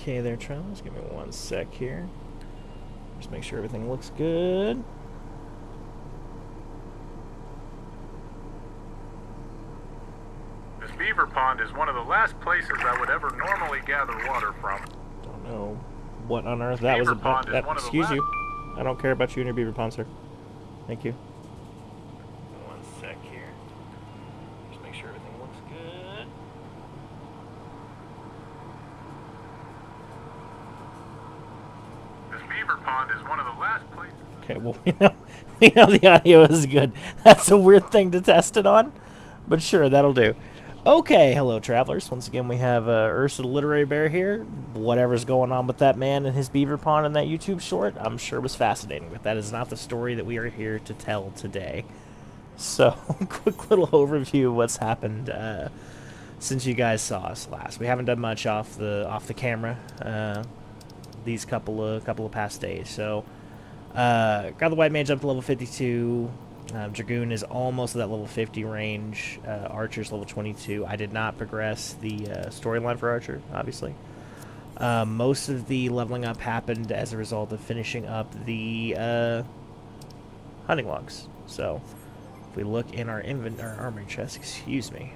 Okay there, Travis. Give me one sec here. Just make sure everything looks good. This beaver pond is one of the last places I would ever normally gather water from. Don't know what on earth that was about. Excuse you. I don't care about you and your beaver pond, sir. Thank you. One sec here. Just make sure everything looks good. This beaver pond is one of the last places. Okay, well, we know the audio is good. That's a weird thing to test it on, but sure, that'll do. Okay, hello, travelers. Once again, we have Ursa the Literary Bear here. Whatever's going on with that man and his beaver pond in that YouTube short, I'm sure was fascinating, but that is not the story that we are here to tell today. So, quick little overview of what's happened since you guys saw us last. We haven't done much off the camera these couple of past days. So, got the White Mage up to level 52. Dragoon is almost at that level 50 range. Archer's level 22. I did not progress the storyline for Archer, obviously. Most of the leveling up happened as a result of finishing up the hunting logs. So, if we look in our armory chest, excuse me.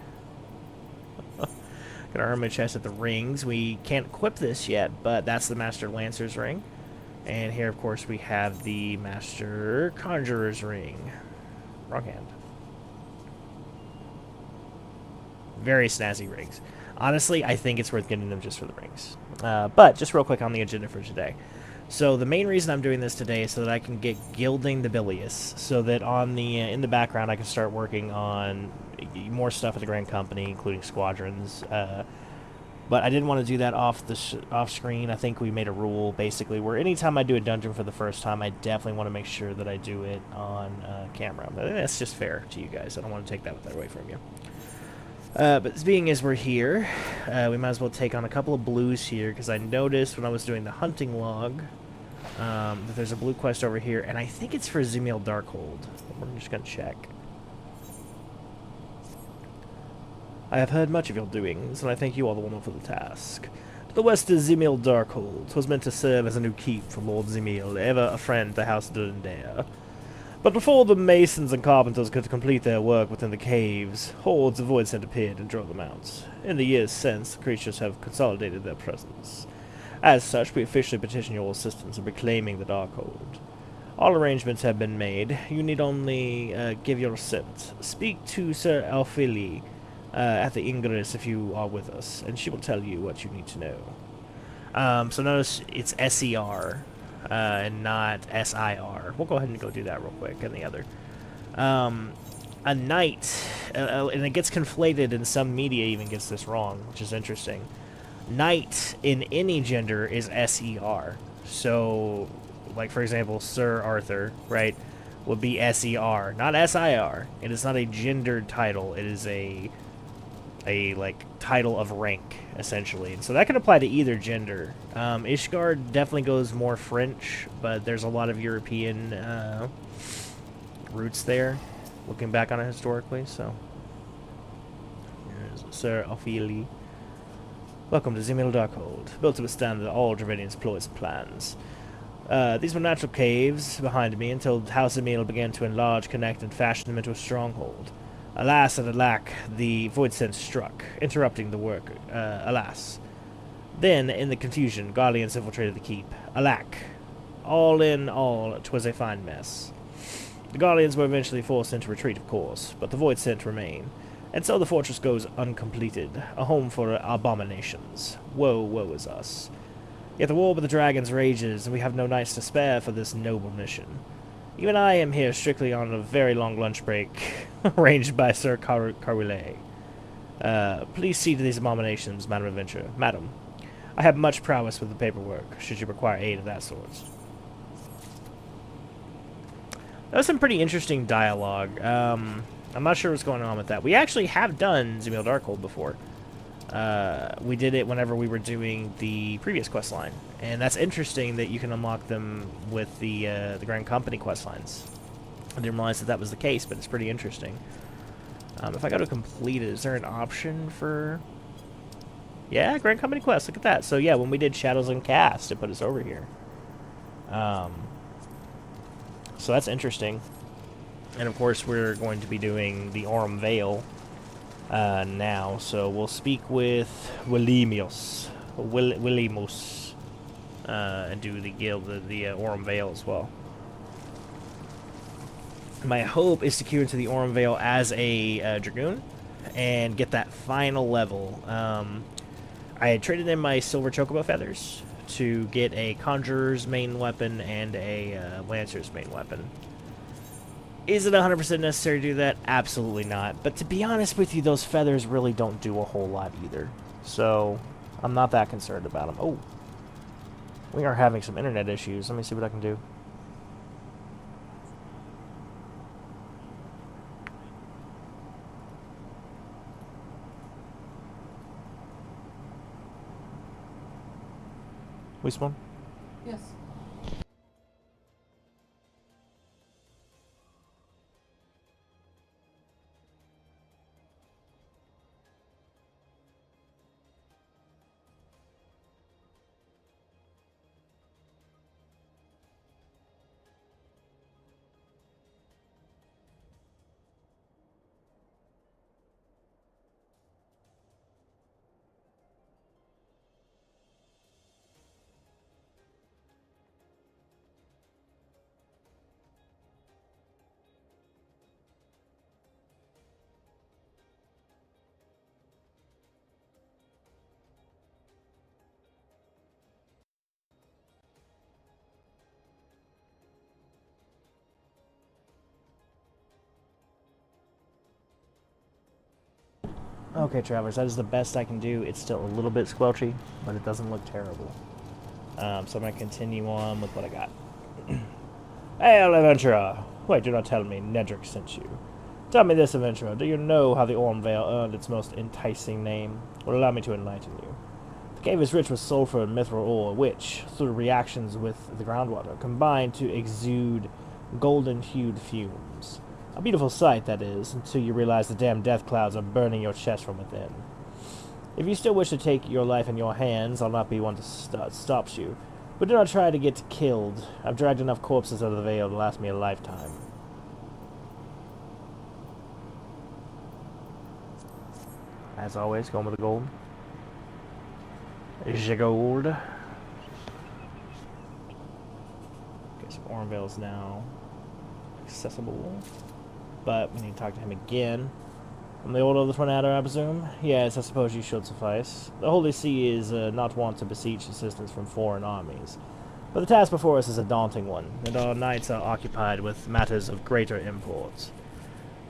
Got our armory chest at the rings. We can't equip this yet, but that's the Master Lancer's ring. And here, of course, we have the Master Conjurer's ring. Wrong hand. Very snazzy rings. Honestly, I think it's worth getting them just for the rings. But just real quick on the agenda for today. So the main reason I'm doing this today is so that I can get Gilding the Bilious, so that on the in the background I can start working on more stuff at the Grand Company, including squadrons. But I didn't want to do that off screen. I think we made a rule basically where anytime I do a dungeon for the first time, I definitely want to make sure that I do it on camera. But that's just fair to you guys. I don't want to take that away from you. But being as we're here, we might as well take on a couple of blues here, because I noticed when I was doing the hunting log that there's a blue quest over here, and I think it's for Zumiel Darkhold. We're just going to check. I have heard much of your doings, and I thank you all the woman for the task. To the west is Zumiel Darkhold, who was meant to serve as a new keep for Lord Zumiel, ever a friend to House Durandare. But before the masons and carpenters could complete their work within the caves, hordes of voidsent appeared and drove them out. In the years since, the creatures have consolidated their presence. As such, we officially petition your assistance in reclaiming the Darkhold. All arrangements have been made. You need only give your assent. Speak to Sir Alfili at the Ingress if you are with us, and she will tell you what you need to know. So notice it's SER. And not SIR. We'll go ahead and go do that real quick. And the other. A knight, and it gets conflated, and some media even gets this wrong, which is interesting. Knight in any gender is SER. So, like for example, Sir Arthur, right, would be SER, not SIR. It is not a gendered title. It is a like title of rank, essentially, and so that can apply to either gender. Ishgard definitely goes more French, but there's a lot of European roots there, looking back on it historically. So here's Sir Ophelia. Welcome to Zumiel Darkhold, built to withstand all Dravenian's ploys and plans. These were natural caves behind me until House Emil began to enlarge, connect, and fashion them into a stronghold. Alas and alack, the void sense struck, interrupting the work. Alas. Then, in the confusion, Guardians infiltrated the keep. Alack. All in all, 'twas a fine mess. The Guardians were eventually forced into retreat, of course, but the void scent remained. And so the fortress goes uncompleted, a home for abominations. Woe, woe is us. Yet the war with the dragons rages, and we have no nights to spare for this noble mission. Even I am here strictly on a very long lunch break, arranged by Sir Carwile. Please see to these abominations, Madam Adventure. Madam, I have much prowess with the paperwork, should you require aid of that sort. That was some pretty interesting dialogue. I'm not sure what's going on with that. We actually have done Zumiel Darkhold before. We did it whenever we were doing the previous quest line, and that's interesting that you can unlock them with the Grand Company quest lines. I didn't realize that was the case, but it's pretty interesting. If I go to complete it, is there an option for Yeah, Grand Company Quest. Look at that. So yeah, when we did Shadows and Cast, it put us over here. So that's interesting. And of course, we're going to be doing the Aurum Vale now. So we'll speak with Willemius, and do the guild, the Aurum Vale as well. My hope is to queue into the Aurum Vale as a Dragoon and get that final level. I had traded in my silver chocobo feathers to get a conjurer's main weapon and a lancer's main weapon. Is it 100% necessary to do that? Absolutely not. But to be honest with you, those feathers really don't do a whole lot either. So I'm not that concerned about them. Oh, we are having some internet issues. Let me see what I can do. We spawn? Yes. Okay, Travelers, that is the best I can do. It's still a little bit squelchy, but it doesn't look terrible. So I'm going to continue on with what I got. Hail, adventurer! Wait, do not tell me Nedrick sent you. Tell me this, adventurer. Do you know how the Aurum Vale earned its most enticing name? Well, allow me to enlighten you. The cave is rich with sulfur and mithril ore, which, through reactions with the groundwater, combine to exude golden-hued fumes. A beautiful sight, that is, until you realize the damn death clouds are burning your chest from within. If you still wish to take your life in your hands, I'll not be one to stop you. But do not try to get killed. I've dragged enough corpses out of the Vale to last me a lifetime. As always, going with the gold. The gold. Okay, so Aurum Vale is now accessible. But we need to talk to him again. From the Order of the Twin Adder, I presume? Yes, I suppose you should suffice. The Holy See is not wont to beseech assistance from foreign armies. But the task before us is a daunting one, and our nights are occupied with matters of greater import.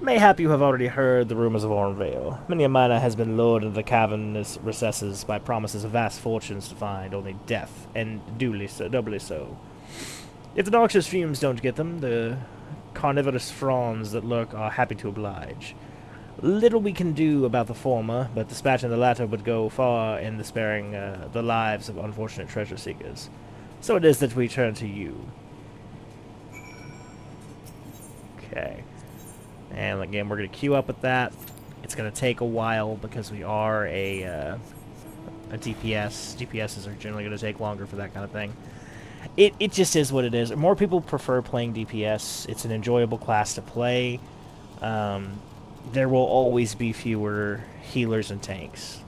Mayhap you have already heard the rumors of Aurum Vale. Many a miner has been lured into the cavernous recesses by promises of vast fortunes to find only death, and doubly so. If the noxious fumes don't get them, the carnivorous fronds that lurk are happy to oblige. Little we can do about the former, but dispatching the latter would go far in sparing the lives of unfortunate treasure seekers. So it is that we turn to you. Okay. And again, we're going to queue up with that. It's going to take a while because we are a DPS. DPSs are generally going to take longer for that kind of thing. It just is what it is. More people prefer playing DPS. It's an enjoyable class to play. There will always be fewer healers and tanks.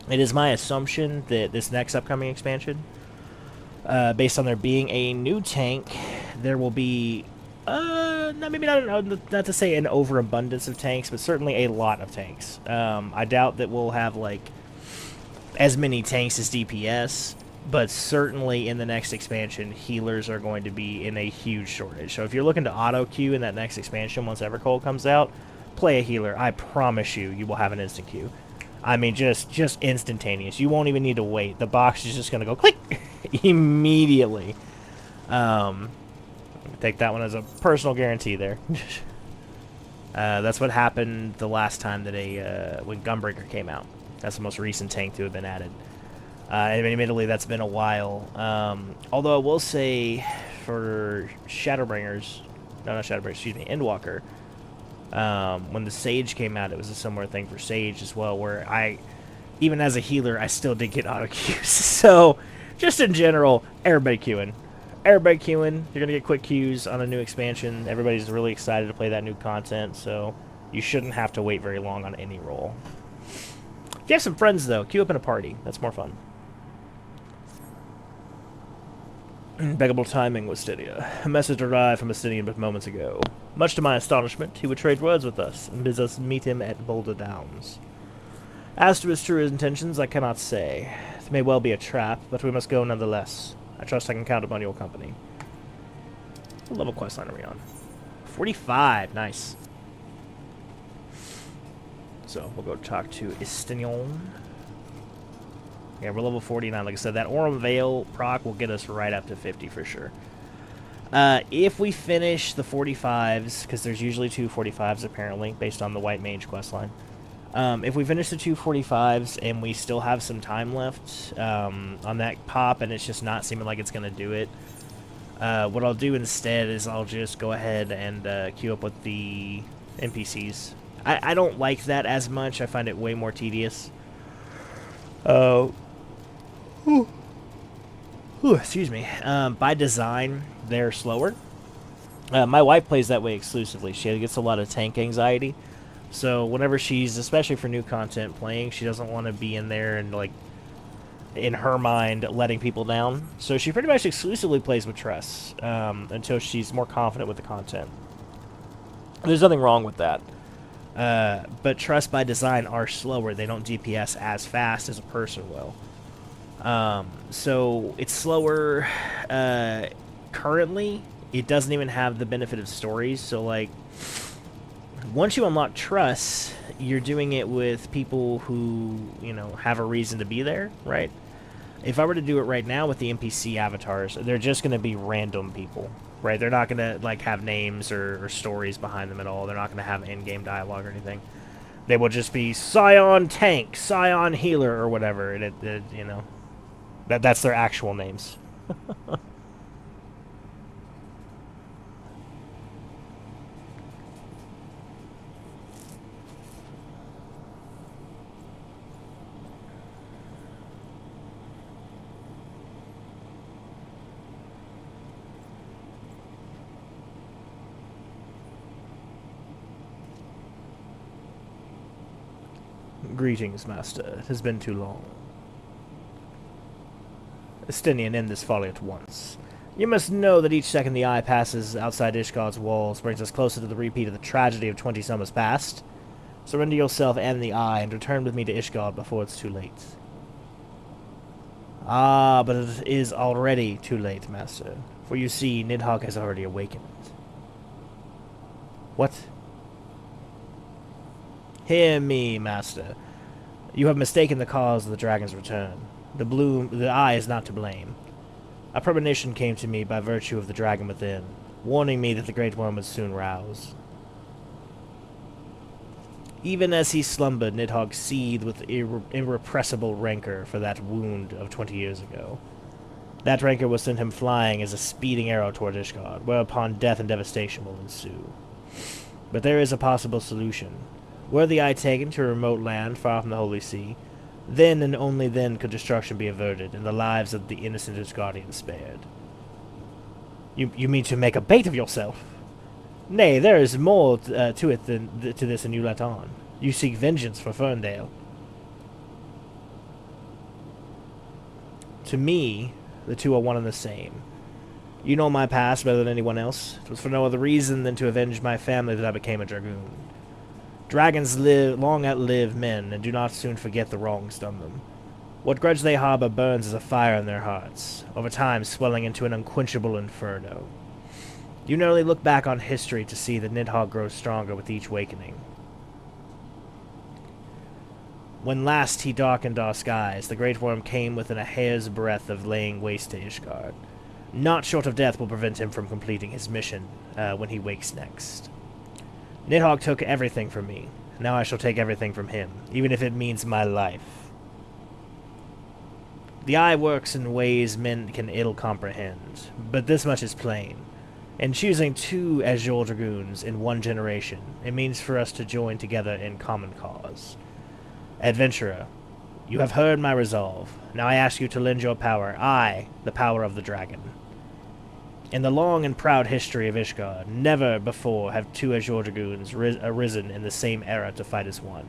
It is my assumption that this next upcoming expansion, based on there being a new tank, there will be, maybe not to say an overabundance of tanks, but certainly a lot of tanks. I doubt that we'll have, like, as many tanks as DPS, but certainly in the next expansion, healers are going to be in a huge shortage. So if you're looking to auto-queue in that next expansion once Evercold comes out, play a healer. I promise you, you will have an instant queue. I mean, just instantaneous. You won't even need to wait. The box is just going to go click immediately. Take that one as a personal guarantee there. That's what happened the last time that when Gunbreaker came out. That's the most recent tank to have been added. And admittedly, that's been a while. Although I will say, for Shadowbringers, no, not Shadowbringers, excuse me, Endwalker, when the Sage came out, it was a similar thing for Sage as well, where even as a healer, I still did get auto queues. So, just in general, everybody queuing. Everybody queuing. You're going to get quick queues on a new expansion. Everybody's really excited to play that new content, so you shouldn't have to wait very long on any role. If you have some friends, though, queue up in a party. That's more fun. Impeccable timing with Stydia. A message arrived from Stydian but moments ago. Much to my astonishment, he would trade words with us, and bids us meet him at Boulder Downs. As to his true intentions, I cannot say. It may well be a trap, but we must go nonetheless. I trust I can count upon your company. What level questline are we on? 45, nice. So, we'll go talk to Istinion. Yeah, we're level 49. Like I said, that Aurum Veil proc will get us right up to 50 for sure. If we finish the 45s, because there's usually 2 45s apparently, based on the White Mage questline. If we finish the 2 45s and we still have some time left on that pop and it's just not seeming like it's going to do it, what I'll do instead is I'll just go ahead and queue up with the NPCs. I don't like that as much. I find it way more tedious. Excuse me. By design, they're slower. My wife plays that way exclusively. She gets a lot of tank anxiety. So whenever she's, especially for new content playing, she doesn't want to be in there and, like, in her mind, letting people down. So she pretty much exclusively plays with Tress until she's more confident with the content. There's nothing wrong with that. But Tress by design are slower. They don't DPS as fast as a person will. So it's slower. Currently, it doesn't even have the benefit of stories. So, like, once you unlock Trust, you're doing it with people who, you know, have a reason to be there, right? If I were to do it right now with the NPC avatars, they're just going to be random people, right? They're not going to, like, have names or stories behind them at all. They're not going to have in-game dialogue or anything. They will just be Scion Tank, Scion Healer, or whatever. And it you know, that's their actual names. Greetings, Master. It has been too long. Estinian, end this folly at once. You must know that each second the eye passes outside Ishgard's walls brings us closer to the repeat of the tragedy of 20 summers past. Surrender yourself and the eye, and return with me to Ishgard before it's too late. Ah, but it is already too late, Master. For you see, Nidhogg has already awakened. What? Hear me, Master. You have mistaken the cause of the dragon's return. The eye is not to blame. A premonition came to me by virtue of the dragon within, warning me that the Great Worm would soon rouse. Even as he slumbered, Nidhogg seethed with irrepressible rancor for that wound of 20 years ago. That rancor will send him flying as a speeding arrow toward Ishgard, whereupon death and devastation will ensue. But there is a possible solution. Were the eye taken to a remote land far from the Holy See, then and only then could destruction be averted and the lives of the innocent Ishgardians spared. You mean to make a bait of yourself? Nay, there is more to it to this than you let on. You seek vengeance for Ferndale. To me, the two are one and the same. You know my past better than anyone else. It was for no other reason than to avenge my family that I became a Dragoon. Dragons long outlive men, and do not soon forget the wrongs done them. What grudge they harbor burns as a fire in their hearts, over time swelling into an unquenchable inferno. You merely look back on history to see that Nidhogg grows stronger with each awakening. When last he darkened our skies, the Great Worm came within a hair's breadth of laying waste to Ishgard. Not short of death will prevent him from completing his mission when he wakes next. Nidhogg took everything from me. Now I shall take everything from him, even if it means my life. The eye works in ways men can ill comprehend, but this much is plain. In choosing 2 Azure Dragoons in one generation, it means for us to join together in common cause. Adventurer, You have heard my resolve. Now I ask you to lend your power, I, the power of the dragon. In the long and proud history of Ishgard, never before have two Azure Dragoons arisen in the same era to fight as one.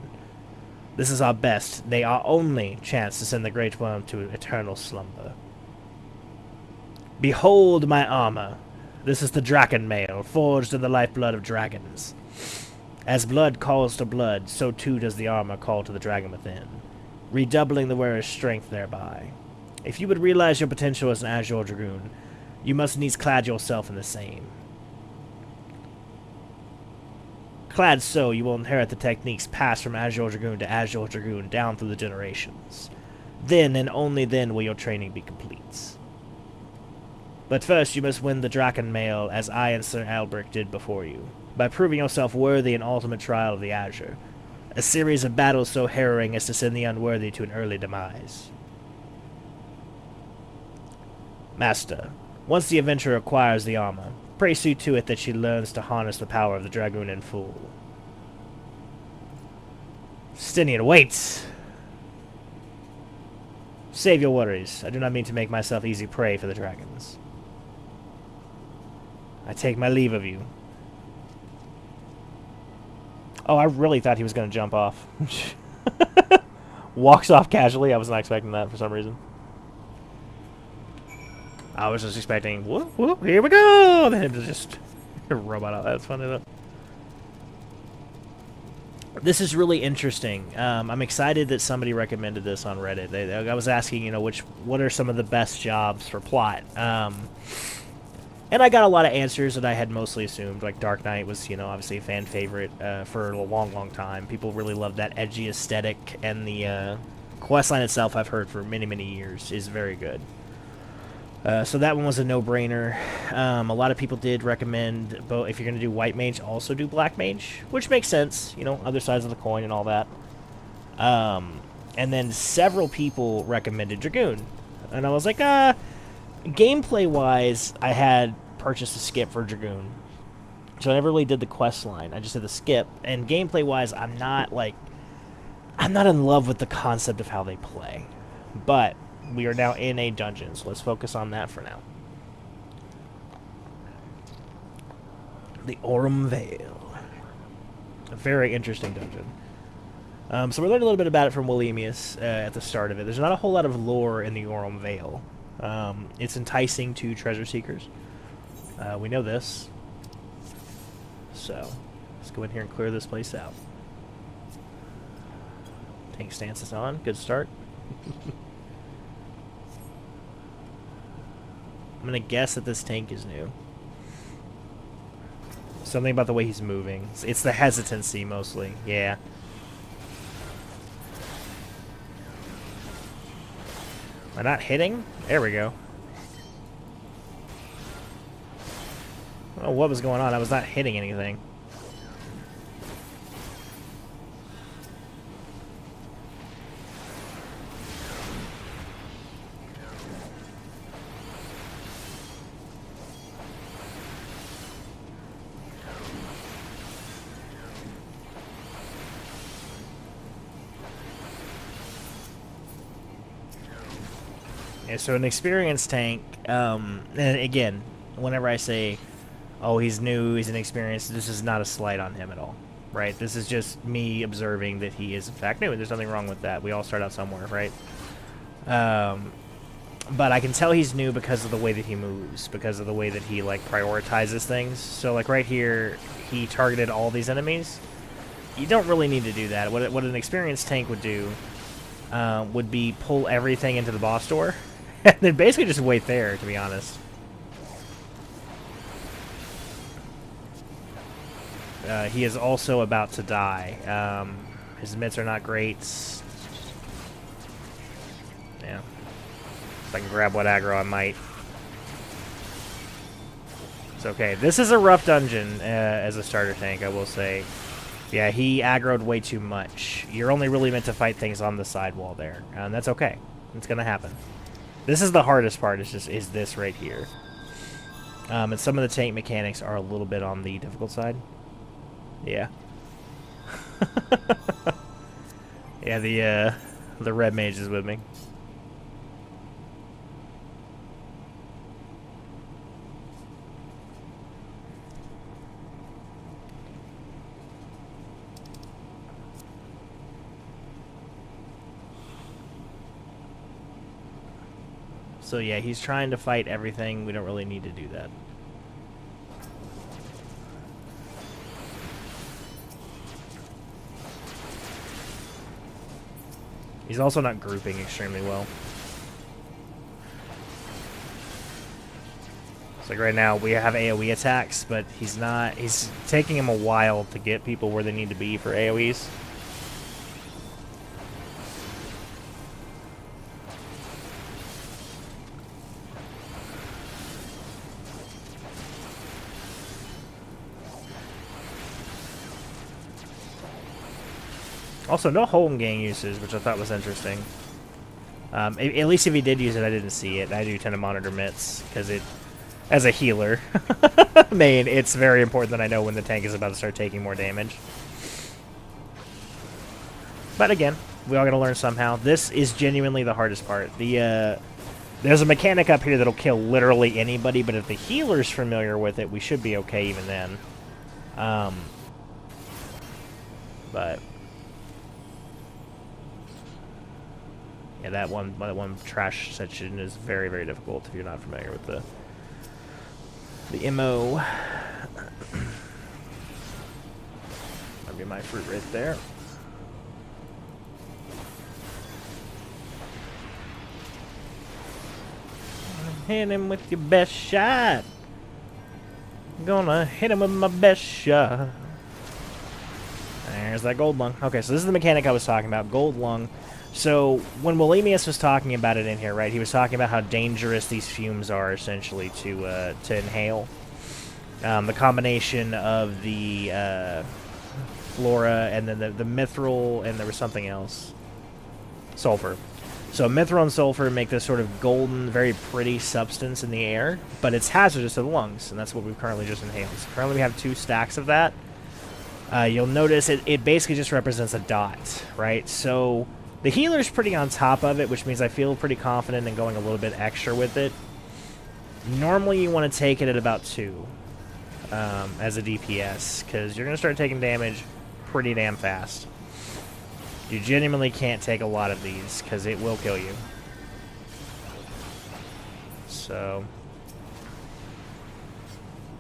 This is our best, nay, our only chance to send the Great Worm to eternal slumber. Behold my armor. This is the Draken mail, forged in the lifeblood of dragons. As blood calls to blood, so too does the armor call to the dragon within, redoubling the wearer's strength thereby. If you would realize your potential as an Azure Dragoon, you must needs clad yourself in the same. Clad so, you will inherit the techniques passed from Azure Dragoon to Azure Dragoon down through the generations. Then, and only then, will your training be complete. But first, you must win the Draken mail, as I and Sir Albrecht did before you, by proving yourself worthy in ultimate trial of the Azure, a series of battles so harrowing as to send the unworthy to an early demise. Master, once the adventurer acquires the armor, pray see to it that she learns to harness the power of the Dragoon in full. Stinian, wait! Save your worries. I do not mean to make myself easy prey for the dragons. I take my leave of you. Oh, I really thought he was going to jump off. Walks off casually. I was not expecting that for some reason. I was just expecting, whoop, whoop, here we go! Then him to just robot out. That's funny though. This is really interesting. I'm excited that somebody recommended this on Reddit. I was asking, you know, what are some of the best jobs for plot? And I got a lot of answers that I had mostly assumed. Like Dark Knight was, you know, obviously a fan favorite for a long, long time. People really loved that edgy aesthetic, and the questline itself, I've heard for many, many years, is very good. So that one was a no-brainer. A lot of people did recommend, if you're going to do White Mage, also do Black Mage, which makes sense, you know, other sides of the coin and all that. And then several people recommended Dragoon. And I was like, gameplay-wise, I had purchased a skip for Dragoon. So I never really did the quest line. I just did the skip. And gameplay-wise, I'm not in love with the concept of how they play. But we are now in a dungeon, so let's focus on that for now. The Aurum Vale. A very interesting dungeon. So we're learning a little bit about it from Williamius at the start of it. There's not a whole lot of lore in the Aurum Vale. It's enticing to treasure seekers. We know this. So, let's go in here and clear this place out. Tank stance is on. Good start. I'm going to guess that this tank is new. Something about the way he's moving. It's the hesitancy, mostly. Yeah. Am I not hitting? There we go. I don't know what was going on. I was not hitting anything. Yeah, so an experienced tank, and again, whenever I say, oh, he's new, he's inexperienced, this is not a slight on him at all, right? This is just me observing that he is, in fact, new, and there's nothing wrong with that. We all start out somewhere, right? But I can tell he's new because of the way that he moves, because of the way that he, like, prioritizes things. So, like, right here, he targeted all these enemies. You don't really need to do that. What an experienced tank would do would be pull everything into the boss door, and then basically just wait there, to be honest. He is also about to die. His mitts are not great. Yeah. If I can grab what aggro, I might. It's okay. This is a rough dungeon as a starter tank, I will say. Yeah, he aggroed way too much. You're only really meant to fight things on the sidewall there, and that's okay. It's gonna happen. This is the hardest part. Is this right here. And some of the tank mechanics are a little bit on the difficult side. Yeah. Yeah, The red mage is with me. So yeah, he's trying to fight everything. We don't really need to do that. He's also not grouping extremely well. It's like right now we have AoE attacks, but he's taking him a while to get people where they need to be for AoEs. Also, no home gang uses, which I thought was interesting. At least if he did use it, I didn't see it. I do tend to monitor mitts, because as a healer, it's very important that I know when the tank is about to start taking more damage. But again, we all got to learn somehow. This is genuinely the hardest part. There's a mechanic up here that'll kill literally anybody, but if the healer's familiar with it, we should be okay even then. But yeah, that one trash section is very, very difficult if you're not familiar with the MO. Might be my fruit right there. Hit him with your best shot. Gonna hit him with my best shot. There's that gold lung. Okay, so this is the mechanic I was talking about, gold lung. So when Wilemius was talking about it in here, right, he was talking about how dangerous these fumes are, essentially, to inhale. The combination of the flora and then the mithril, and there was something else. Sulfur. So mithril and sulfur make this sort of golden, very pretty substance in the air, but it's hazardous to the lungs, and that's what we've currently just inhaled. So currently we have 2 stacks of that. You'll notice it basically just represents a dot, right? So the healer's pretty on top of it, which means I feel pretty confident in going a little bit extra with it. Normally you want to take it at about 2 as a DPS, because you're going to start taking damage pretty damn fast. You genuinely can't take a lot of these, because it will kill you. So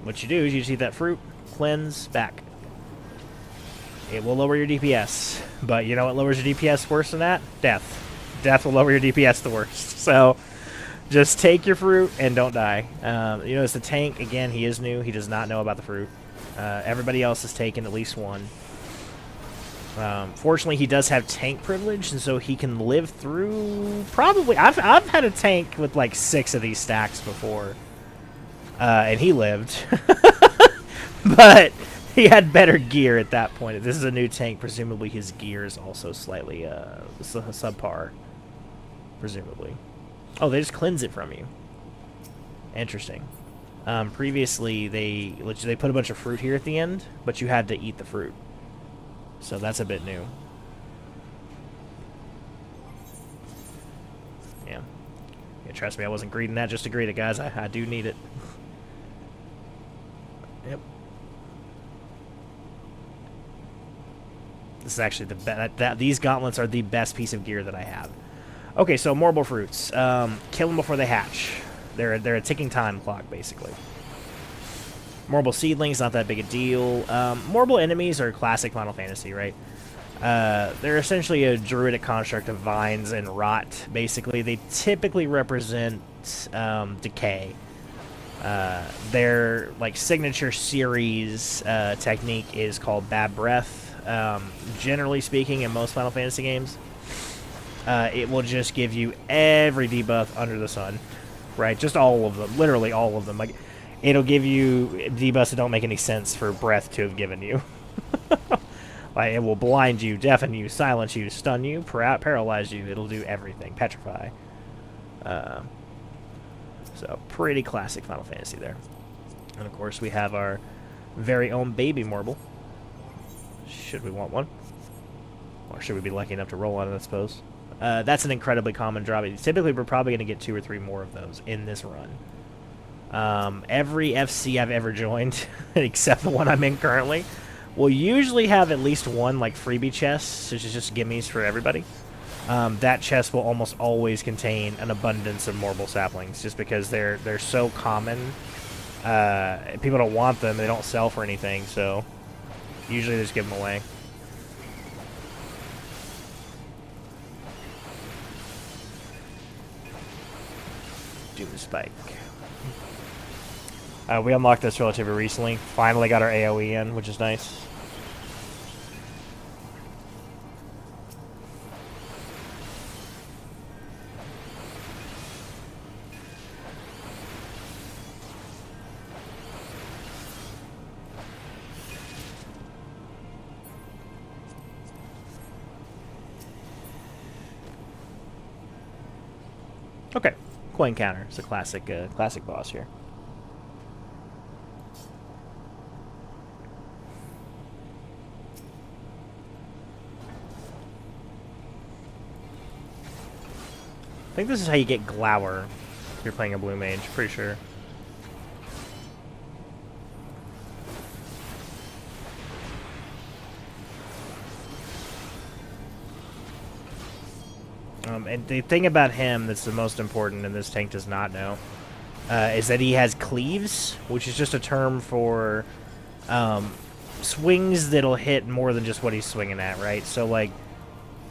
what you do is you just eat that fruit, cleanse, back. It will lower your DPS, but you know what lowers your DPS worse than that? Death. Death will lower your DPS the worst. So just take your fruit and don't die. You notice the tank, again, he is new. He does not know about the fruit. Everybody else has taken at least 1. Fortunately, he does have tank privilege, and so he can live through probably... I've had a tank with like 6 of these stacks before, and he lived. But he had better gear at that point. If this is a new tank, presumably his gear is also slightly subpar. Presumably. Oh, they just cleanse it from you. Interesting. Previously, they put a bunch of fruit here at the end, but you had to eat the fruit. So that's a bit new. Yeah. Trust me, I wasn't greeting that just to greet it, guys. I do need it. Yep. This is actually the best. These gauntlets are the best piece of gear that I have. Okay, so Morble fruits. Kill them before they hatch. They're a ticking time clock, basically. Morble seedlings, not that big a deal. Morble enemies are classic Final Fantasy, right? They're essentially a druidic construct of vines and rot, basically. They typically represent decay. Their like signature series technique is called Bad Breath. Generally speaking, in most Final Fantasy games, it will just give you every debuff under the sun, right? Just all of them, literally all of them. Like, it'll give you debuffs that don't make any sense for breath to have given you. Like, it will blind you, deafen you, silence you, stun you, paralyze you. It'll do everything. Petrify. So, pretty classic Final Fantasy there. And, of course, we have our very own baby Morble. Should we want one? Or should we be lucky enough to roll on it, I suppose? That's an incredibly common drop. Typically, we're probably going to get 2 or 3 more of those in this run. Every FC I've ever joined, except the one I'm in currently, will usually have at least one like freebie chest, which is just gimmies for everybody. That chest will almost always contain an abundance of morbol saplings, just because they're so common. People don't want them; they don't sell for anything, so usually they just give them away. Doom Spike. We unlocked this relatively recently. Finally got our AoE in, which is nice. Okay, coin counter. It's a classic, classic boss here. I think this is how you get Glower if you're playing a blue mage, pretty sure. And the thing about him that's the most important, and this tank does not know, is that he has cleaves, which is just a term for swings that'll hit more than just what he's swinging at, right? So, like,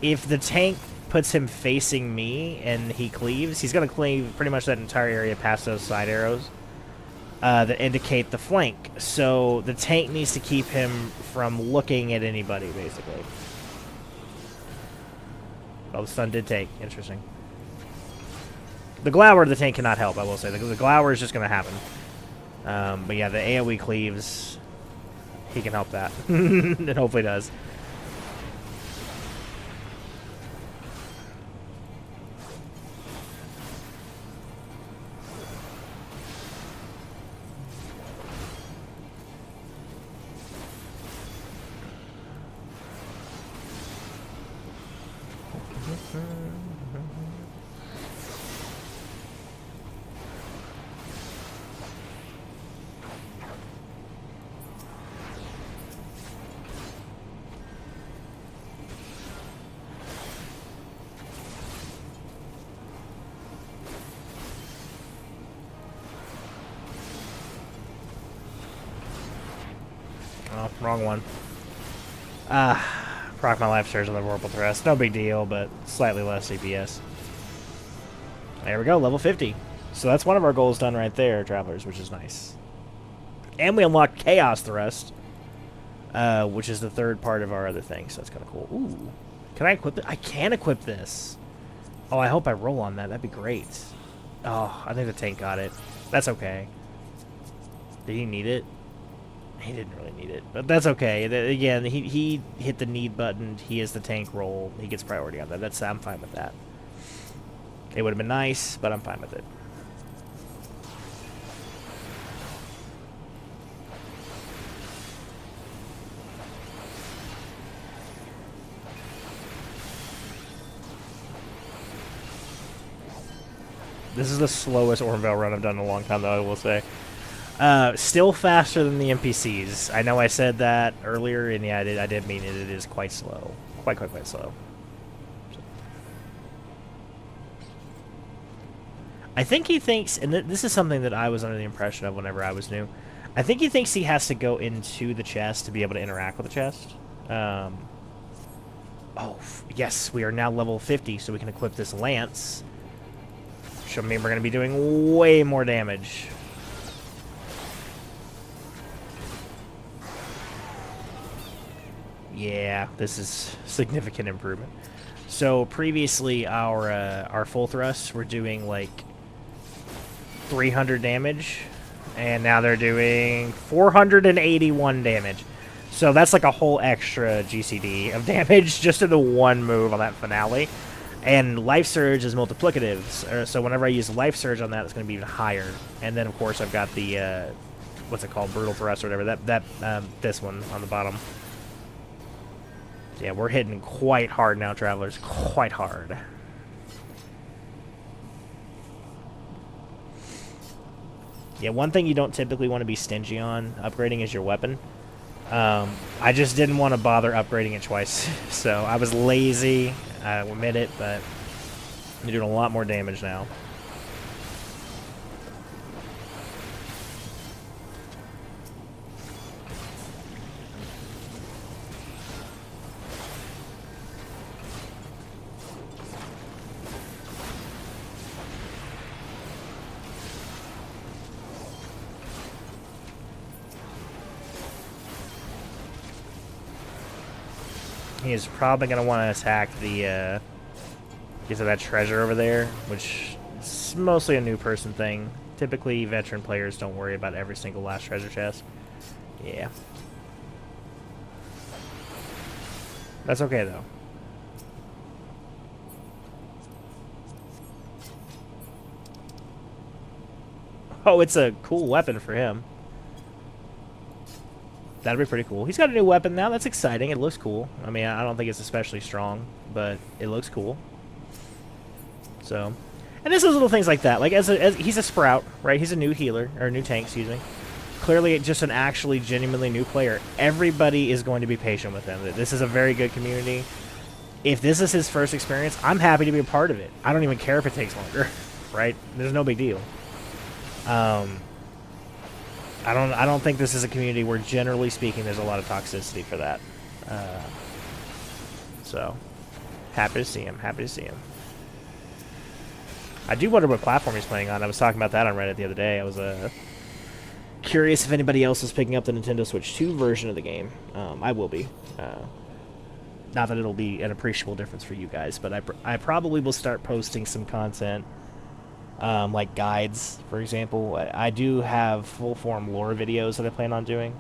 if the tank puts him facing me and he cleaves, he's going to cleave pretty much that entire area past those side arrows that indicate the flank. So the tank needs to keep him from looking at anybody, basically. Oh, the stun did take. Interesting. The Glower, the tank cannot help, I will say. The Glower is just going to happen. But yeah, the AoE cleaves, he can help that. It hopefully does. Oh, wrong one. Proc my life surge on the Vorpal Thrust. No big deal, but slightly less CPS. There we go, level 50. So that's one of our goals done right there, Travelers, which is nice. And we unlocked Chaos Thrust, which is the third part of our other thing, so that's kind of cool. Ooh. Can I equip it? I can equip this. Oh, I hope I roll on that. That'd be great. Oh, I think the tank got it. That's okay. Did he need it? He didn't really need it, but that's okay. Again, he hit the need button. He is the tank roll. He gets priority on that. I'm fine with that. It would have been nice, but I'm fine with it. This is the slowest Ornvale run I've done in a long time, though, I will say. Still faster than the NPCs. I know I said that earlier, and yeah, I did mean it. It is quite slow. Quite slow. I think he thinks, and this is something that I was under the impression of whenever I was new, I think he thinks he has to go into the chest to be able to interact with the chest. Oh, yes, we are now level 50, so we can equip this lance. Which will mean we're going to be doing way more damage. Yeah, this is significant improvement. So previously our full thrusts were doing like 300 damage, and now they're doing 481 damage. So that's like a whole extra GCD of damage just in the one move on that finale. And Life Surge is multiplicative, so whenever I use Life Surge on that, it's going to be even higher. And then of course I've got the what's it called, Brutal Thrust or whatever. This one on the bottom. Yeah, we're hitting quite hard now, Travelers. Quite hard. Yeah, one thing you don't typically want to be stingy on upgrading is your weapon. I just didn't want to bother upgrading it twice, so I was lazy. I admit it, but you're doing a lot more damage now. He is probably going to want to attack the, get to that treasure over there, which is mostly a new person thing. Typically, veteran players don't worry about every single last treasure chest. Yeah. That's okay, though. Oh, it's a cool weapon for him. That'd be pretty cool. He's got a new weapon now. That's exciting. It looks cool. I mean, I don't think it's especially strong, but it looks cool. So, and this is little things like that. Like, as he's a sprout, right? He's a new healer, or a new tank, excuse me. Clearly, just an actually genuinely new player. Everybody is going to be patient with him. This is a very good community. If this is his first experience, I'm happy to be a part of it. I don't even care if it takes longer, right? There's no big deal. I don't think this is a community where, generally speaking, there's a lot of toxicity for that. So, happy to see him. Happy to see him. I do wonder what platform he's playing on. I was talking about that on Reddit the other day. I was curious if anybody else is picking up the Nintendo Switch 2 version of the game. I will be. Not that it'll be an appreciable difference for you guys, but I probably will start posting some content. Like guides, for example. I do have full-form lore videos that I plan on doing.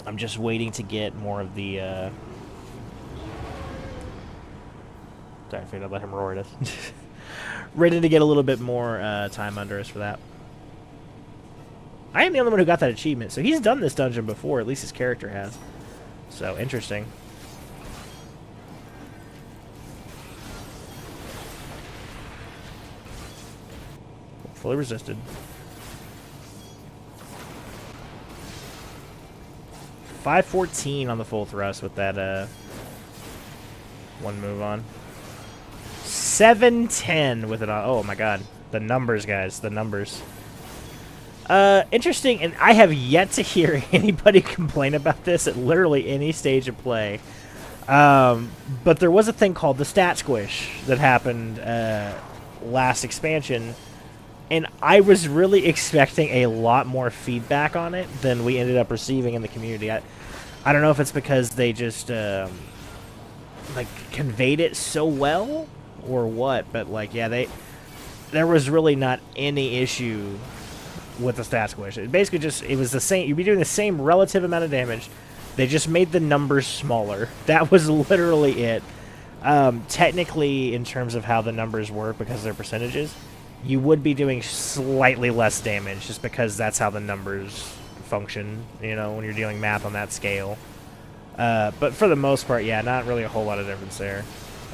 I'm just waiting to get more of the, Sorry, I figured I'd let him roar at us. Ready to get a little bit more time under us for that. I am the only one who got that achievement, so he's done this dungeon before, at least his character has. So, interesting. Fully resisted. 514 on the full thrust with that one move on. 710 with it on. Oh my god. The numbers, guys. The numbers. Interesting, and I have yet to hear anybody complain about this at literally any stage of play. But there was a thing called the stat squish that happened last expansion. And I was really expecting a lot more feedback on it than we ended up receiving in the community. I don't know if it's because they just like conveyed it so well or what, but like yeah, there was really not any issue with the stat squish. It basically just it was the same. You'd be doing the same relative amount of damage. They just made the numbers smaller. That was literally it. Technically, in terms of how the numbers work because they're percentages, you would be doing slightly less damage just because that's how the numbers function, you know, when you're dealing math on that scale. But for the most part, yeah, not really a whole lot of difference there.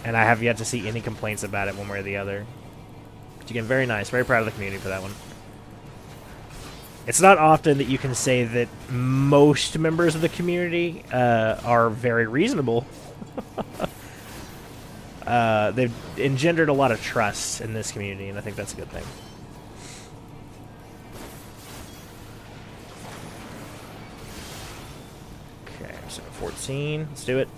And I have yet to see any complaints about it one way or the other. But again, very nice. Very proud of the community for that one. It's not often that you can say that most members of the community are very reasonable. They've engendered a lot of trust in this community, and I think that's a good thing. Okay, so 14. Let's do it.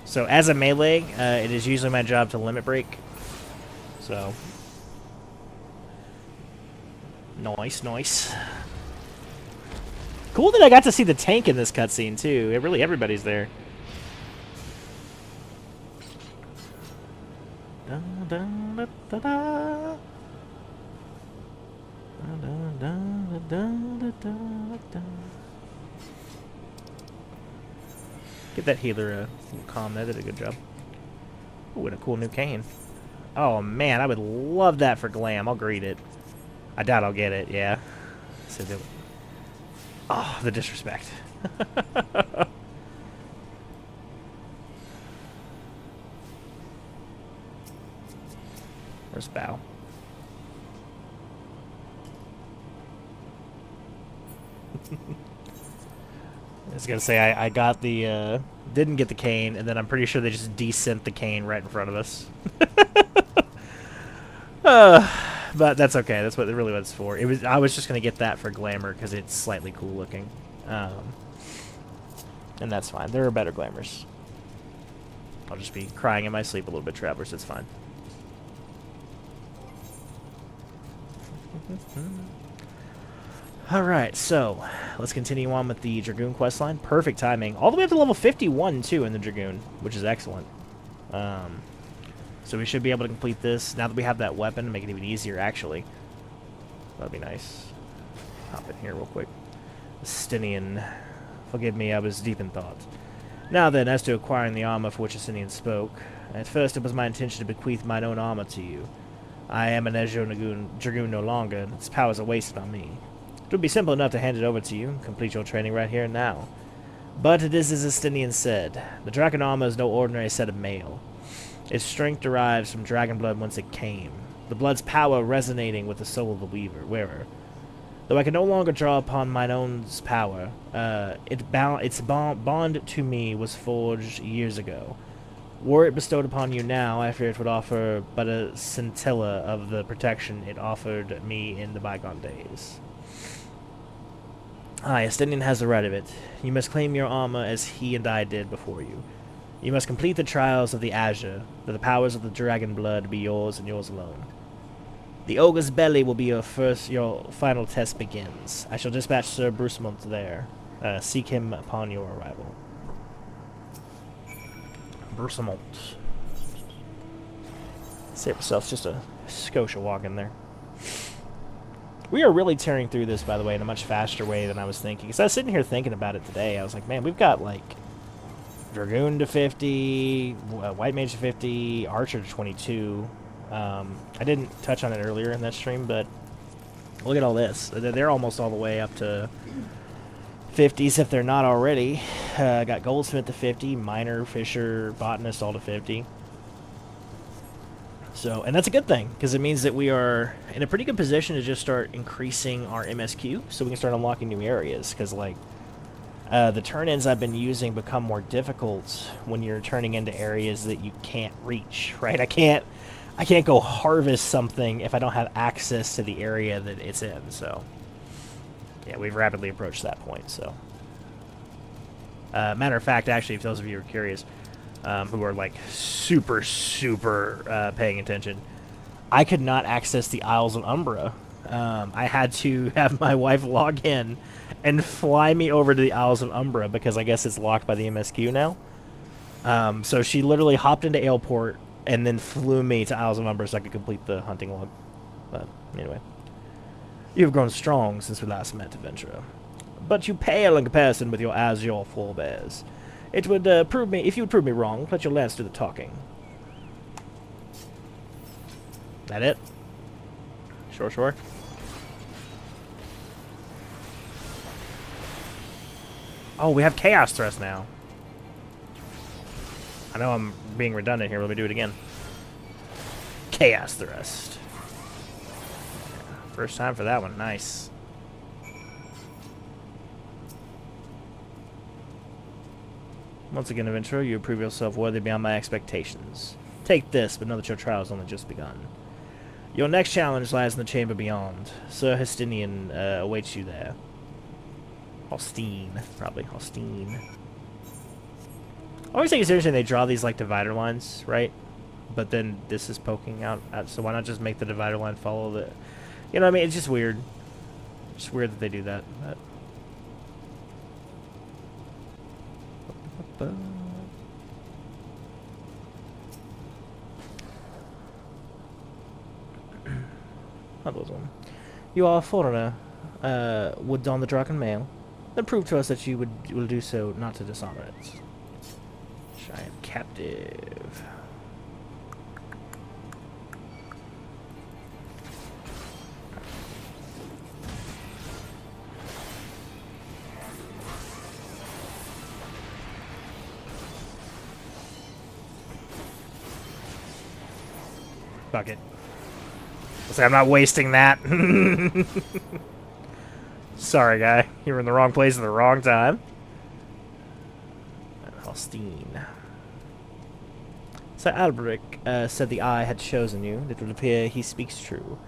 So as a melee, it is usually my job to limit break. So nice, nice. Cool that I got to see the tank in this cutscene too. Really, everybody's there. Get that healer a little calm. That did a good job. Ooh, and a cool new cane. Oh man, I would love that for glam. I'll greet it. I doubt I'll get it. Yeah. So oh, the disrespect. Where's Bow? I was gonna say I got the didn't get the cane, and then I'm pretty sure they just descent the cane right in front of us. But that's okay. That's what it really was for. I was just gonna get that for glamour because it's slightly cool looking, and that's fine. There are better glamours. I'll just be crying in my sleep a little bit, travelers. It's fine. Alright, so let's continue on with the Dragoon questline. Perfect timing. All the way up to level 51, too, in the Dragoon, which is excellent. So we should be able to complete this now that we have that weapon, make it even easier, actually. That'd be nice. Hop in here real quick. Estinian. Forgive me, I was deep in thought. Now then, as to acquiring the armor for which Estinian spoke, at first it was my intention to bequeath mine own armor to you. I am an Dragoon no longer, and its powers are wasted on me. It would be simple enough to hand it over to you, complete your training right here and now. But it is as Estinian said, the dragon armor is no ordinary set of mail. Its strength derives from dragon blood whence it came, the blood's power resonating with the soul of the wearer. Though I can no longer draw upon mine own power, its bond to me was forged years ago. Were it bestowed upon you now, I fear it would offer but a scintilla of the protection it offered me in the bygone days. Aye, Estinian has the right of it. You must claim your armor as he and I did before you. You must complete the trials of the Azure, that the powers of the dragon blood be yours and yours alone. The ogre's belly will be your final test begins. I shall dispatch Sir Brucemont there. Seek him upon your arrival. Brucemont. Save ourselves just a Scotia walk in there. We are really tearing through this, by the way, in a much faster way than I was thinking. Because I was sitting here thinking about it today. I was like, man, we've got, like, Dragoon to 50, White Mage to 50, Archer to 22. I didn't touch on it earlier in that stream, but look at all this. They're almost all the way up to 50s if they're not already. Got Goldsmith to 50, Miner, Fisher, Botanist all to 50. So, and that's a good thing, because it means that we are in a pretty good position to just start increasing our MSQ, so we can start unlocking new areas, because, like, the turn-ins I've been using become more difficult when you're turning into areas that you can't reach, right? I can't go harvest something if I don't have access to the area that it's in, so yeah, we've rapidly approached that point, so. Matter of fact, actually, if those of you are curious, who are, like, super paying attention, I could not access the Isles of Umbra. I had to have my wife log in and fly me over to the Isles of Umbra because I guess it's locked by the MSQ now. So she literally hopped into Aleport and then flew me to Isles of Umbra so I could complete the hunting log. But anyway. You have grown strong since we last met, adventurer. But you pale in comparison with your azure forebears. It would if you would prove me wrong, let your lance do the talking. That it? Sure. Oh, we have Chaos Thrust now. I know I'm being redundant here, but let me do it again. Chaos Thrust. First time for that one. Nice. Once again, adventurer, you prove yourself worthy beyond my expectations. Take this, but know that your trial has only just begun. Your next challenge lies in the chamber beyond. Sir Hestinian awaits you there. Holstein, probably. Holstein. I always think it's interesting they draw these, like, divider lines, right? But then this is poking out, so why not just make the divider line follow the... You know what I mean? It's just weird. It's weird that they do that. But... Not those one. You are a foreigner, would don the Dragon mail. Then prove to us that you will do so not to dishonor it. I am captive. Fuck it. So I'm not wasting that. Sorry, guy. You were in the wrong place at the wrong time. Holstein. Sir Alberic said the eye had chosen you. It would appear he speaks true.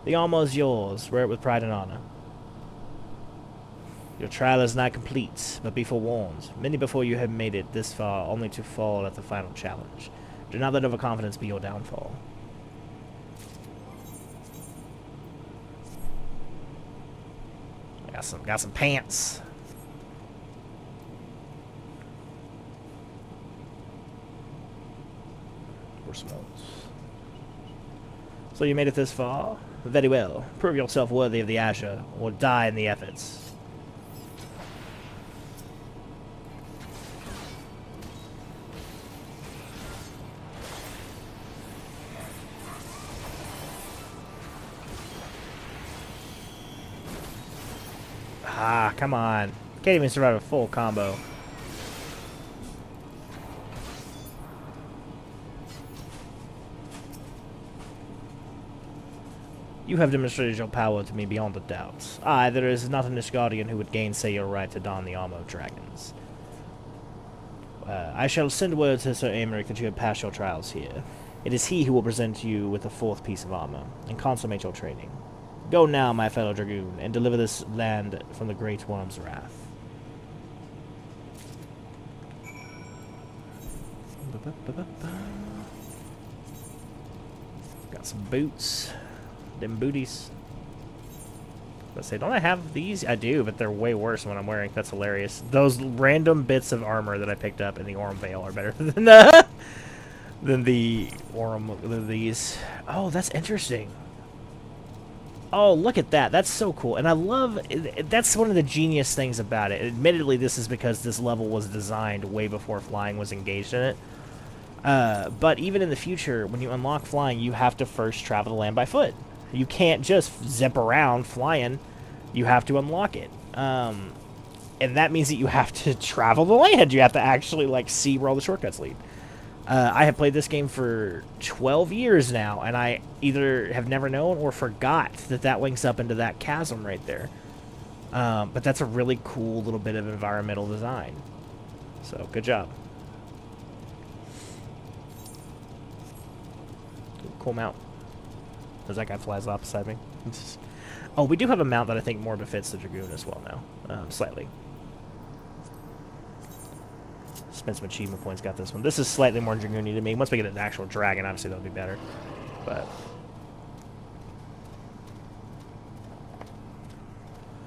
The armor is yours. Wear it with pride and honor. Your trial is not complete, but be forewarned. Many before you have made it this far, only to fall at the final challenge. Do not let overconfidence be your downfall. Got some pants. So you made it this far? Very well. Prove yourself worthy of the Azure, or die in the efforts. Ah, come on. Can't even survive a full combo. You have demonstrated your power to me beyond a doubt. Aye, there is not an Ishgardian who would gainsay your right to don the armor of dragons. I shall send word to Sir Aymeric that you have passed your trials here. It is he who will present you with the fourth piece of armor, and consummate your training. Go now, my fellow Dragoon, and deliver this land from the Great Worm's wrath. Got some boots. Them booties. Let's say, don't I have these? I do, but they're way worse than what I'm wearing. That's hilarious. Those random bits of armor that I picked up in the Orem Veil are better than the Orem than these. Oh, that's interesting. Oh, look at that. That's so cool. And I love... That's one of the genius things about it. Admittedly, this is because this level was designed way before flying was engaged in it. But even in the future, when you unlock flying, you have to first travel the land by foot. You can't just zip around flying. You have to unlock it. And that means that you have to travel the land. You have to actually, like, see where all the shortcuts lead. I have played this game for 12 years now, and I either have never known or forgot that that links up into that chasm right there. But that's a really cool little bit of environmental design. So, good job. Cool mount. As that guy flies off beside me. Oh, we do have a mount that I think more befits the Dragoon as well now. Slightly. Spent some achievement points, got this one. This is slightly more Dragoon-y to me. Once we get an actual dragon, obviously that'll be better. But...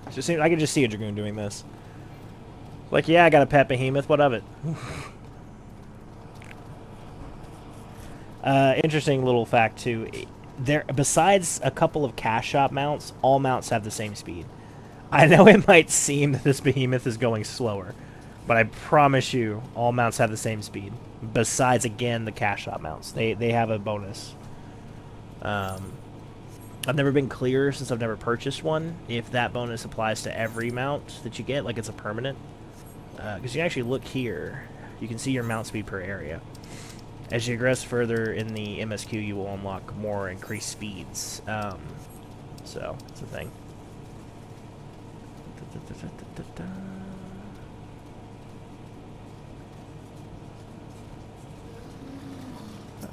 I can just see a Dragoon doing this. Like, yeah, I got a pet behemoth. What of it? Interesting little fact, too. Besides a couple of cash shop mounts, all mounts have the same speed. I know it might seem that this behemoth is going slower, but I promise you, all mounts have the same speed. Besides, again, the cash shop mounts. They have a bonus. I've never been clear, since I've never purchased one, if that bonus applies to every mount that you get, like it's a permanent. Because you can actually look here. You can see your mount speed per area. As you progress further in the MSQ, you will unlock more increased speeds. So, it's a thing.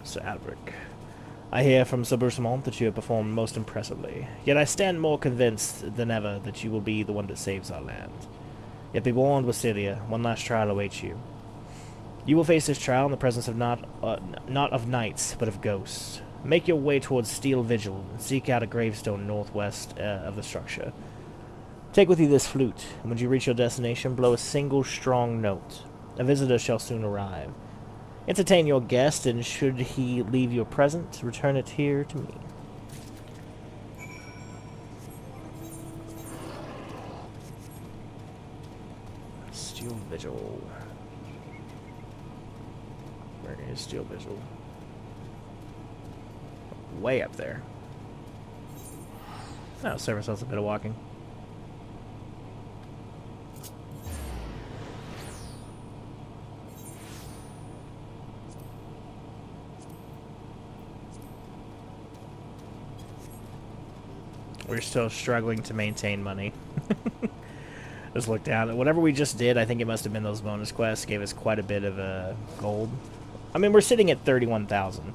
Sir Alberic. I hear from Sir Brucemont that you have performed most impressively. Yet I stand more convinced than ever that you will be the one that saves our land. Yet be warned, Wasilia, one last trial awaits you. You will face this trial in the presence of not of knights, but of ghosts. Make your way towards Steel Vigil and seek out a gravestone northwest of the structure. Take with you this flute, and when you reach your destination, blow a single strong note. A visitor shall soon arrive. Entertain your guest, and should he leave you a present, return it here to me. Steel Vigil. Where is Steel Vigil? Way up there. Oh, save ourselves a bit of walking. We're still struggling to maintain money. Just look down. Whatever we just did, I think it must have been those bonus quests, gave us quite a bit of gold. I mean, we're sitting at 31,000.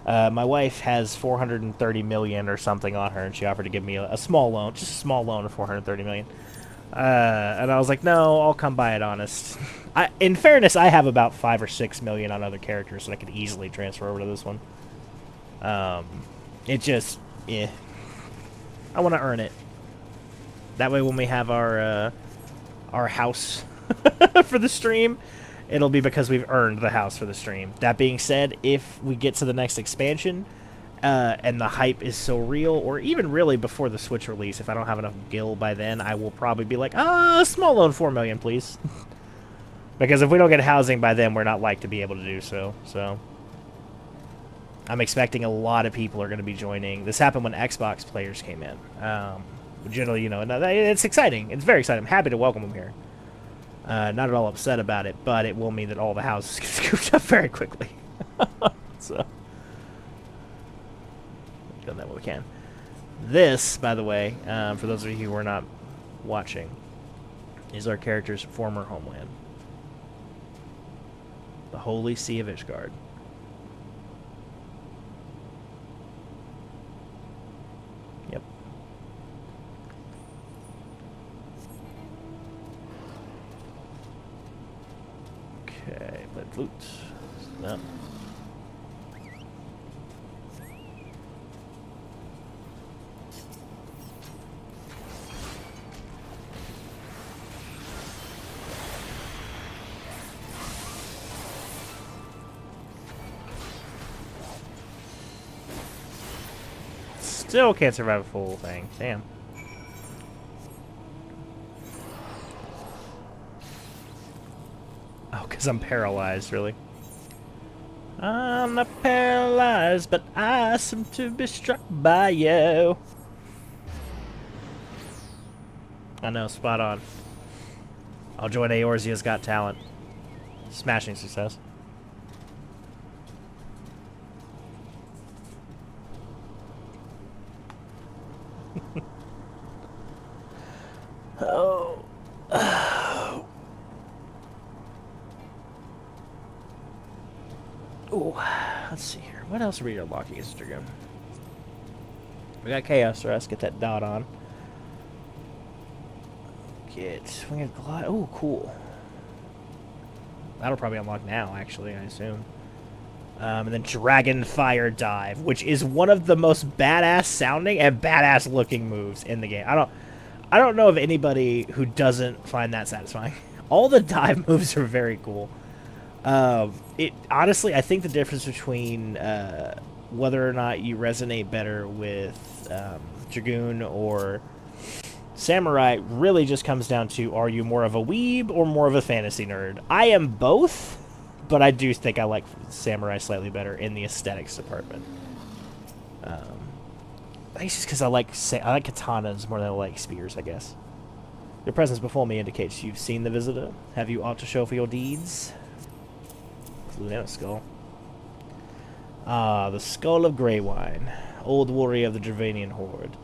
My wife has 430 million or something on her, and she offered to give me a small loan, just a small loan of 430 million. And I was like, no, I'll come by it honest. In fairness, I have about 5 or 6 million on other characters that I could easily transfer over to this one. It just, yeah. I want to earn it. That way when we have our house for the stream, it'll be because we've earned the house for the stream. That being said, if we get to the next expansion, and the hype is so real, or even really before the Switch release, if I don't have enough gil by then, I will probably be like, small loan 4 million, please. Because if we don't get housing by then, we're not like to be able to do so. So I'm expecting a lot of people are going to be joining. This happened when Xbox players came in. Generally, you know, it's exciting. It's very exciting. I'm happy to welcome them here. Not at all upset about it, but it will mean that all the houses get scooped up very quickly. So, done that what we can. This, by the way, for those of you who are not watching, is our character's former homeland. The Holy See of Ishgard. Yep. Okay, but loot. No. Still can't survive a full thing. Damn. Oh, because I'm paralyzed, really. I'm not paralyzed, but I seem to be struck by you. I know, spot on. I'll join Eorzea's Got Talent. Smashing success. Oh. Oh. Ooh. Let's see here. What else are we unlocking as Dragoon? We got Chaos Rest. Get that dot on. Get Winged Glide. Oh, cool. That'll probably unlock now, actually, I assume. And then Dragon Fire Dive, which is one of the most badass sounding and badass looking moves in the game. I don't know of anybody who doesn't find that satisfying. All the dive moves are very cool. Honestly, I think the difference between whether or not you resonate better with Dragoon or Samurai really just comes down to, are you more of a weeb or more of a fantasy nerd? I am both, but I do think I like Samurai slightly better in the aesthetics department. I think it's just because I like katanas more than I like spears, I guess. Your presence before me indicates you've seen the visitor. Have you aught to show for your deeds? Lunar skull. Ah, the skull of Greywine, old warrior of the Dravanian horde.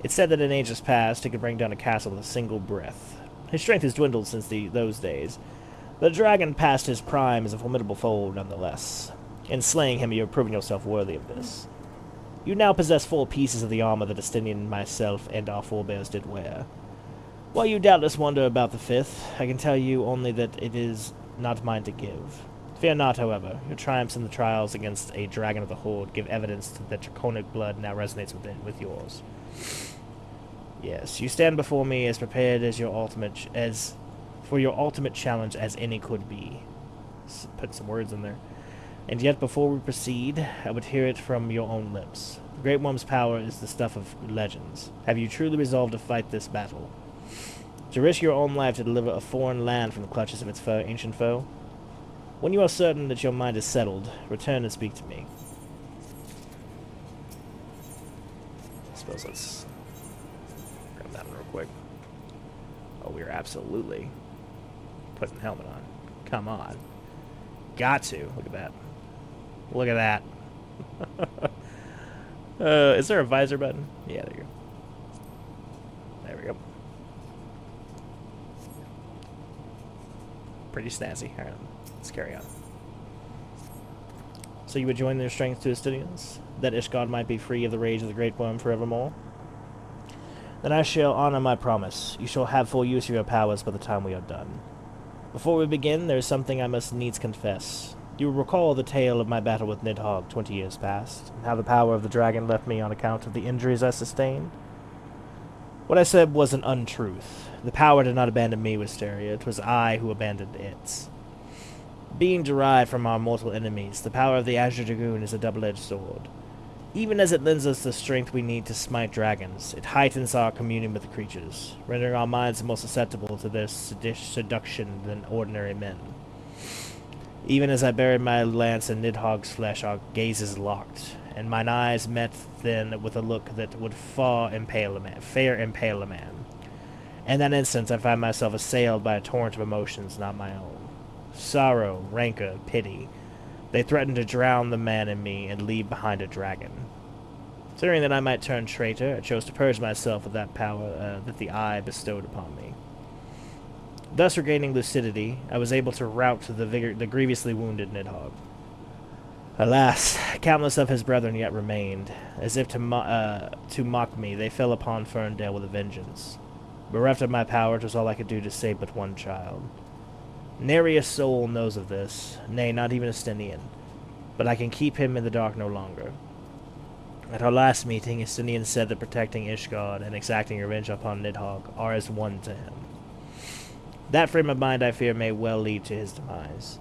It's said that in ages past he could bring down a castle with a single breath. His strength has dwindled since those days. The dragon past his prime is a formidable foe nonetheless. In slaying him, you have proven yourself worthy of this. You now possess 4 pieces of the armor that Estinian, myself, and our forebears did wear. While you doubtless wonder about the 5th, I can tell you only that it is not mine to give. Fear not, however. Your triumphs in the trials against a dragon of the Horde give evidence that draconic blood now resonates with yours. Yes, you stand before me as prepared as for your ultimate challenge as any could be. Put some words in there. And yet, before we proceed, I would hear it from your own lips. The Great Worm's power is the stuff of legends. Have you truly resolved to fight this battle? To risk your own life to deliver a foreign land from the clutches of its ancient foe? When you are certain that your mind is settled, return and speak to me. I suppose let's grab that one real quick. Oh, we're absolutely putting the helmet on. Come on. Got to. Look at that. Look at that. Is there a visor button? Yeah, there you Pretty snazzy. Alright, let's carry on. So you would join their strength to Estinians, that Ishgard might be free of the rage of the Great Worm forevermore? Then I shall honor my promise. You shall have full use of your powers by the time we are done. Before we begin, there is something I must needs confess. You will recall the tale of my battle with Nidhogg 20 years past, and how the power of the dragon left me on account of the injuries I sustained? What I said was an untruth. The power did not abandon me, Wisteria. It was I who abandoned it. Being derived from our mortal enemies, the power of the Azure Dragoon is a double-edged sword. Even as it lends us the strength we need to smite dragons, it heightens our communion with the creatures, rendering our minds more susceptible to their seduction than ordinary men. Even as I buried my lance in Nidhogg's flesh, our gazes locked, and mine eyes met then with a look that would fair impale a man. In that instant, I found myself assailed by a torrent of emotions not my own. Sorrow, rancor, pity. They threatened to drown the man in me and leave behind a dragon. Fearing that I might turn traitor, I chose to purge myself of that power that the eye bestowed upon me. Thus regaining lucidity, I was able to rout the grievously wounded Nidhogg. Alas, countless of his brethren yet remained. As if to mock me, they fell upon Ferndale with a vengeance. Bereft of my power, it was all I could do to save but one child. Nary a soul knows of this, nay, not even a Estinian, but I can keep him in the dark no longer. At our last meeting, Estinian said that protecting Ishgard and exacting revenge upon Nidhogg are as one to him. That frame of mind, I fear, may well lead to his demise.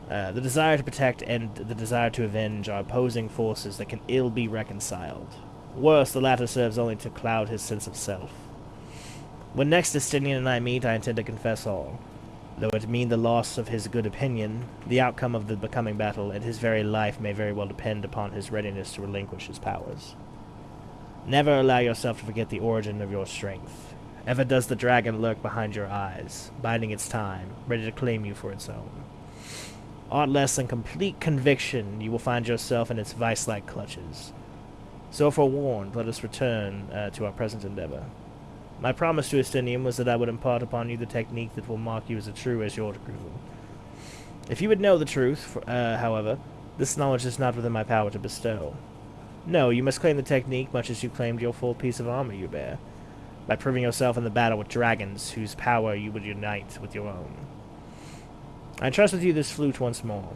The desire to protect and the desire to avenge are opposing forces that can ill be reconciled. Worse, the latter serves only to cloud his sense of self. When next Estinian and I meet, I intend to confess all. Though it mean the loss of his good opinion, the outcome of the becoming battle, and his very life may very well depend upon his readiness to relinquish his powers. Never allow yourself to forget the origin of your strength. Ever does the dragon lurk behind your eyes, biding its time, ready to claim you for its own. Aught less than complete conviction, you will find yourself in its vice-like clutches. So forewarned, let us return to our present endeavor. My promise to Estinian was that I would impart upon you the technique that will mark you as a true Eorzea. If you would know the truth, however, this knowledge is not within my power to bestow. No, you must claim the technique much as you claimed your full piece of armor you bear, by proving yourself in the battle with dragons, whose power you would unite with your own. I entrust with you this flute once more.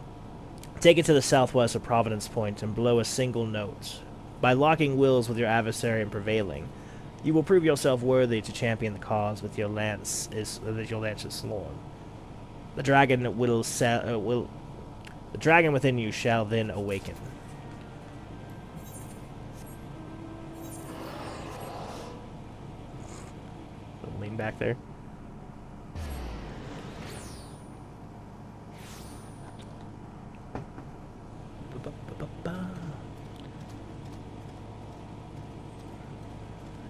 Take it to the southwest of Providence Point and blow a single note. By locking wills with your adversary and prevailing, you will prove yourself worthy to champion the cause with your lance is sworn. The dragon the dragon within you shall then awaken. Lean back there.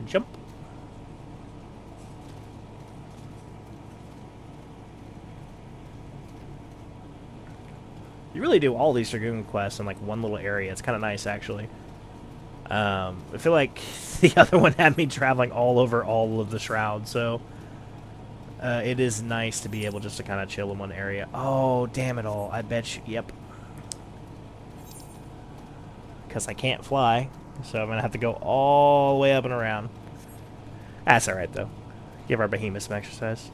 Jump. You really do all these Dragoon quests in like one little area. It's kind of nice, actually. I feel like the other one had me traveling all over all of the Shroud, so it is nice to be able just to kind of chill in one area. Oh, damn it all. I bet you... Yep. Because I can't fly, so I'm going to have to go all the way up and around. That's alright, though. Give our behemoth some exercise.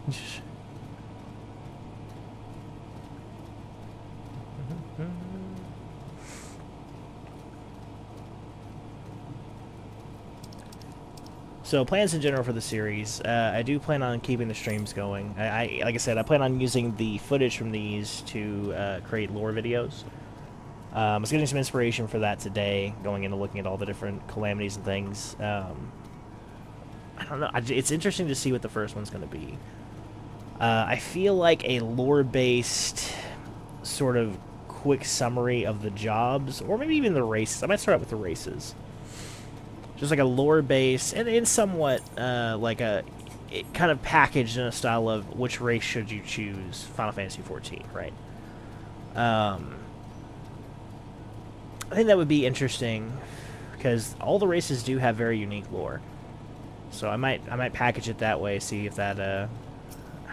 So, plans in general for the series. I do plan on keeping the streams going. Like I said, I plan on using the footage from these to create lore videos. I was getting some inspiration for that today, going into looking at all the different calamities and things. I don't know. It's interesting to see what the first one's going to be. I feel like a lore-based sort of quick summary of the jobs, or maybe even the races. I might start out with the races. Just like a lore-based, and somewhat like kind of packaged in a style of which race should you choose, Final Fantasy XIV, right? I think that would be interesting, because all the races do have very unique lore. So I might package it that way, see if that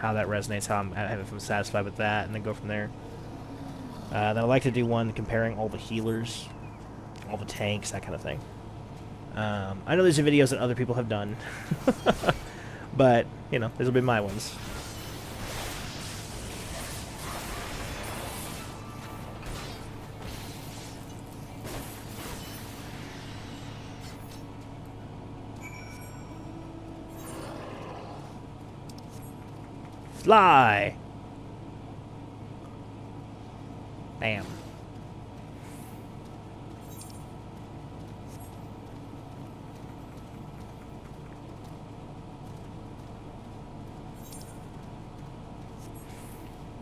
how that resonates, if I'm satisfied with that, and then go from there. Then I'd like to do one comparing all the healers, all the tanks, that kind of thing. I know these are videos that other people have done, but, you know, these will be my ones. Fly! Bam.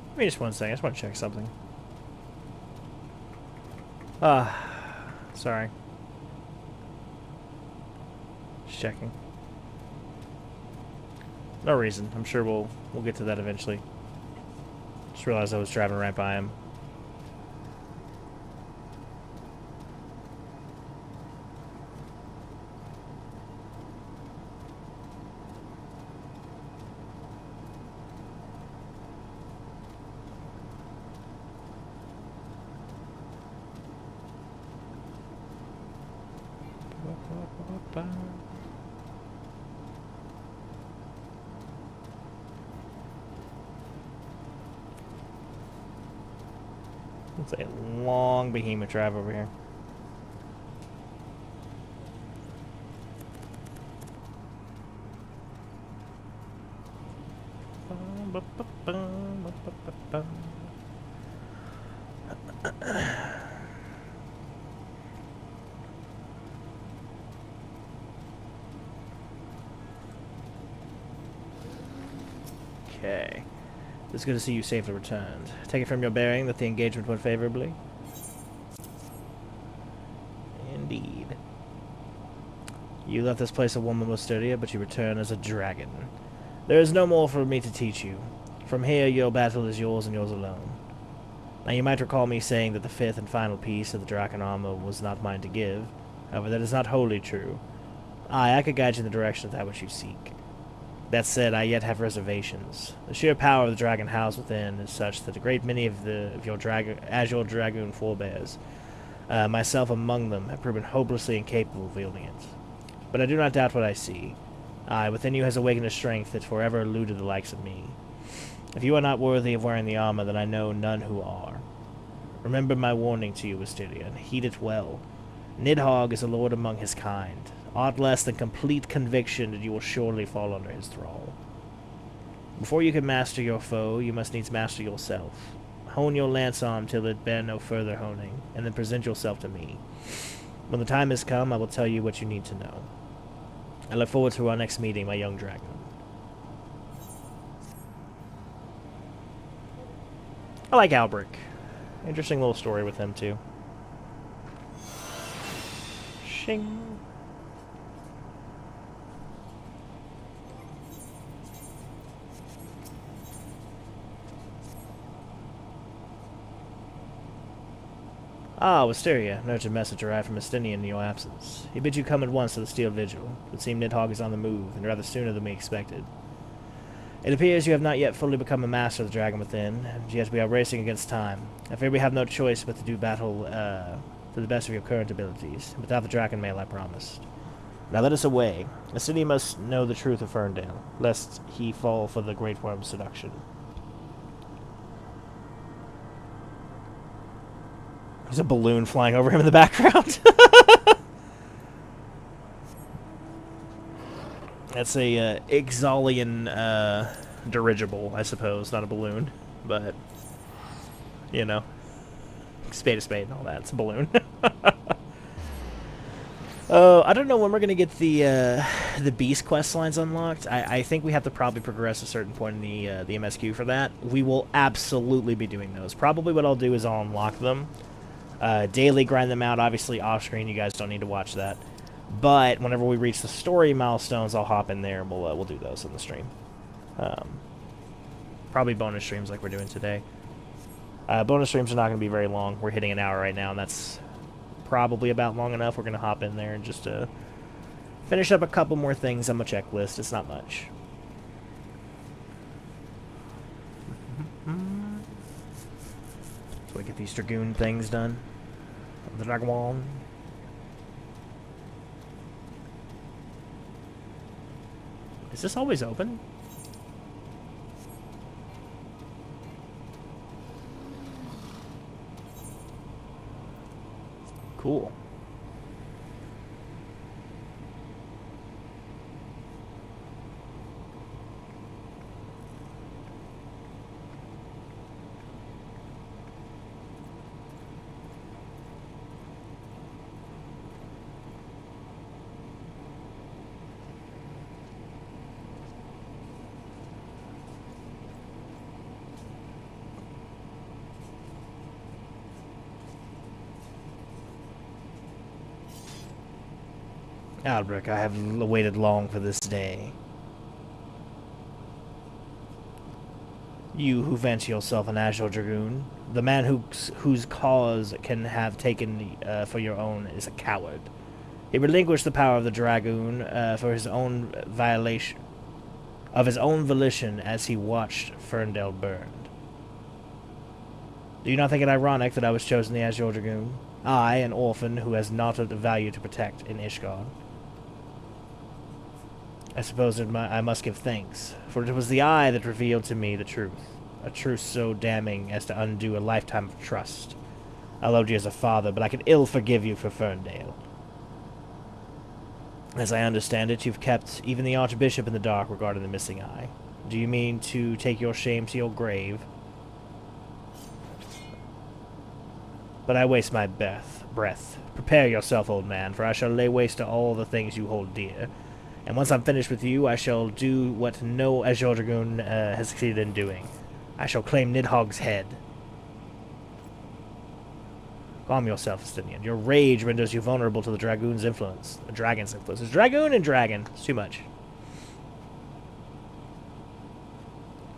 Give me just one second. I just want to check something. Sorry. Just checking. No reason. I'm sure we'll get to that eventually. Just realized I was driving right by him. It's a long behemoth drive over here. Okay. It's good to see you safely returned. Take it from your bearing that the engagement went favorably? Indeed. You left this place a woman Wisteria, but you return as a dragon. There is no more for me to teach you. From here, your battle is yours and yours alone. Now, you might recall me saying that the fifth and final piece of the Dragon armor was not mine to give. However, that is not wholly true. I could guide you in the direction of that which you seek. That said, I yet have reservations. The sheer power of the dragon housed within is such that a great many of your Dragoon forebears, myself among them, have proven hopelessly incapable of wielding it. But I do not doubt what I see. Within you has awakened a strength that forever eluded the likes of me. If you are not worthy of wearing the armor, then I know none who are. Remember my warning to you, Wisteria, and heed it well. Nidhogg is a lord among his kind. Aught less than complete conviction that you will surely fall under his thrall. Before you can master your foe, you must needs master yourself. Hone your lance arm till it bear no further honing, and then present yourself to me. When the time has come, I will tell you what you need to know. I look forward to our next meeting, my young dragon. I like Albric. Interesting little story with him, too. Shing. Ah, Wisteria, an urgent message arrived from Estinian in your absence. He bid you come at once to the Steel Vigil. It would seem Nidhogg is on the move, and rather sooner than we expected. It appears you have not yet fully become a master of the dragon within, and yet we are racing against time. I fear we have no choice but to do battle to the best of your current abilities, without the dragon mail I promised. Now let us away. Estinian must know the truth of Ferndale, lest he fall for the Great Worm's seduction. There's a balloon flying over him in the background. That's a Ixalian dirigible, I suppose. Not a balloon, but, you know, spade and all that. It's a balloon. I don't know when we're going to get the Beast quest lines unlocked. I think we have to probably progress a certain point in the MSQ for that. We will absolutely be doing those. Probably what I'll do is I'll unlock them. Daily grind them out, obviously off screen. You guys don't need to watch that. But whenever we reach the story milestones, I'll hop in there and we'll do those in the stream. Probably bonus streams like we're doing today. Bonus streams are not going to be very long. We're hitting an hour right now, and that's probably about long enough. We're going to hop in there and just finish up a couple more things on my checklist. It's not much. So we get these Dragoon things done. The Dragoon. Is this always open? Cool. Albrecht, I have waited long for this day. You who fancy yourself an Azure Dragoon, the man whose cause can have taken for your own is a coward. He relinquished the power of the Dragoon for his own violation of his own volition as he watched Ferndale burned. Do you not think it ironic that I was chosen the Azure Dragoon? I, an orphan who has not a value to protect in Ishgard. I suppose I must give thanks, for it was the eye that revealed to me the truth, a truth so damning as to undo a lifetime of trust. I loved you as a father, but I could ill forgive you for Ferndale. As I understand it, you've kept even the Archbishop in the dark regarding the missing eye. Do you mean to take your shame to your grave? But I waste my breath. Prepare yourself, old man, for I shall lay waste to all the things you hold dear. And once I'm finished with you, I shall do what no Azure Dragoon has succeeded in doing. I shall claim Nidhogg's head. Calm yourself, Estinian. Your rage renders you vulnerable to the Dragoon's influence. The Dragon's influence. It's Dragoon and Dragon. It's too much.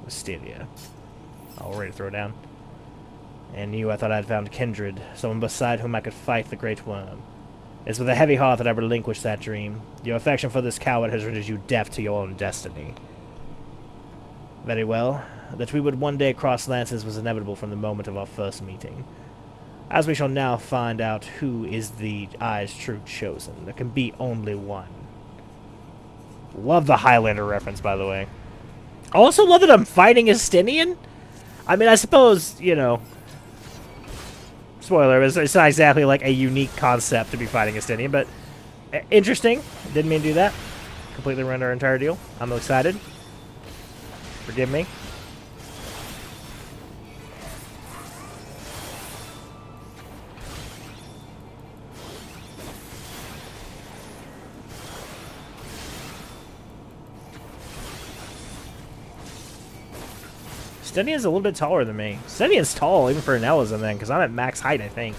Wisteria. Oh, we're ready to throw down. And you, I thought I'd found kindred, someone beside whom I could fight the Great Worm. It's with a heavy heart that I relinquish that dream. Your affection for this coward has rendered you deaf to your own destiny. Very well. That we would one day cross lances was inevitable from the moment of our first meeting. As we shall now find out who is the Eye's true chosen. There can be only one. Love the Highlander reference, by the way. I also love that I'm fighting Estinian. I mean, I suppose, you know... Spoiler, it's not exactly like a unique concept to be fighting Estinian, but interesting. Didn't mean to do that. Completely ruined our entire deal. I'm excited. Forgive me. Stenian's a little bit taller than me. Stenian's tall, even for an Elizan then, because I'm at max height, I think.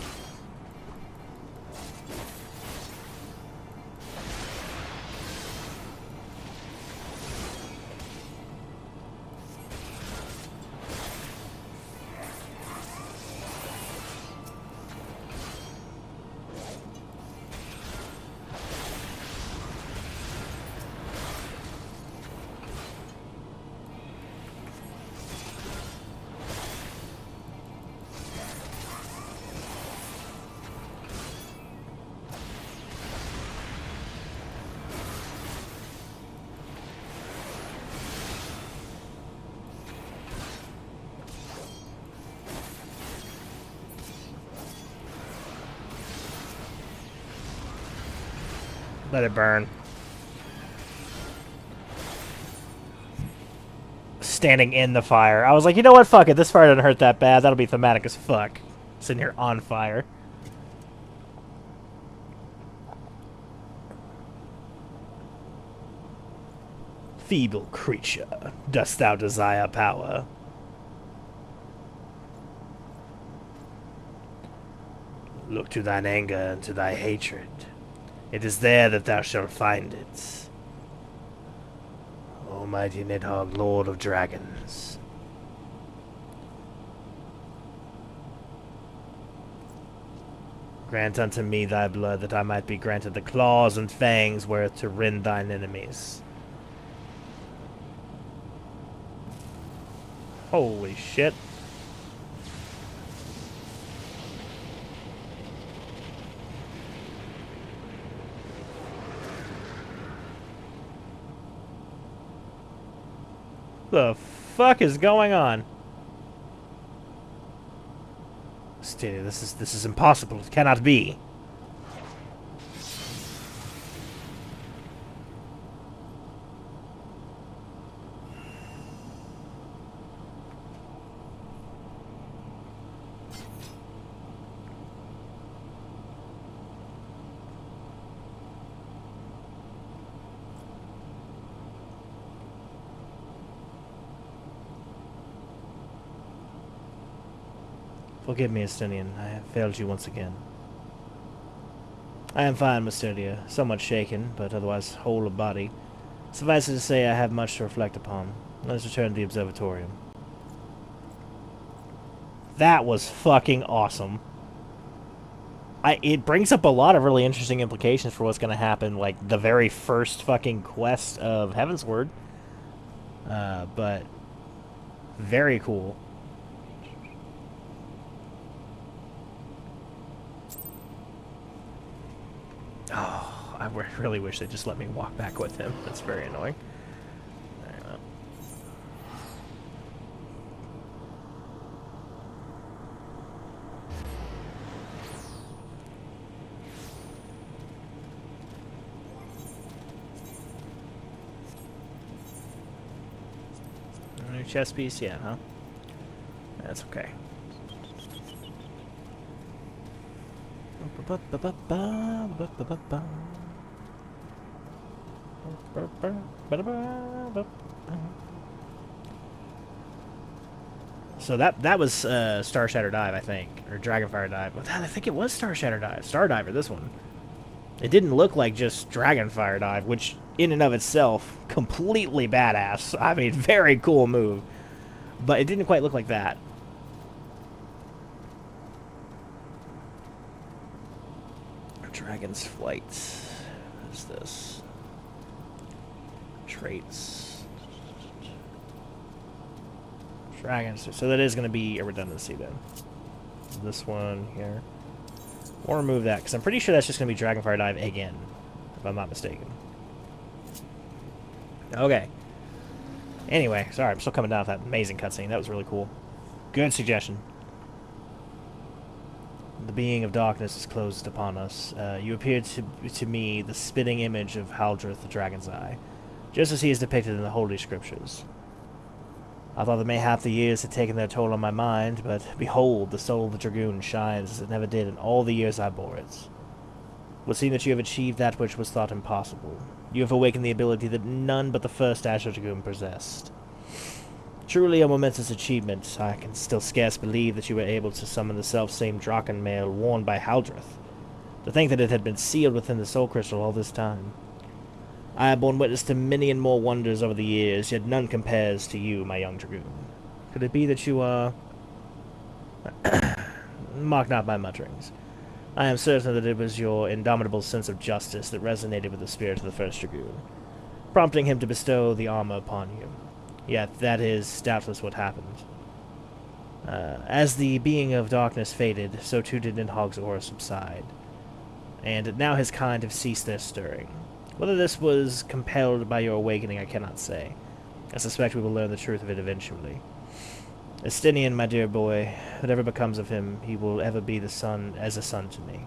Let it burn. Standing in the fire. I was like, you know what? Fuck it. This fire doesn't hurt that bad. That'll be thematic as fuck. Sitting here on fire. Feeble creature, dost thou desire power? Look to thine anger and to thy hatred. It is there that thou shalt find it. O mighty Nidhogg, Lord of Dragons. Grant unto me thy blood, that I might be granted the claws and fangs wherewith to rend thine enemies. Holy shit. The fuck is going on? Steady, this is impossible. It cannot be. Forgive me, Estinian. I have failed you once again. I am fine, Mysteria. Somewhat shaken, but otherwise whole of body. Suffice it to say, I have much to reflect upon. Let us return to the observatorium. That was fucking awesome. It brings up a lot of really interesting implications for what's going to happen, like the very first fucking quest of Heavensward. But very cool. Oh, I really wish they just let me walk back with him. That's very annoying. New chess piece, yeah, huh? That's okay. So that was Star Shatter Dive, I think, or Dragonfire Dive. I think it was Star Shatter Dive, Stardiver. This one. It didn't look like just Dragonfire Dive, which in and of itself completely badass. I mean, very cool move, but it didn't quite look like that. Dragon's Flight. What is this? Traits. Dragons. So that is going to be a redundancy then. This one here. We'll remove that, because I'm pretty sure that's just going to be Dragonfire Dive again, if I'm not mistaken. Okay. Anyway, sorry, I'm still coming down with that amazing cutscene. That was really cool. Good suggestion. The being of darkness is closed upon us. You appear to me the spitting image of Haldreth the Dragon's Eye, just as he is depicted in the Holy Scriptures. I thought that mayhap the years had taken their toll on my mind, but behold, the soul of the Dragoon shines as it never did in all the years I bore it. It would seem that you have achieved that which was thought impossible. You have awakened the ability that none but the first Azure Dragoon possessed. Truly a momentous achievement. I can still scarce believe that you were able to summon the self-same Draken mail worn by Haldreth. To think that it had been sealed within the Soul Crystal all this time. I have borne witness to many and more wonders over the years, yet none compares to you, my young Dragoon. Could it be that you are... Mark not my mutterings. I am certain that it was your indomitable sense of justice that resonated with the spirit of the first Dragoon, prompting him to bestow the armor upon you. Yet that is doubtless what happened. As the being of darkness faded, so too did Nidhogg's aura subside, and now his kind have ceased their stirring. Whether this was compelled by your awakening, I cannot say. I suspect we will learn the truth of it eventually. Estinian, my dear boy, whatever becomes of him, he will ever be a son to me.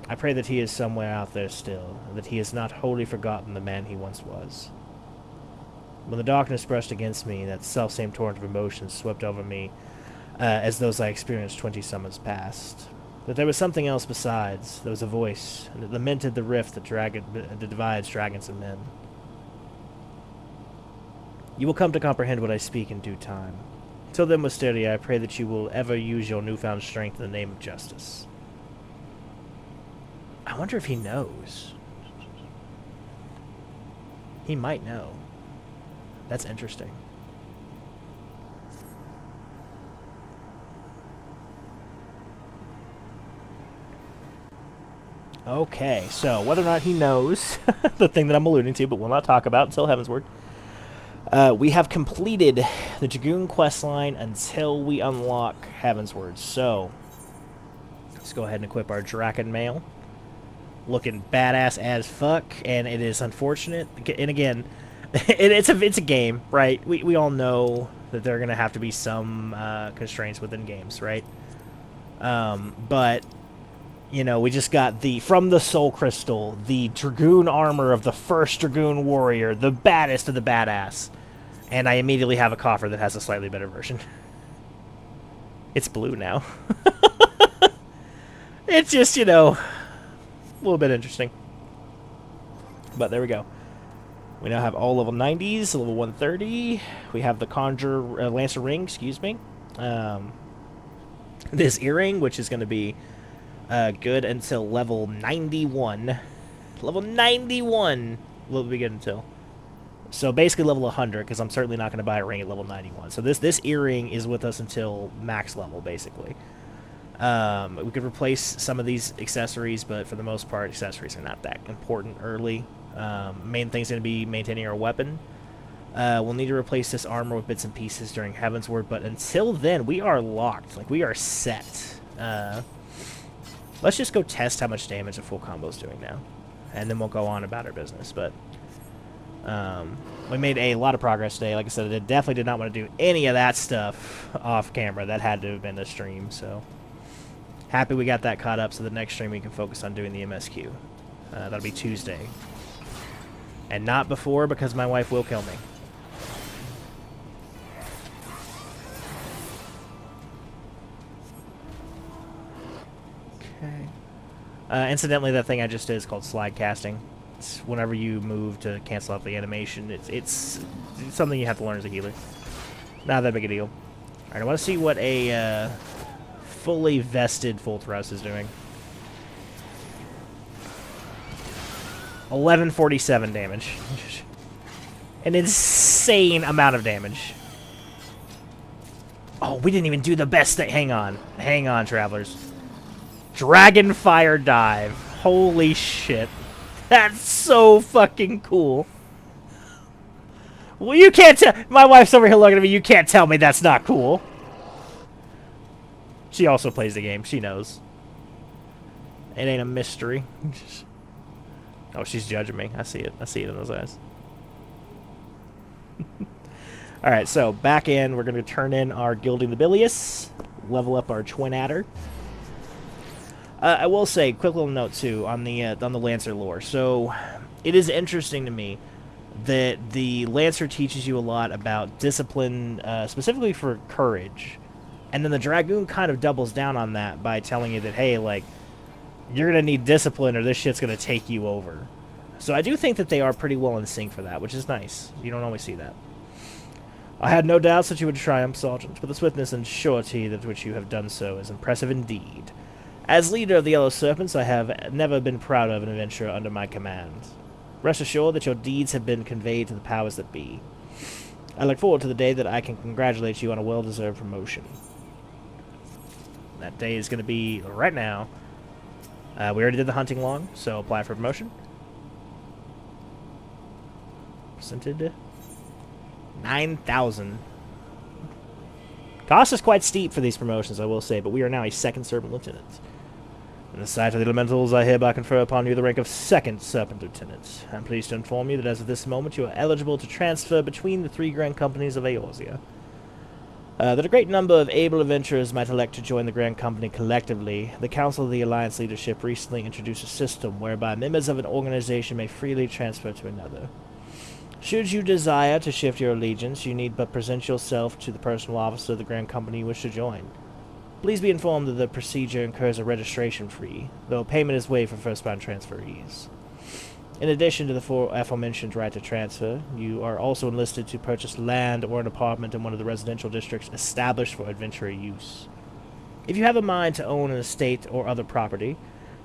I pray that he is somewhere out there still, and that he has not wholly forgotten the man he once was. When the darkness brushed against me, that selfsame torrent of emotions swept over me, as those I experienced 20 summers past. But there was something else besides. There was a voice, and it lamented the rift that divides dragons and men. You will come to comprehend what I speak in due time. Till then, Mysteria, I pray that you will ever use your newfound strength in the name of justice. I wonder if he knows. He might know. That's interesting. Okay, so whether or not he knows the thing that I'm alluding to, but we'll not talk about until Heavensward. We have completed the Dragoon questline until we unlock Heavensward. So let's go ahead and equip our Draken mail. Looking badass as fuck, and it is unfortunate. And again, it's a game, right? We all know that there are going to have to be some constraints within games, right? But you know, we just got from the Soul Crystal, the Dragoon armor of the first Dragoon warrior, the baddest of the badass. And I immediately have a coffer that has a slightly better version. It's blue now. It's just, you know, a little bit interesting. But there we go. We now have all level 90s, level 130. We have the Conjure Lancer Ring, excuse me. This earring, which is going to be good until level 91. Level 91 will be good until. So basically level 100, because I'm certainly not going to buy a ring at level 91. So this earring is with us until max level, basically. We could replace some of these accessories, but for the most part, accessories are not that important early. Main thing's going to be maintaining our weapon. We'll need to replace this armor with bits and pieces during Heavensward, but until then, we are locked. Like, we are set. Let's just go test how much damage a full combo is doing now. And then we'll go on about our business, but... we made a lot of progress today. Like I said, I definitely did not want to do any of that stuff off camera. That had to have been a stream, so... Happy we got that caught up, so the next stream we can focus on doing the MSQ. That'll be Tuesday. And not before, because my wife will kill me. Okay. Incidentally, that thing I just did is called slide casting. It's whenever you move to cancel out the animation, it's something you have to learn as a healer. Not that big a deal. Alright, I want to see what a fully vested full thrust is doing. 1147 damage. An insane amount of damage. Oh, we didn't even do the best thing. Hang on. Hang on, travelers. Dragonfire dive. Holy shit. That's so fucking cool. Well, you can't tell. My wife's over here looking at me. You can't tell me that's not cool. She also plays the game. She knows. It ain't a mystery. Oh, she's judging me. I see it. I see it in those eyes. Alright, so back in. We're going to turn in our Gilding the Bilious. Level up our Twin Adder. I will say, quick little note too on the Lancer lore. So, it is interesting to me that the Lancer teaches you a lot about discipline, specifically for courage, and then the Dragoon kind of doubles down on that by telling you that, hey, like, you're gonna need discipline or this shit's gonna take you over. So I do think that they are pretty well in sync for that, which is nice. You don't always see that. I had no doubts that you would triumph, Sergeant, but the swiftness and surety with which you have done so is impressive indeed. As leader of the Yellow Serpents, I have never been proud of an adventurer under my command. Rest assured that your deeds have been conveyed to the powers that be. I look forward to the day that I can congratulate you on a well-deserved promotion. That day is going to be right now. We already did the hunting log, so apply for promotion. Percented 9,000. Cost is quite steep for these promotions, I will say, but we are now a second Serpent Lieutenant. In the sight of the elementals, I hereby confer upon you the rank of second Serpent Lieutenant. I'm pleased to inform you that as of this moment, you are eligible to transfer between the 3 Grand Companies of Eorzea. That a great number of able adventurers might elect to join the Grand Company collectively, the Council of the Alliance Leadership recently introduced a system whereby members of an organization may freely transfer to another. Should you desire to shift your allegiance, you need but present yourself to the personal officer of the Grand Company you wish to join. Please be informed that the procedure incurs a registration fee, though payment is waived for first-time transferees. In addition to the aforementioned right to transfer, you are also enlisted to purchase land or an apartment in one of the residential districts established for adventurer use. If you have a mind to own an estate or other property,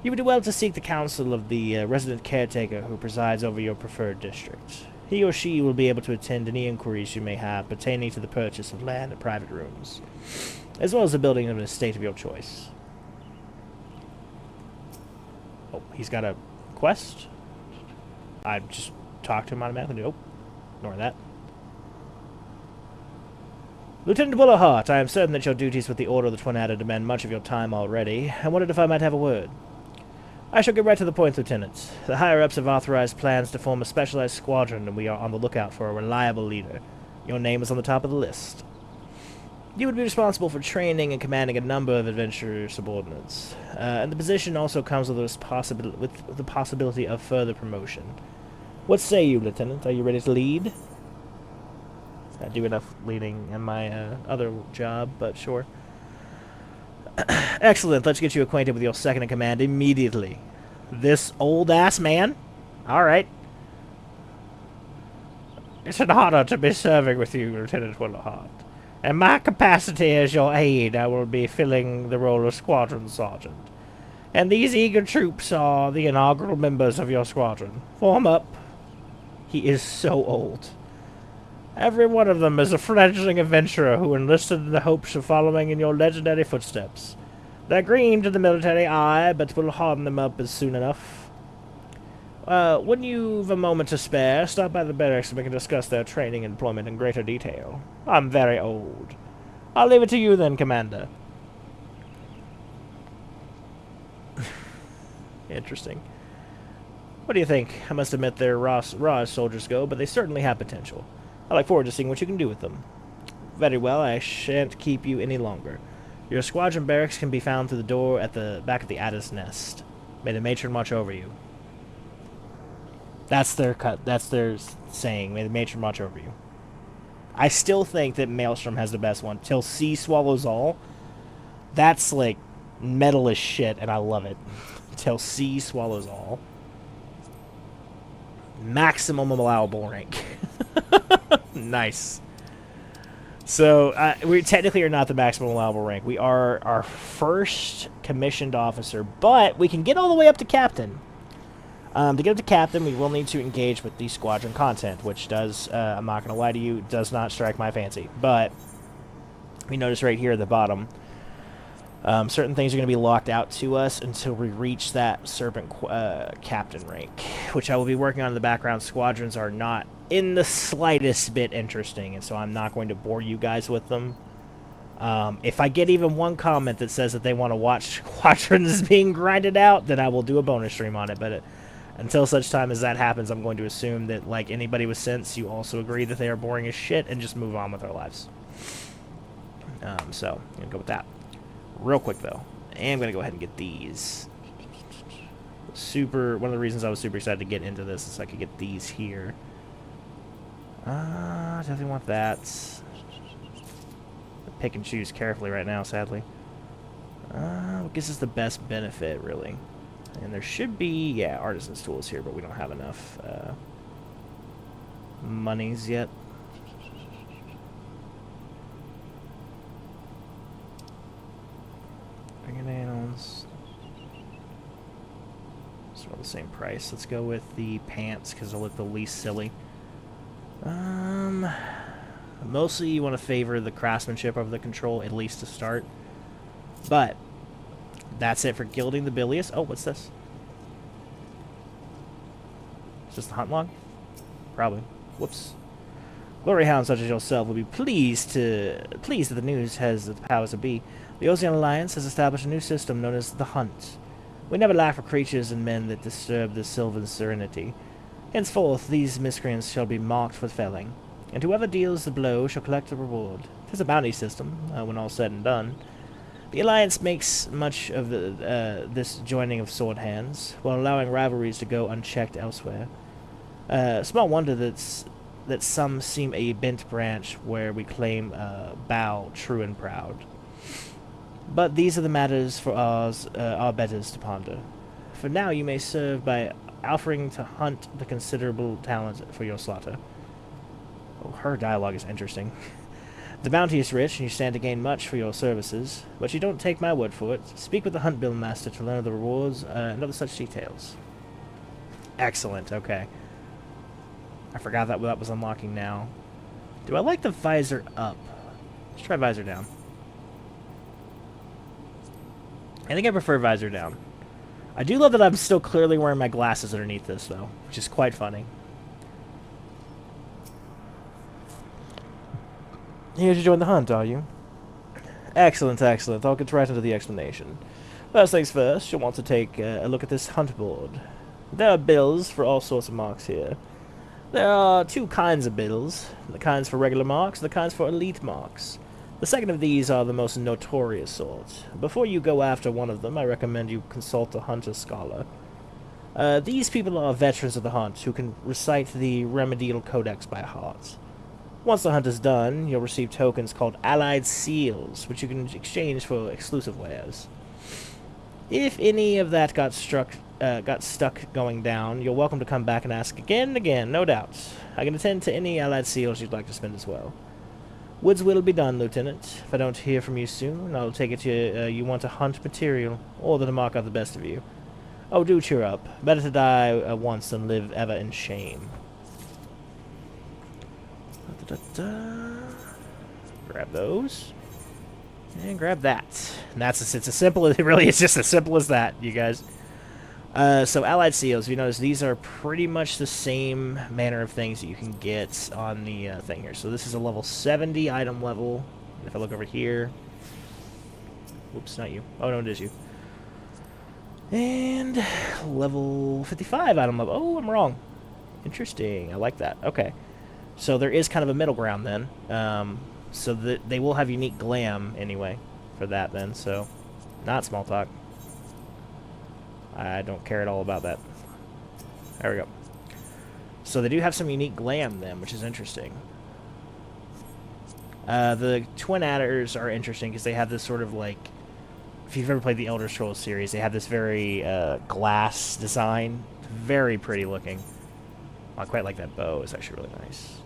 you would do well to seek the counsel of the resident caretaker who presides over your preferred district. He or she will be able to attend any inquiries you may have pertaining to the purchase of land and private rooms, as well as the building of an estate of your choice. Oh, he's got a quest? I just talked to him automatically. Nope. Ignore that. Lieutenant Bullerheart, I am certain that your duties with the Order of the Twin Adder demand much of your time already. I wondered if I might have a word. I shall get right to the point, Lieutenant. The higher-ups have authorized plans to form a specialized squadron, and we are on the lookout for a reliable leader. Your name is on the top of the list. You would be responsible for training and commanding a number of adventurer subordinates, and the position also comes with the possibility of further promotion. What say you, Lieutenant? Are you ready to lead? I do enough leading in my other job, but sure. Excellent. Let's get you acquainted with your second-in-command immediately. This old-ass man? Alright. It's an honor to be serving with you, Lieutenant Willowheart. In my capacity as your aide, I will be filling the role of Squadron Sergeant. And these eager troops are the inaugural members of your squadron. Form up. He is so old. Every one of them is a fledgling adventurer who enlisted in the hopes of following in your legendary footsteps. They're green to the military eye, but we'll harden them up as soon enough. When you've a moment to spare, stop by the barracks and we can discuss their training and employment in greater detail. I'm very old. I'll leave it to you then, Commander. Interesting. What do you think? I must admit they're raw as soldiers go, but they certainly have potential. I look forward to seeing what you can do with them. Very well, I shan't keep you any longer. Your squadron barracks can be found through the door at the back of the Adder's Nest. May the matron watch over you. That's their saying. May the matron watch over you. I still think that Maelstrom has the best one. Till sea swallows all. That's like metal as shit, and I love it. Till sea swallows all. Maximum allowable rank. Nice. So, we technically are not the maximum allowable rank. We are our first commissioned officer, but we can get all the way up to captain. To get up to captain, we will need to engage with the squadron content, which does, I'm not going to lie to you, does not strike my fancy. But, we notice right here at the bottom, certain things are going to be locked out to us until we reach that serpent captain rank, which I will be working on in the background. Squadrons are not in the slightest bit interesting, and so I'm not going to bore you guys with them. If I get even one comment that says that they want to watch squadrons being grinded out, then I will do a bonus stream on it, but until such time as that happens, I'm going to assume that, like anybody with sense, you also agree that they are boring as shit and just move on with our lives. So, I'm going to go with that. Real quick, though, I am going to go ahead and get these. One of the reasons I was super excited to get into this is I could get these here. Definitely want that. Pick and choose carefully right now, sadly. What gives us the best benefit, really? And there should be, yeah, artisan's tools here, but we don't have enough monies yet. Fingernails. It's all the same price. Let's go with the pants because they'll look the least silly. Mostly you want to favor the craftsmanship over the control, at least to start. But that's it for gilding the bilious. Oh, what's this? Is this the hunt log? Probably. Whoops. Glory hounds such as yourself will be pleased that the news has the powers to be. The Eorzea Alliance has established a new system known as the Hunt. We never lack for creatures and men that disturb the sylvan serenity. Henceforth, these miscreants shall be marked for felling, and whoever deals the blow shall collect the reward. 'Tis a bounty system, when all's said and done. The Alliance makes much of this joining of sword hands, while allowing rivalries to go unchecked elsewhere. Small wonder that some seem a bent branch where we claim bow true and proud. But these are the matters for our betters to ponder. For now you may serve by offering to hunt the considerable talent for your slaughter. Oh, her dialogue is interesting. The bounty is rich, and you stand to gain much for your services, but you don't take my word for it. Speak with the hunt bill master to learn the rewards and other such details. Excellent, okay. I forgot that was unlocking now. Do I like the visor up? Let's try visor down. I think I prefer visor down. I do love that I'm still clearly wearing my glasses underneath this, though, which is quite funny. Here to join the hunt, are you? Excellent, excellent. I'll get right into the explanation. First things first, you'll want to take a look at this hunt board. There are bills for all sorts of marks here. There are two kinds of bills, the kinds for regular marks and the kinds for elite marks. The second of these are the most notorious sort. Before you go after one of them, I recommend you consult a hunter scholar. These people are veterans of the hunt who can recite the remedial codex by heart. Once the hunt is done, you'll receive tokens called allied seals, which you can exchange for exclusive wares. If any of that got stuck going down, you're welcome to come back and ask again and again, no doubt. I can attend to any allied seals you'd like to spend as well. Woods will be done, Lieutenant. If I don't hear from you soon, I'll take it you want to hunt material, or to mark out the best of you. Oh, do cheer up. Better to die once than live ever in shame. Grab those. And grab that. And it's as simple as, it's just as simple as that, you guys. So Allied Seals, if you notice, these are pretty much the same manner of things that you can get on the thing here. So this is a level 70 item level. If I look over here... Whoops, not you. Oh, no, it is you. And level 55 item level. Oh, I'm wrong. Interesting. I like that. Okay. So there is kind of a middle ground then. So that they will have unique glam anyway for that then. So not small talk. I don't care at all about that. There we go. So they do have some unique glam then, which is interesting. The Twin Adders are interesting because they have this sort of like... If you've ever played the Elder Scrolls series, they have this very glass design. Very pretty looking. I quite like that bow. It's actually really nice.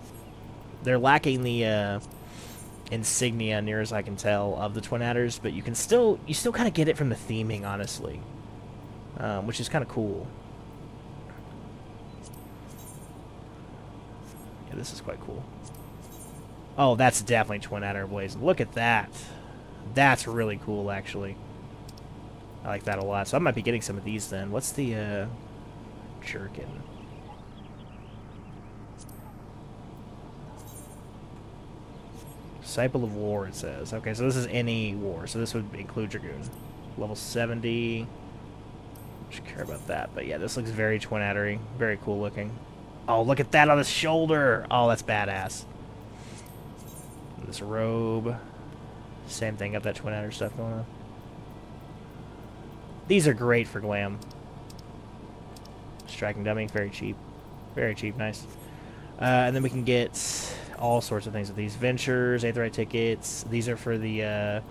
They're lacking the insignia, near as I can tell, of the Twin Adders, but you still kind of get it from the theming, honestly. Which is kind of cool. Yeah, this is quite cool. Oh, that's definitely Twin Adder Blaze. Look at that. That's really cool, actually. I like that a lot. So I might be getting some of these then. What's the jerkin? Disciple of War, it says. Okay, so this is any war. So this would include Dragoon. Level 70. Should care about that, but yeah, this looks very Twin Addery. Very cool looking. Oh, look at that on his shoulder! Oh, that's badass. This robe. Same thing, got that Twin Adder stuff going on. These are great for glam. Striking dummy, very cheap. Very cheap, nice. And then we can get all sorts of things with these. Ventures, Aetheryte tickets. These are for the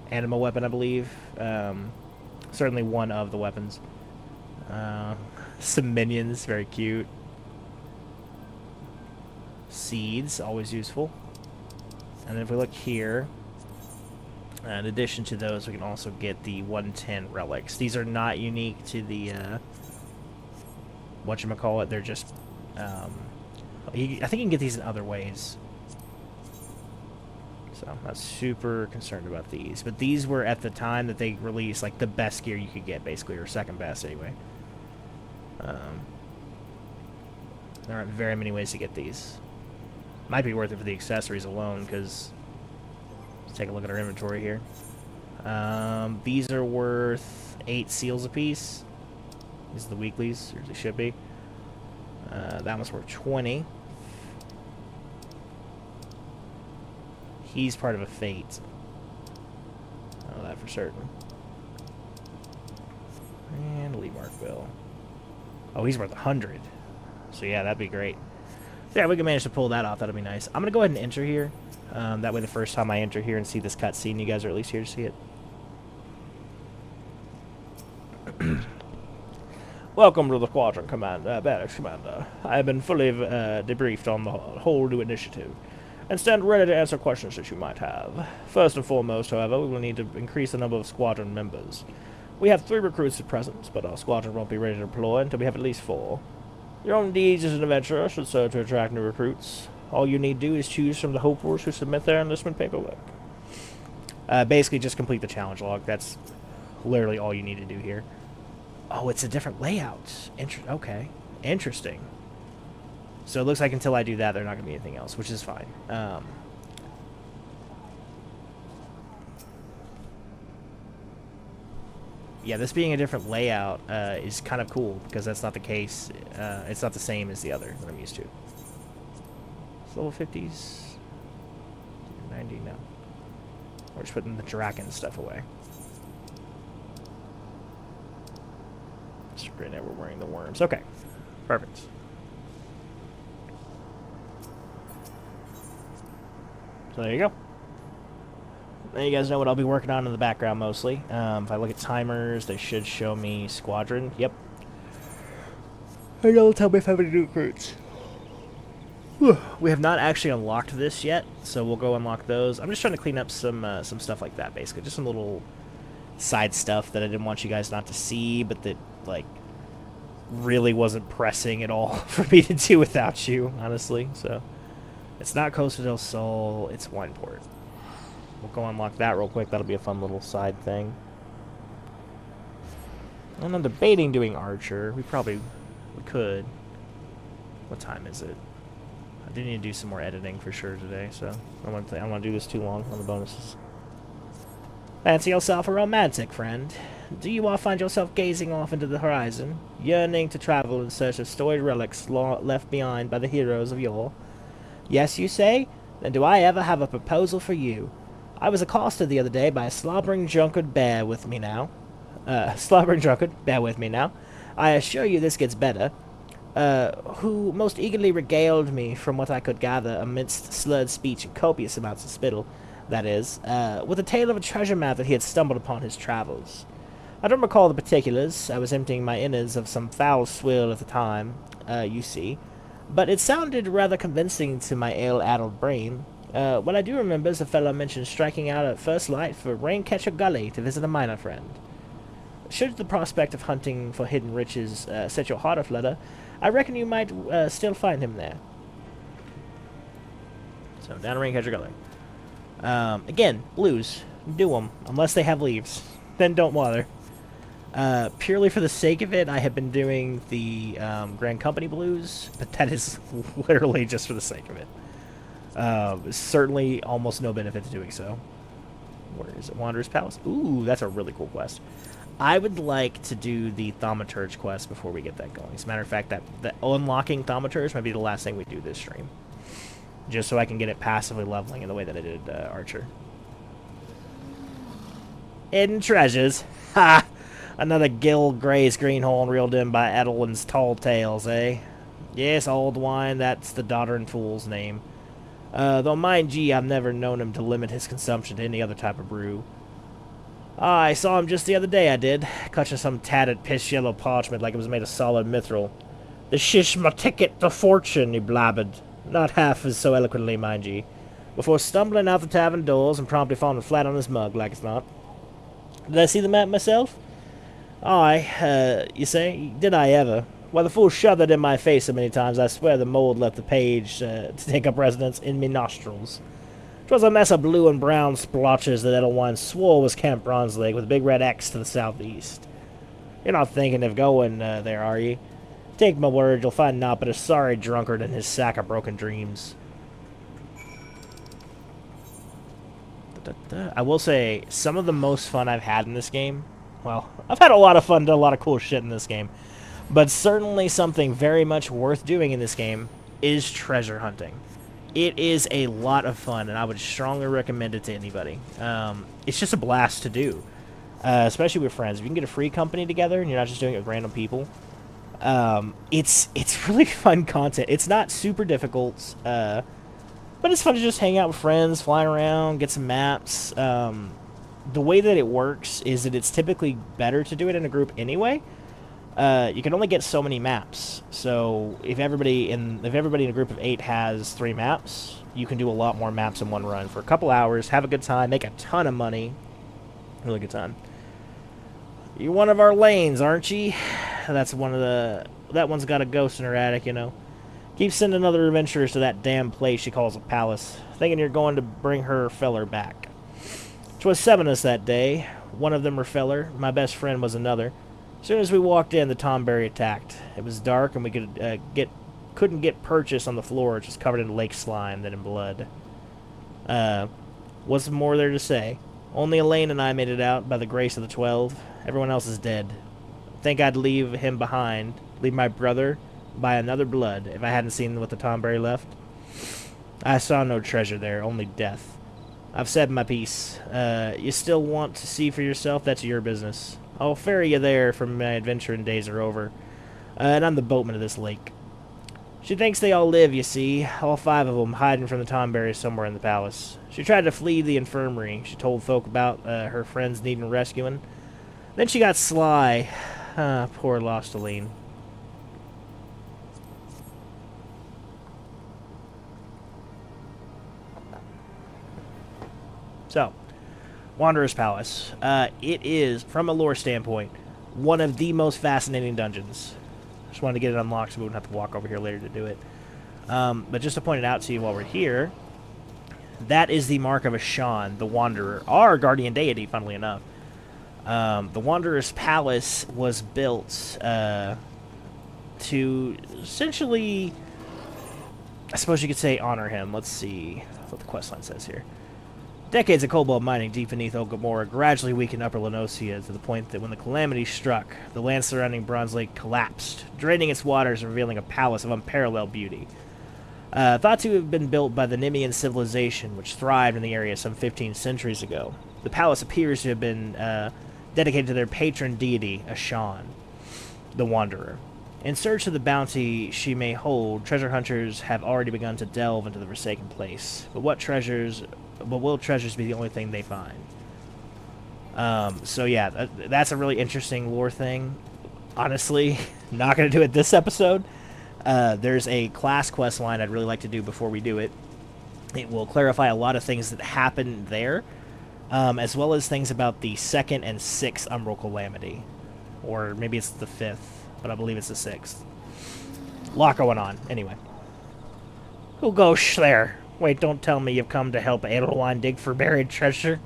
animal weapon, I believe. Certainly one of the weapons. Some minions, very cute. Seeds, always useful. And then if we look here, in addition to those, we can also get the 110 relics. These are not unique to the, whatchamacallit, they're just, I think you can get these in other ways. So I'm not super concerned about these. But these were, at the time that they released, like, the best gear you could get, basically, or second best, anyway. There aren't very many ways to get these. Might be worth it for the accessories alone, because... Let's take a look at our inventory here. These are worth 8 seals apiece. These are the weeklies, or they should be. That one's worth 20. He's part of a fate. I know that for certain. And Lee Mark Bill. Oh, he's worth 100. So yeah, that'd be great. So yeah, we can manage to pull that off. That'll be nice. I'm going to go ahead and enter here. That way the first time I enter here and see this cutscene, you guys are at least here to see it. Welcome to the Squadron Commander, Barracks Commander. I have been fully debriefed on the whole new initiative, and stand ready to answer questions that you might have. First and foremost, however, we will need to increase the number of squadron members. We have 3 recruits at present, but our squadron won't be ready to deploy until we have at least 4. Your own deeds as an adventurer should serve to attract new recruits. All you need to do is choose from the hopefuls who submit their enlistment paperwork. Basically, just complete the challenge log. That's literally all you need to do here. Oh, it's a different layout. Okay. Interesting. So it looks like until I do that, there's not going to be anything else, which is fine. yeah, this being a different layout is kind of cool, because that's not the case. It's not the same as the other that I'm used to. It's level 50s. 90, no. We're just putting the Dragoon stuff away. Right now we're wearing the worms. Okay, perfect. So there you go. Now you guys know what I'll be working on in the background mostly. If I look at timers, they should show me squadron. Yep. And it'll tell me if I have any new recruits. We have not actually unlocked this yet, so we'll go unlock those. I'm just trying to clean up some stuff like that, basically. Just some little side stuff that I didn't want you guys not to see, but that, like, really wasn't pressing at all for me to do without you, honestly. So it's not Costa del Sol, it's Wineport. We'll go unlock that real quick. That'll be a fun little side thing. And I'm debating doing Archer. We could. What time is it? I do need to do some more editing for sure today, so I don't want to do this too long on the bonuses. Fancy yourself a romantic, friend? Do you all find yourself gazing off into the horizon, yearning to travel in search of storied relics left behind by the heroes of yore? Yes, you say? Then do I ever have a proposal for you? I was accosted the other day by a slobbering drunkard. Bear with me now. I assure you this gets better. Who most eagerly regaled me, from what I could gather amidst slurred speech and copious amounts of spittle, that is, with a tale of a treasure map that he had stumbled upon his travels. I don't recall the particulars. I was emptying my innards of some foul swill at the time, you see, but it sounded rather convincing to my ale-addled brain. What I do remember is a fellow mentioned striking out at first light for Raincatcher Gully to visit a miner friend. Should the prospect of hunting for hidden riches set your heart aflutter, I reckon you might still find him there. So, down to Raincatcher Gully. Again, blues. Do them, unless they have leaves. Then don't bother. Purely for the sake of it, I have been doing the Grand Company blues, but that is literally just for the sake of it. Certainly almost no benefit to doing so. Where is it? Wanderer's Palace? Ooh, that's a really cool quest. I would like to do the Thaumaturge quest before we get that going. As a matter of fact, that unlocking Thaumaturge might be the last thing we do this stream. Just so I can get it passively leveling in the way that I did Archer. Hidden treasures. Ha! Another Gil Gray's greenhorn reeled in by Edelwyn's tall tales, eh? Yes, old wine, that's the doddering fool's name. Though mind ye, I've never known him to limit his consumption to any other type of brew. I saw him just the other day, I did, clutching some tattered piss-yellow parchment like it was made of solid mithril. The shish my ticket to fortune, he blabbered. Not half as so eloquently, mind ye. Before stumbling out the tavern doors and promptly falling flat on his mug, like it's not. Did I see the map myself? Aye, you say? Did I ever? Why, the fool shoved it in my face so many times, I swear the mold left the page to take up residence in me nostrils. 'Twas a mess of blue and brown splotches that Edelwine swore was Camp Bronze Lake, with a big red X to the southeast. You're not thinking of going there, are ye? Take my word, you'll find naught but a sorry drunkard and his sack of broken dreams. I will say, some of the most fun I've had in this game, well, I've had a lot of fun, done a lot of cool shit in this game, but certainly something very much worth doing in this game is treasure hunting. It is a lot of fun, and I would strongly recommend it to anybody. It's just a blast to do, especially with friends. If you can get a free company together and you're not just doing it with random people, it's really fun content. It's not super difficult, but it's fun to just hang out with friends, fly around, get some maps. The way that it works is that it's typically better to do it in a group anyway. You can only get so many maps. So if everybody in a group of 8 has 3 maps, you can do a lot more maps in one run for a couple hours, have a good time, make a ton of money. Really good time. You're one of our lanes, aren't ye? That one's got a ghost in her attic, you know. Keep sending other adventurers to that damn place she calls a palace, thinking you're going to bring her feller back. 'Twas 7 of us that day. One of them were feller, my best friend was another. As soon as we walked in, the Tomberry attacked. It was dark, and we couldn't get purchase on the floor, just covered in lake slime, then in blood. What's more there to say? Only Elaine and I made it out, by the grace of the 12. Everyone else is dead. Think I'd leave him behind, leave my brother by another blood, if I hadn't seen what the Tonberry left. I saw no treasure there, only death. I've said my piece. You still want to see for yourself? That's your business. I'll ferry you there from my adventuring days are over. And I'm the boatman of this lake. She thinks they all live, you see, all 5 of them hiding from the Tonberry somewhere in the palace. She tried to flee the infirmary. She told folk about her friends needing rescuing. Then she got sly. Poor lost Aline. So, Wanderer's Palace. It is, from a lore standpoint, one of the most fascinating dungeons. Just wanted to get it unlocked so we wouldn't have to walk over here later to do it. But just to point it out to you while we're here, that is the mark of a Shan, the Wanderer, our guardian deity, funnily enough. The Wanderer's Palace was built to essentially, I suppose you could say, honor him. Let's see what the questline says here. Decades of cobalt mining deep beneath Ogamora gradually weakened Upper Lenosia to the point that when the calamity struck, the land surrounding Bronze Lake collapsed, draining its waters and revealing a palace of unparalleled beauty. Thought to have been built by the Nemean civilization, which thrived in the area some 15 centuries ago. The palace appears to have been dedicated to their patron deity, Ashan, the Wanderer. In search of the bounty she may hold, treasure hunters have already begun to delve into the forsaken place. But will treasures be the only thing they find? So yeah, that's a really interesting lore thing. Honestly, not going to do it this episode. There's a class quest line I'd really like to do before we do it. It will clarify a lot of things that happen there, as well as things about the 2nd and 6th Umbral Calamity. Or maybe it's the 5th, but I believe it's the 6th. Lot going on. Anyway. Who goes there? Wait, don't tell me you've come to help Edelwine dig for buried treasure.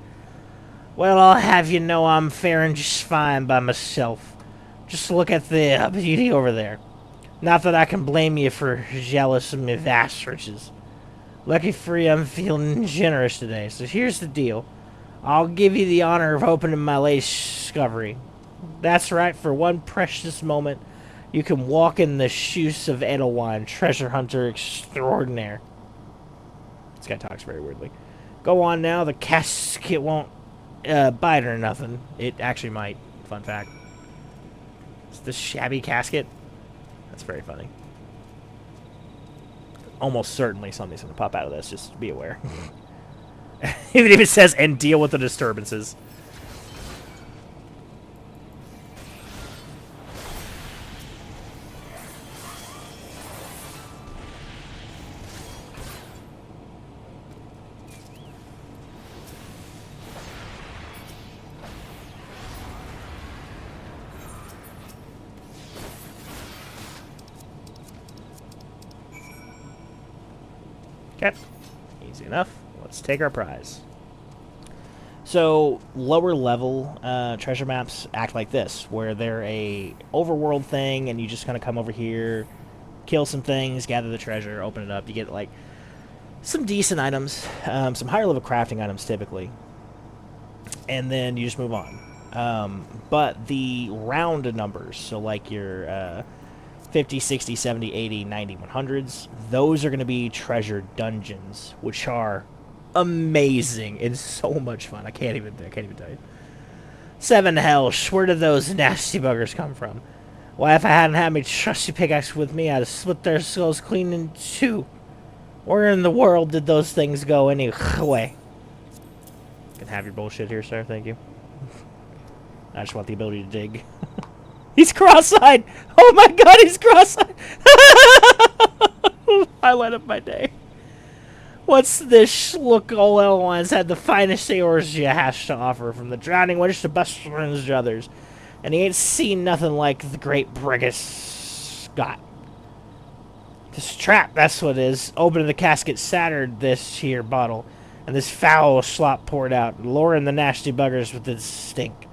Well, I'll have you know I'm faring just fine by myself. Just look at the beauty over there. Not that I can blame you for jealous of my vast riches. Lucky for you, I'm feeling generous today, so here's the deal. I'll give you the honor of opening my latest discovery. That's right, for one precious moment, you can walk in the shoes of Edelwine, treasure hunter extraordinaire. This guy talks very weirdly. Go on now, the casket won't bite or nothing. It actually might. Fun fact. It's this shabby casket. That's very funny. Almost certainly something's going to pop out of this, just be aware. Even if it says, and deal with the disturbances. Okay, easy enough. Let's take our prize. So, lower level treasure maps act like this, where they're a overworld thing, and you just kind of come over here, kill some things, gather the treasure, open it up. You get, like, some decent items, some higher level crafting items, typically. And then you just move on. But the round numbers, so like your 50, 60, 70, 80, 90, 100s, those are going to be treasure dungeons, which are amazing and so much fun. I can't even tell you. 7 hells, where did those nasty buggers come from? Why, if I hadn't had my trusty pickaxe with me, I'd have split their skulls clean in 2. Where in the world did those things go anyway? You can have your bullshit here, sir. Thank you. I just want the ability to dig. He's cross-eyed! Oh my god, he's cross-eyed! I light up my day. What's this? Look, old Elwine's had the finest Eorzea has to offer, from the Drowning Witch to Buster's Druthers. And he ain't seen nothing like the great Brigus Scott. This trap, that's what it is. Opening the casket shattered this here bottle, and this foul slop poured out, luring the nasty buggers with its stink.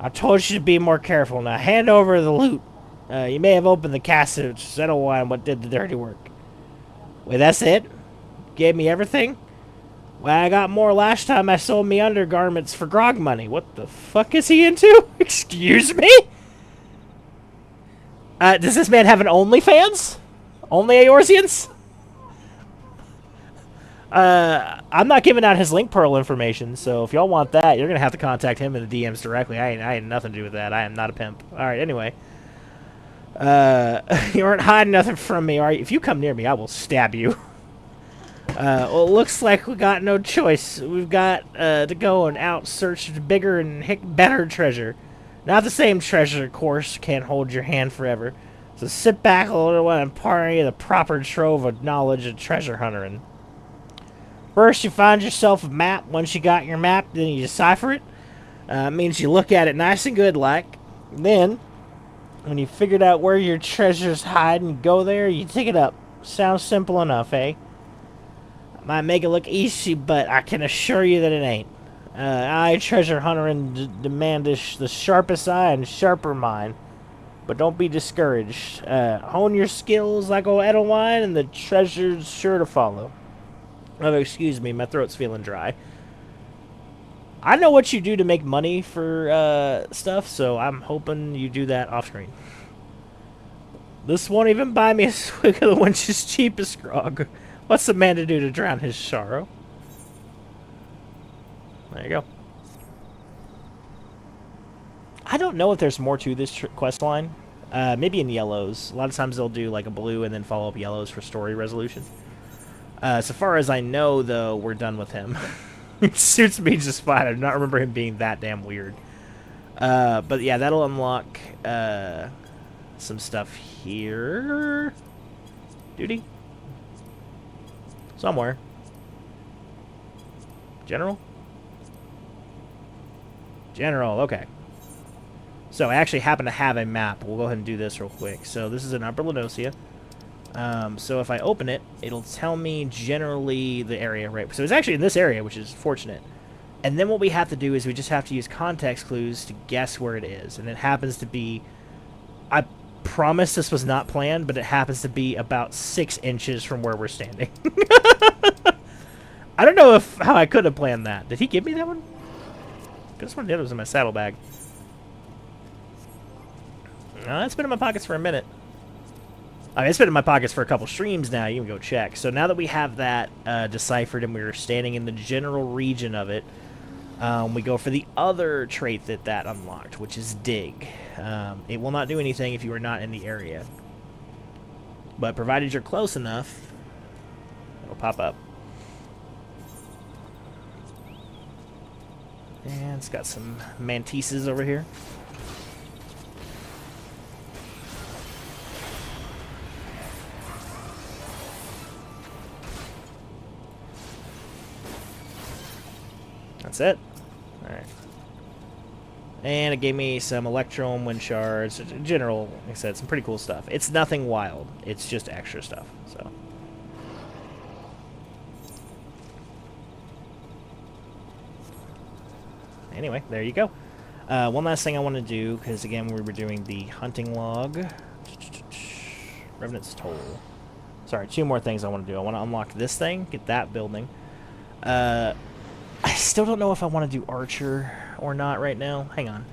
I told you to be more careful. Now hand over the loot. You may have opened the casket, Edelwine what did the dirty work. Wait, that's it? Gave me everything? Well, I got more last time I sold me undergarments for grog money. What the fuck is he into? Excuse me? Does this man have an OnlyFans? Only Eorzeans? I'm not giving out his link pearl information, so if y'all want that, you're gonna have to contact him in the DMs directly. I ain't nothing to do with that. I am not a pimp. Alright, anyway. You aren't hiding nothing from me, are you? If you come near me, I will stab you. Well, it looks like we got no choice. We've got to go and out search bigger and better treasure. Not the same treasure, of course, can't hold your hand forever. So sit back a little while and party the proper trove of knowledge and treasure hunting. First, you find yourself a map. Once you got your map, then you decipher it. It means you look at it nice and good like. Then, when you figured out where your treasures hide and you go there, you take it up. Sounds simple enough, eh? Might make it look easy, but I can assure you that it ain't. I, treasure hunter, and demand the sharpest eye and sharper mind. But don't be discouraged. Hone your skills like old Edelwine, and the treasure's sure to follow. Oh, excuse me, my throat's feeling dry. I know what you do to make money for stuff, so I'm hoping you do that off screen. This won't even buy me a swig of the wench's cheapest grog. What's the man to do to drown his sorrow? There you go. I don't know if there's more to this quest line. Maybe in yellows. A lot of times they'll do like a blue and then follow up yellows for story resolution. So far as I know, though, we're done with him. It suits me just fine. I do not remember him being that damn weird. But yeah, that'll unlock some stuff here. Duty? Somewhere. General? General, okay. So I actually happen to have a map. We'll go ahead and do this real quick. So this is in Upper Lenosia. So if I open it, it'll tell me generally the area, right? So it's actually in this area, which is fortunate. And then what we have to do is we just have to use context clues to guess where it is. And it happens to be... I promise this was not planned, but it happens to be about 6 inches from where we're standing. I don't know how I could have planned that. Did he give me that one? Because one of the others was in my saddlebag. No, it's been in my pockets for a minute. I mean, it's been in my pockets for a couple streams now. You can go check. So now that we have that deciphered and we're standing in the general region of it, we go for the other trait that unlocked, which is dig. It will not do anything if you are not in the area. But provided you're close enough, it'll pop up. And it's got some mantises over here. That's it. Alright. And it gave me some Electrum, Wind Shards, general, like I said, some pretty cool stuff. It's nothing wild. It's just extra stuff, so. Anyway, there you go. One last thing I want to do, because again, we were doing the hunting log. Revenant's Toll. Sorry, 2 more things I want to do. I want to unlock this thing, get that building. I still don't know if I want to do Archer or not right now. Hang on.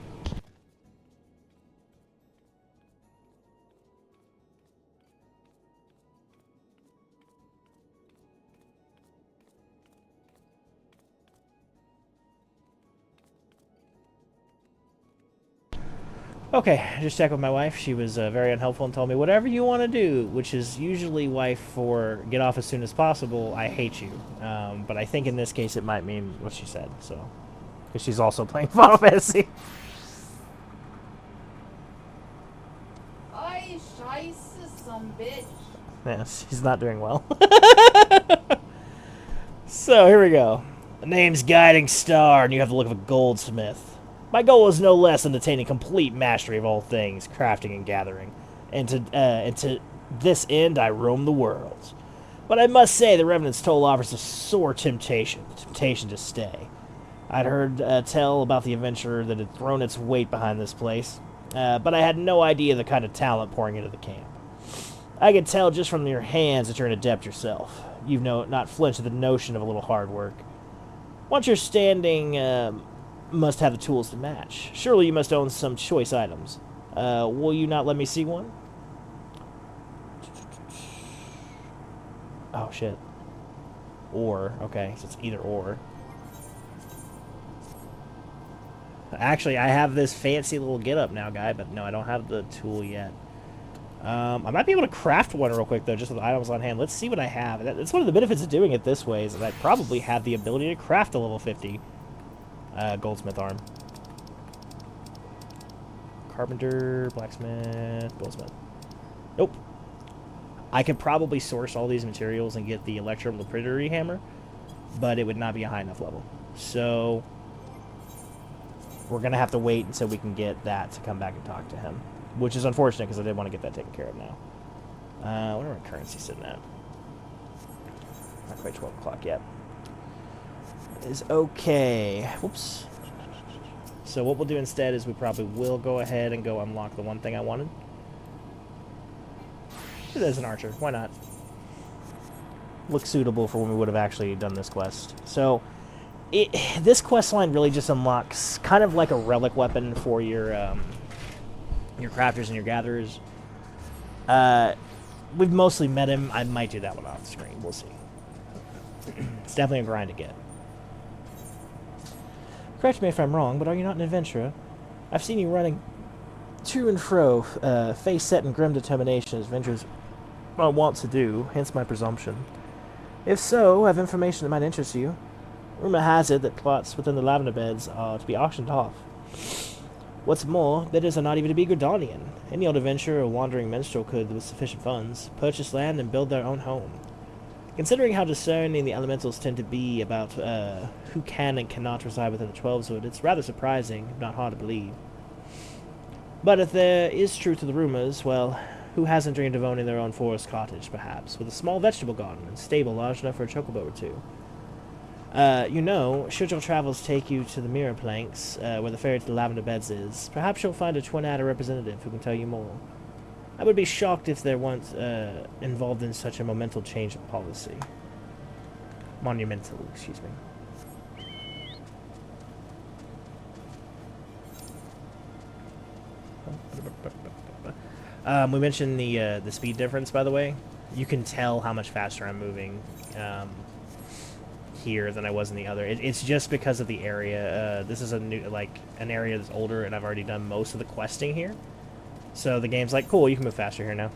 Okay, I just checked with my wife. She was very unhelpful and told me, whatever you want to do, which is usually wife for get off as soon as possible, I hate you. But I think in this case it might mean what she said, so. Because she's also playing Final Fantasy. Ay, scheiße, some bitch. Yeah, she's not doing well. So, here we go. The name's Guiding Star, and you have the look of a goldsmith. My goal is no less than attaining complete mastery of all things, crafting and gathering. And to this end, I roam the world. But I must say, the Revenant's Toll offers a sore temptation, the temptation to stay. I'd heard tell about the adventurer that had thrown its weight behind this place, but I had no idea the kind of talent pouring into the camp. I could tell just from your hands that you're an adept yourself. You've not flinched at the notion of a little hard work. Once you're standing, must have the tools to match. Surely you must own some choice items. Will you not let me see one? Oh, shit. Or, okay, so it's either or. Actually, I have this fancy little get-up now, guy, but no, I don't have the tool yet. I might be able to craft one real quick, though, just with items on hand. Let's see what I have. That's one of the benefits of doing it this way, is that I probably have the ability to craft a level 50 goldsmith arm. Carpenter, blacksmith, goldsmith. Nope. I could probably source all these materials and get the electro-lapidary hammer, but it would not be a high enough level. So we're going to have to wait until we can get that to come back and talk to him, which is unfortunate because I did want to get that taken care of now. What are my currency sitting at? Not quite 12 o'clock yet. Is okay. Whoops. So what we'll do instead is we probably will go ahead and go unlock the one thing I wanted. It is an archer. Why not? Looks suitable for when we would have actually done this quest. So this quest line really just unlocks kind of like a relic weapon for your crafters and your gatherers. We've mostly met him. I might do that one off the screen. We'll see. It's definitely a grind to get. Correct me if I'm wrong, but are you not an adventurer? I've seen you running to and fro, face set in grim determination, as adventurers are wont to do, hence my presumption. If so, I have information that might interest you. Rumor has it that plots within the lavender beds are to be auctioned off. What's more, bidders are not even to be Gridanian. Any old adventurer or wandering minstrel could, with sufficient funds, purchase land and build their own home. Considering how discerning the elementals tend to be about who can and cannot reside within the Twelveswood, it's rather surprising, if not hard to believe. But if there is truth to the rumors, well, who hasn't dreamed of owning their own forest cottage, perhaps, with a small vegetable garden and stable large enough for a chocobo or two? You know, should your travels take you to the mirror planks, where the ferry to the lavender beds is, perhaps you'll find a twin adder representative who can tell you more. I would be shocked if they weren't involved in such a monumental change of policy. Monumental, excuse me. We mentioned the speed difference, by the way. You can tell how much faster I'm moving here than I was in the other. It's just because of the area. This is an area that's older, and I've already done most of the questing here. So the game's like, cool, you can move faster here now.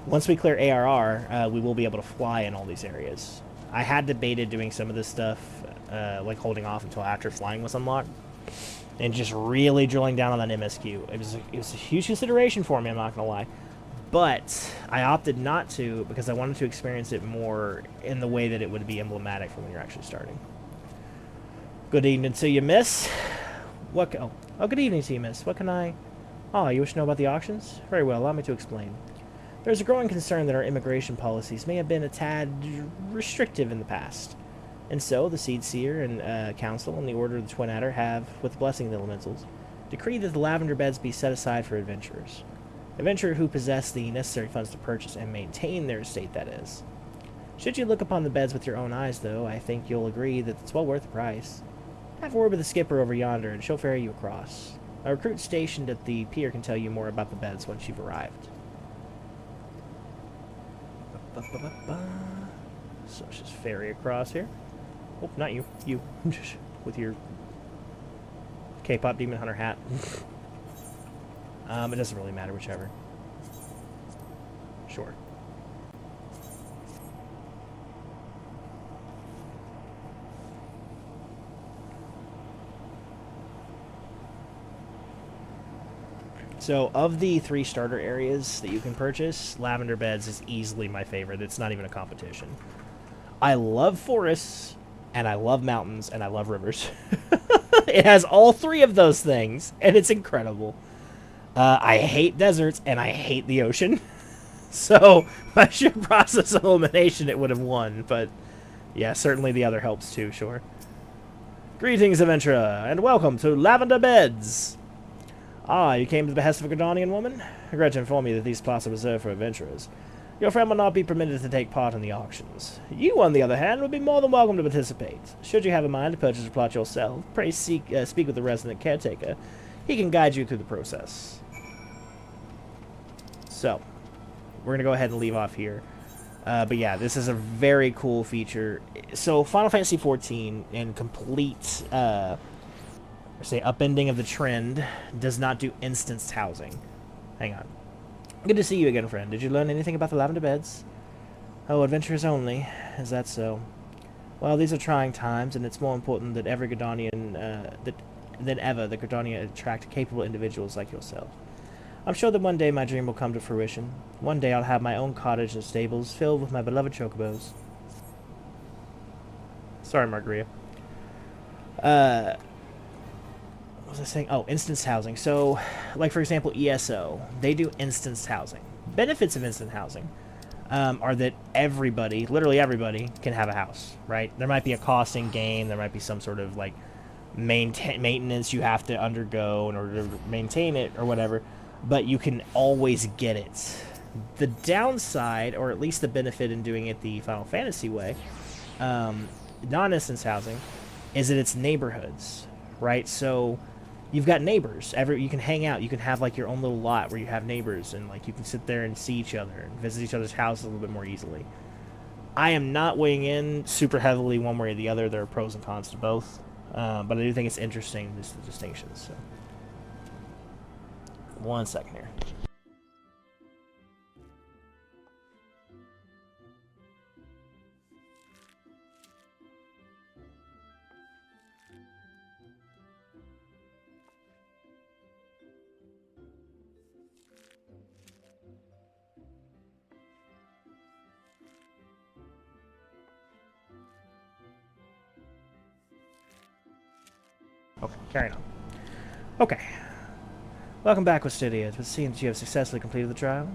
Once we clear ARR, we will be able to fly in all these areas. I had debated doing some of this stuff, like holding off until after flying was unlocked, and just really drilling down on that MSQ. It was a huge consideration for me, I'm not going to lie. But I opted not to because I wanted to experience it more in the way that it would be emblematic for when you're actually starting. Good evening to you, miss. Oh, good evening to you, miss. What can I... Oh, you wish to know about the auctions? Very well, allow me to explain. There's a growing concern that our immigration policies may have been a tad restrictive in the past. And so, the Seed Seer and Council and the Order of the Twin Adder have, with the blessing of the elementals, decreed that the lavender beds be set aside for adventurers. Adventurers who possess the necessary funds to purchase and maintain their estate, that is. Should you look upon the beds with your own eyes, though, I think you'll agree that it's well worth the price. Have a word with the skipper over yonder, and she'll ferry you across. A recruit stationed at the pier can tell you more about the beds once you've arrived. So let's just ferry across here. Oh, not you. You. With your K-pop Demon Hunter hat. It doesn't really matter, whichever. Sure. So, of the 3 starter areas that you can purchase, Lavender Beds is easily my favorite. It's not even a competition. I love forests, and I love mountains, and I love rivers. It has all 3 of those things, and it's incredible. I hate deserts, and I hate the ocean. So, by sheer process of elimination, it would have won. But, yeah, certainly the other helps too, sure. Greetings, adventurer, and welcome to Lavender Beds. Ah, you came to the behest of a Gridanian woman? I regret to inform you that these plots are reserved for adventurers. Your friend will not be permitted to take part in the auctions. You, on the other hand, would be more than welcome to participate. Should you have a mind to purchase a plot yourself, pray speak with the resident caretaker. He can guide you through the process. So, we're going to go ahead and leave off here. But yeah, this is a very cool feature. So, Final Fantasy XIV, in complete, say, upending of the trend, does not do instanced housing. Hang on. Good to see you again, friend. Did you learn anything about the lavender beds? Oh, adventurers only. Is that so? Well, these are trying times, and it's more important that every Gardanian, than ever the Gardania attract capable individuals like yourself. I'm sure that one day my dream will come to fruition. One day I'll have my own cottage and stables filled with my beloved chocobos. Sorry, Margaria. What was I saying? Oh, instance housing. So, like for example, ESO, they do instance housing. Benefits of instant housing are that everybody, literally everybody, can have a house, right? There might be a cost in game. There might be some sort of like maintenance you have to undergo in order to maintain it or whatever, but you can always get it. The downside, or at least the benefit in doing it the Final Fantasy way, non-instance housing, is that it's neighborhoods, right? So you've got neighbors. You can hang out. You can have like your own little lot where you have neighbors, and like you can sit there and see each other and visit each other's houses a little bit more easily. I am not weighing in super heavily one way or the other. There are pros and cons to both, but I do think it's interesting, just the distinctions. So, 1 second here. Okay, carrying on. Okay. Welcome back, Westydia. It seems you have successfully completed the trial.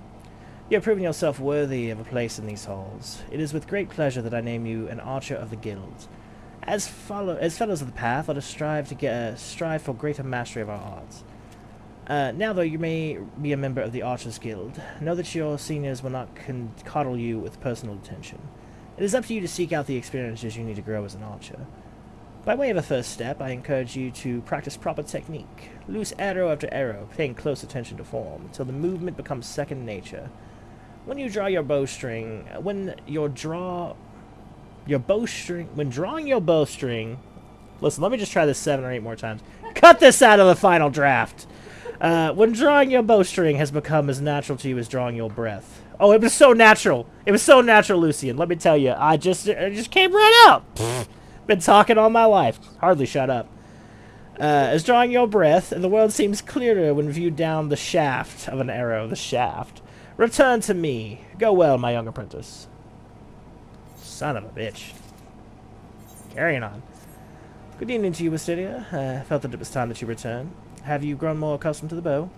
You have proven yourself worthy of a place in these halls. It is with great pleasure that I name you an Archer of the Guild. As fellows of the path, let us strive for greater mastery of our arts. Now, though you may be a member of the Archers Guild, know that your seniors will not coddle you with personal attention. It is up to you to seek out the experiences you need to grow as an archer. By way of a first step, I encourage you to practice proper technique. Loose arrow after arrow, paying close attention to form, until the movement becomes second nature. When you draw your bowstring, when drawing your bowstring, listen, let me just try this 7 or 8 more times. Cut this out of the final draft. When drawing your bowstring has become as natural to you as drawing your breath. Oh, it was so natural. It was so natural, Lucian. Let me tell you, it just came right out. Been talking all my life. Hardly shut up. As drawing your breath, and the world seems clearer when viewed down the shaft of an arrow. The shaft. Return to me. Go well, my young apprentice. Son of a bitch. Carrying on. Good evening to you, Westydia. I felt that it was time that you return. Have you grown more accustomed to the bow?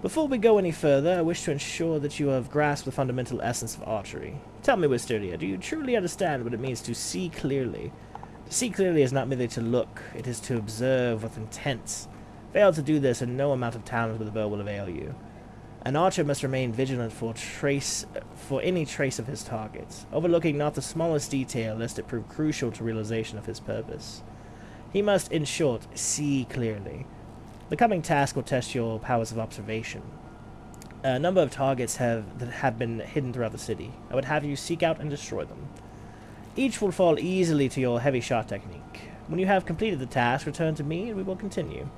Before we go any further, I wish to ensure that you have grasped the fundamental essence of archery. Tell me, Westydia, do you truly understand what it means to see clearly? To see clearly is not merely to look, it is to observe with intent. Fail to do this, and no amount of talent with the bow will avail you. An archer must remain vigilant for any trace of his target, overlooking not the smallest detail lest it prove crucial to realization of his purpose. He must, in short, see clearly. The coming task will test your powers of observation. A number of targets that have been hidden throughout the city. I would have you seek out and destroy them. Each will fall easily to your heavy shot technique. When you have completed the task, return to me and we will continue.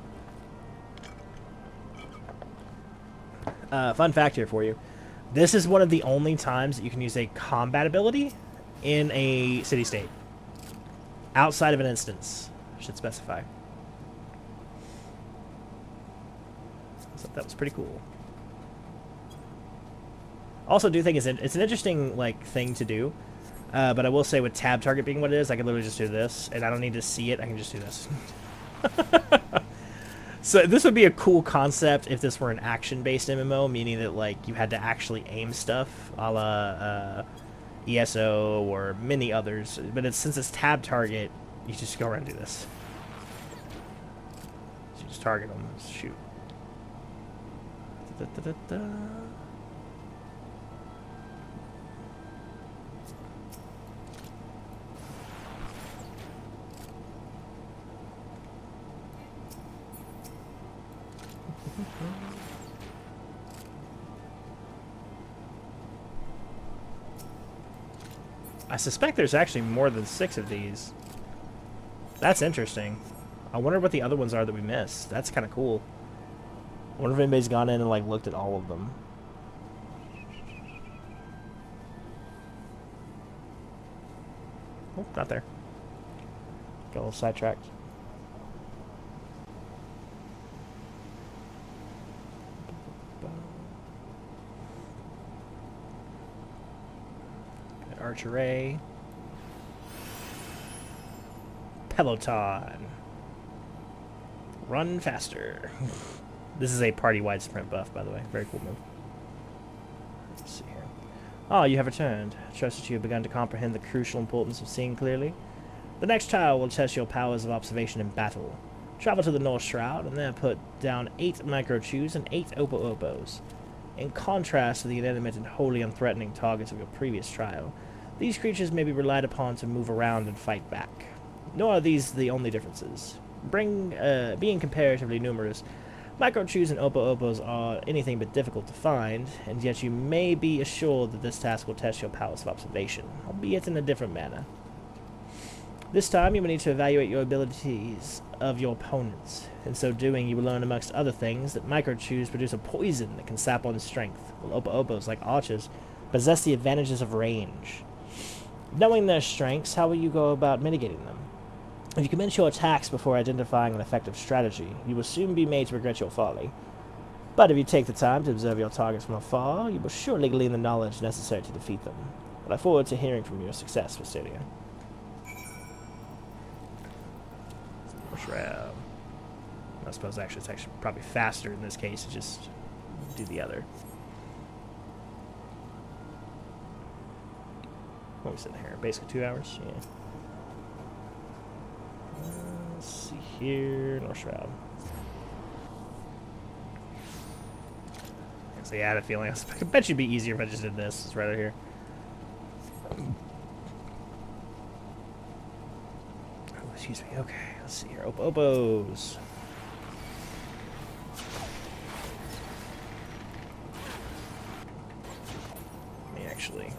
Fun fact here for you. This is one of the only times that you can use a combat ability in a city-state. Outside of an instance. I should specify. So that was pretty cool. Also, do think it's an interesting thing to do, but I will say with tab target being what it is, I can literally just do this, and I don't need to see it. I can just do this. So this would be a cool concept if this were an action-based MMO, meaning that you had to actually aim stuff, a la ESO or many others. But since it's tab target, you just go around and do this. So you just target them, shoot. I suspect there's actually more than 6 of these. That's interesting. I wonder what the other ones are that we missed. That's kind of cool. I wonder if anybody's gone in and like looked at all of them. Oh, not there. Got a little sidetracked. Archery. Peloton. Run faster. This is a party-wide sprint buff, by the way. Very cool move. Let's see here. Ah, you have returned. I trust that you have begun to comprehend the crucial importance of seeing clearly. The next trial will test your powers of observation in battle. Travel to the North Shroud, and there put down 8 micro-chews and 8 opo-opos. In contrast to the inanimate and wholly unthreatening targets of your previous trial, these creatures may be relied upon to move around and fight back. Nor are these the only differences. Being comparatively numerous, micro-chews and opo-opos are anything but difficult to find, and yet you may be assured that this task will test your powers of observation, albeit in a different manner. This time, you will need to evaluate your abilities of your opponents. In so doing, you will learn, amongst other things, that micro-chews produce a poison that can sap one's strength, while opo-opos, like archers, possess the advantages of range. Knowing their strengths, how will you go about mitigating them? If you commence your attacks before identifying an effective strategy, you will soon be made to regret your folly. But if you take the time to observe your targets from afar, you will surely glean the knowledge necessary to defeat them. I look forward to hearing from your success, Visalia. Shroud. I suppose actually it's actually probably faster in this case to just do the other. What are we sitting here? Basically 2 hours? Yeah. Let's see here. North Shroud. So yeah, I had a feeling. I bet you'd be easier if I just did this. It's right over here. Oh, excuse me. Okay, let's see here. Opos. Let me actually.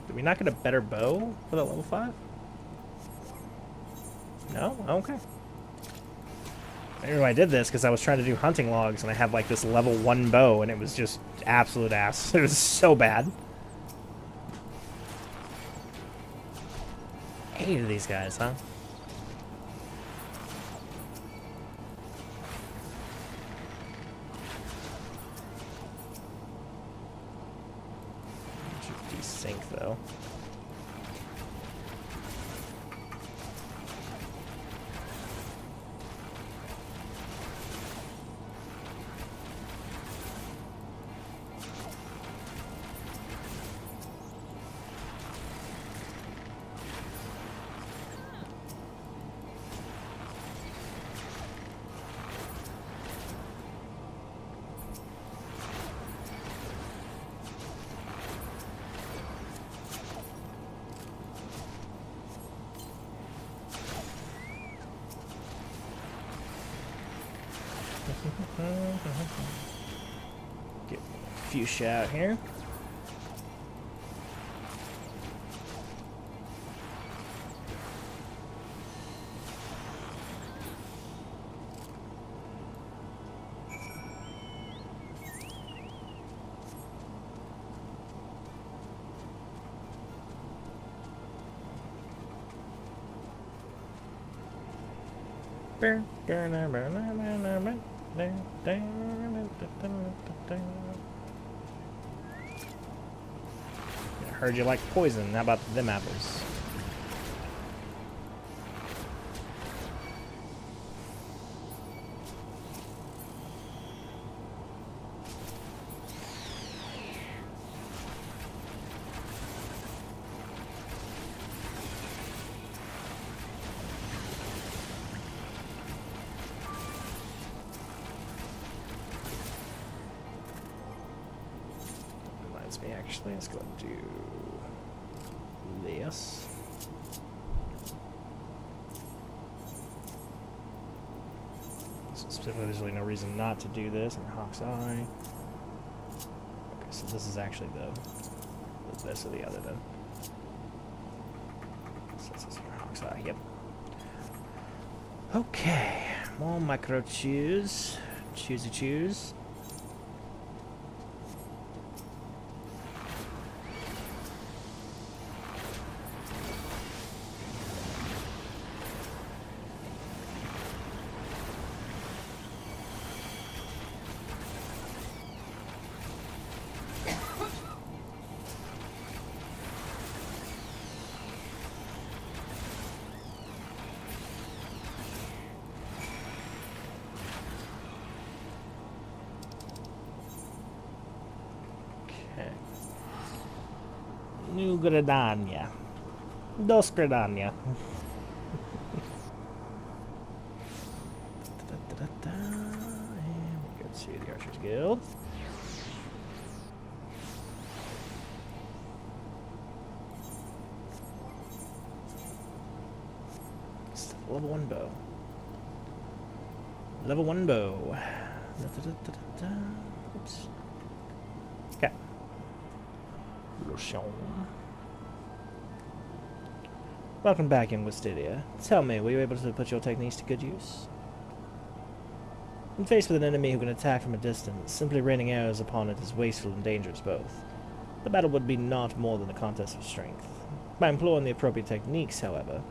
Did we not get a better bow for that level 5? No? Okay. I knew I did this because I was trying to do hunting logs and I had like this level 1 bow and it was just absolute ass. It was so bad. 8 of these guys, huh? Desync though. Get a few shout here. I heard you like poison. How about them apples? Actually, let's go and do this. So specifically, there's really no reason not to do this. And Hawk's Eye. Okay, so this is actually the this or the other then. Yep. Okay, more micro choose. Choose. New Gradania. Dos Gradania. And we go to the Archers Guild. It's level 1 bow. Level 1 bow. Oops. Okay. Welcome back, young Wisteria. Tell me, were you able to put your techniques to good use? When faced with an enemy who can attack from a distance, simply raining arrows upon it is wasteful and dangerous both. The battle would be naught more than a contest of strength. By employing the appropriate techniques, however,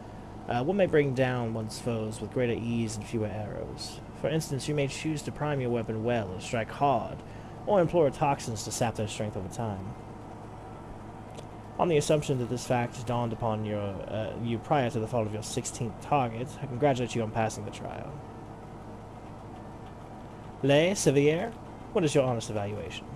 one may bring down one's foes with greater ease and fewer arrows. For instance, you may choose to prime your weapon well and strike hard, or employ toxins to sap their strength over time. On the assumption that this fact dawned upon you prior to the fall of your 16th target, I congratulate you on passing the trial. Le Sevier, what is your honest evaluation?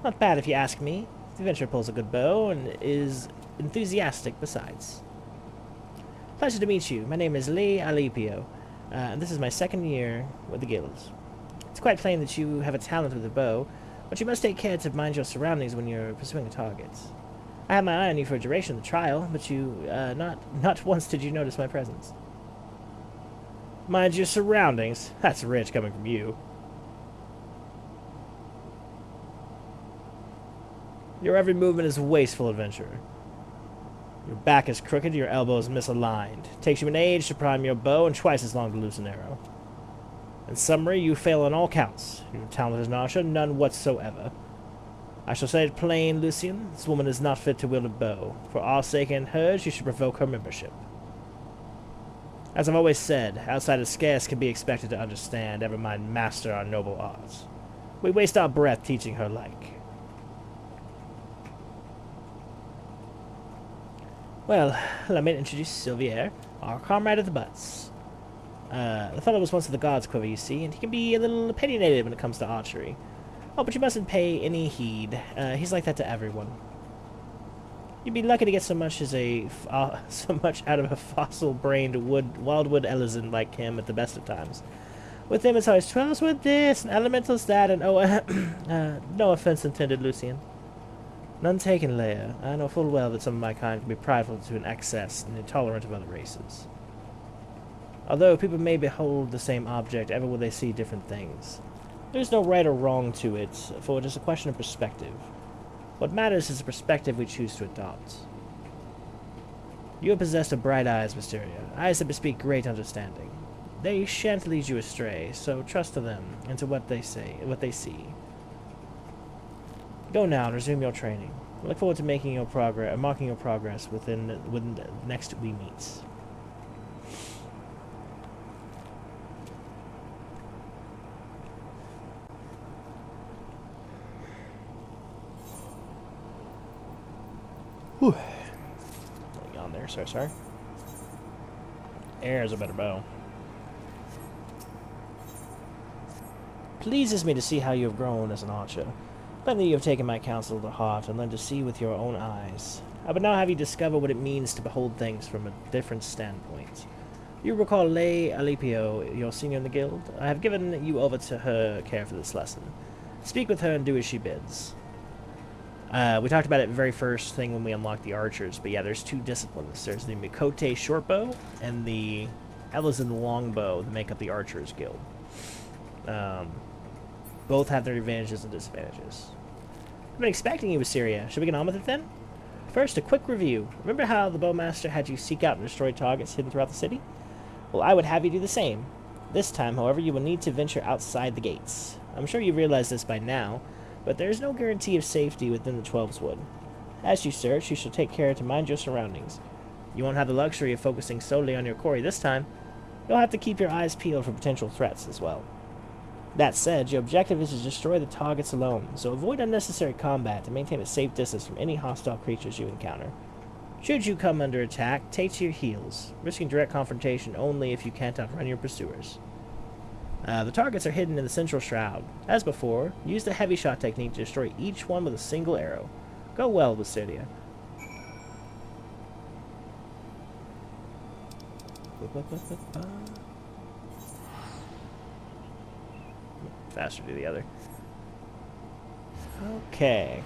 Not bad if you ask me. The adventurer pulls a good bow and is enthusiastic besides. Pleasure to meet you. My name is Lee Alipio, and this is my 2nd year with the guilds. It's quite plain that you have a talent with a bow, but you must take care to mind your surroundings when you're pursuing a target. I had my eye on you for a duration of the trial, but not once did you notice my presence. Mind your surroundings? That's rich coming from you. Your every movement is wasteful, adventurer. Your back is crooked, your elbows misaligned. It takes you an age to prime your bow and twice as long to loose an arrow. In summary, you fail on all counts. Your talent is nausea, none whatsoever. I shall say it plain, Lucian. This woman is not fit to wield a bow. For our sake and hers, you should revoke her membership. As I've always said, outsiders scarce can be expected to understand, never mind master our noble arts. We waste our breath teaching her like. Well, let me introduce Sylvier, our comrade of the butts. The fellow was once of the God's Quiver, you see, and he can be a little opinionated when it comes to archery. Oh, but you mustn't pay any heed. He's like that to everyone. You'd be lucky to get so much out of a fossil-brained wildwood Ellison like him at the best of times. With him, it's always 12's with this, and elemental's that, and no offense intended, Lucian. None taken, Leia. I know full well that some of my kind can be prideful to an excess and intolerant of other races. Although people may behold the same object, ever will they see different things. There is no right or wrong to it, for it is a question of perspective. What matters is the perspective we choose to adopt. You have possessed of bright eyes, Mysteria, eyes that bespeak great understanding. They shan't lead you astray, so trust to them and to what they see. Go now and resume your training. I look forward to marking your progress when next we meet. Whew. Going on there, sorry. Air is a better bow. Pleases me to see how you have grown as an archer. Plainly you have taken my counsel to heart and learned to see with your own eyes. I would now have you discover what it means to behold things from a different standpoint. You recall Lay Alipio, your senior in the guild? I have given you over to her care for this lesson. Speak with her and do as she bids. We talked about it very first thing when we unlocked the archers, but yeah, there's 2 disciplines. There's the Mikote shortbow and the Ellison longbow that make up the archers guild. Both have their advantages and disadvantages. I've been expecting you, Eorzea. Should we get on with it then? First, a quick review. Remember how the Bowmaster had you seek out and destroy targets hidden throughout the city? Well, I would have you do the same. This time, however, you will need to venture outside the gates. I'm sure you realize this by now, but there is no guarantee of safety within the Twelves Wood. As you search, you shall take care to mind your surroundings. You won't have the luxury of focusing solely on your quarry this time. You'll have to keep your eyes peeled for potential threats as well. That said, your objective is to destroy the targets alone, so avoid unnecessary combat to maintain a safe distance from any hostile creatures you encounter. Should you come under attack, take to your heels, risking direct confrontation only if you can't outrun your pursuers. The targets are hidden in the central shroud. As before, use the heavy shot technique to destroy each one with a single arrow. Go well, Eorzea. Faster to the other. Okay.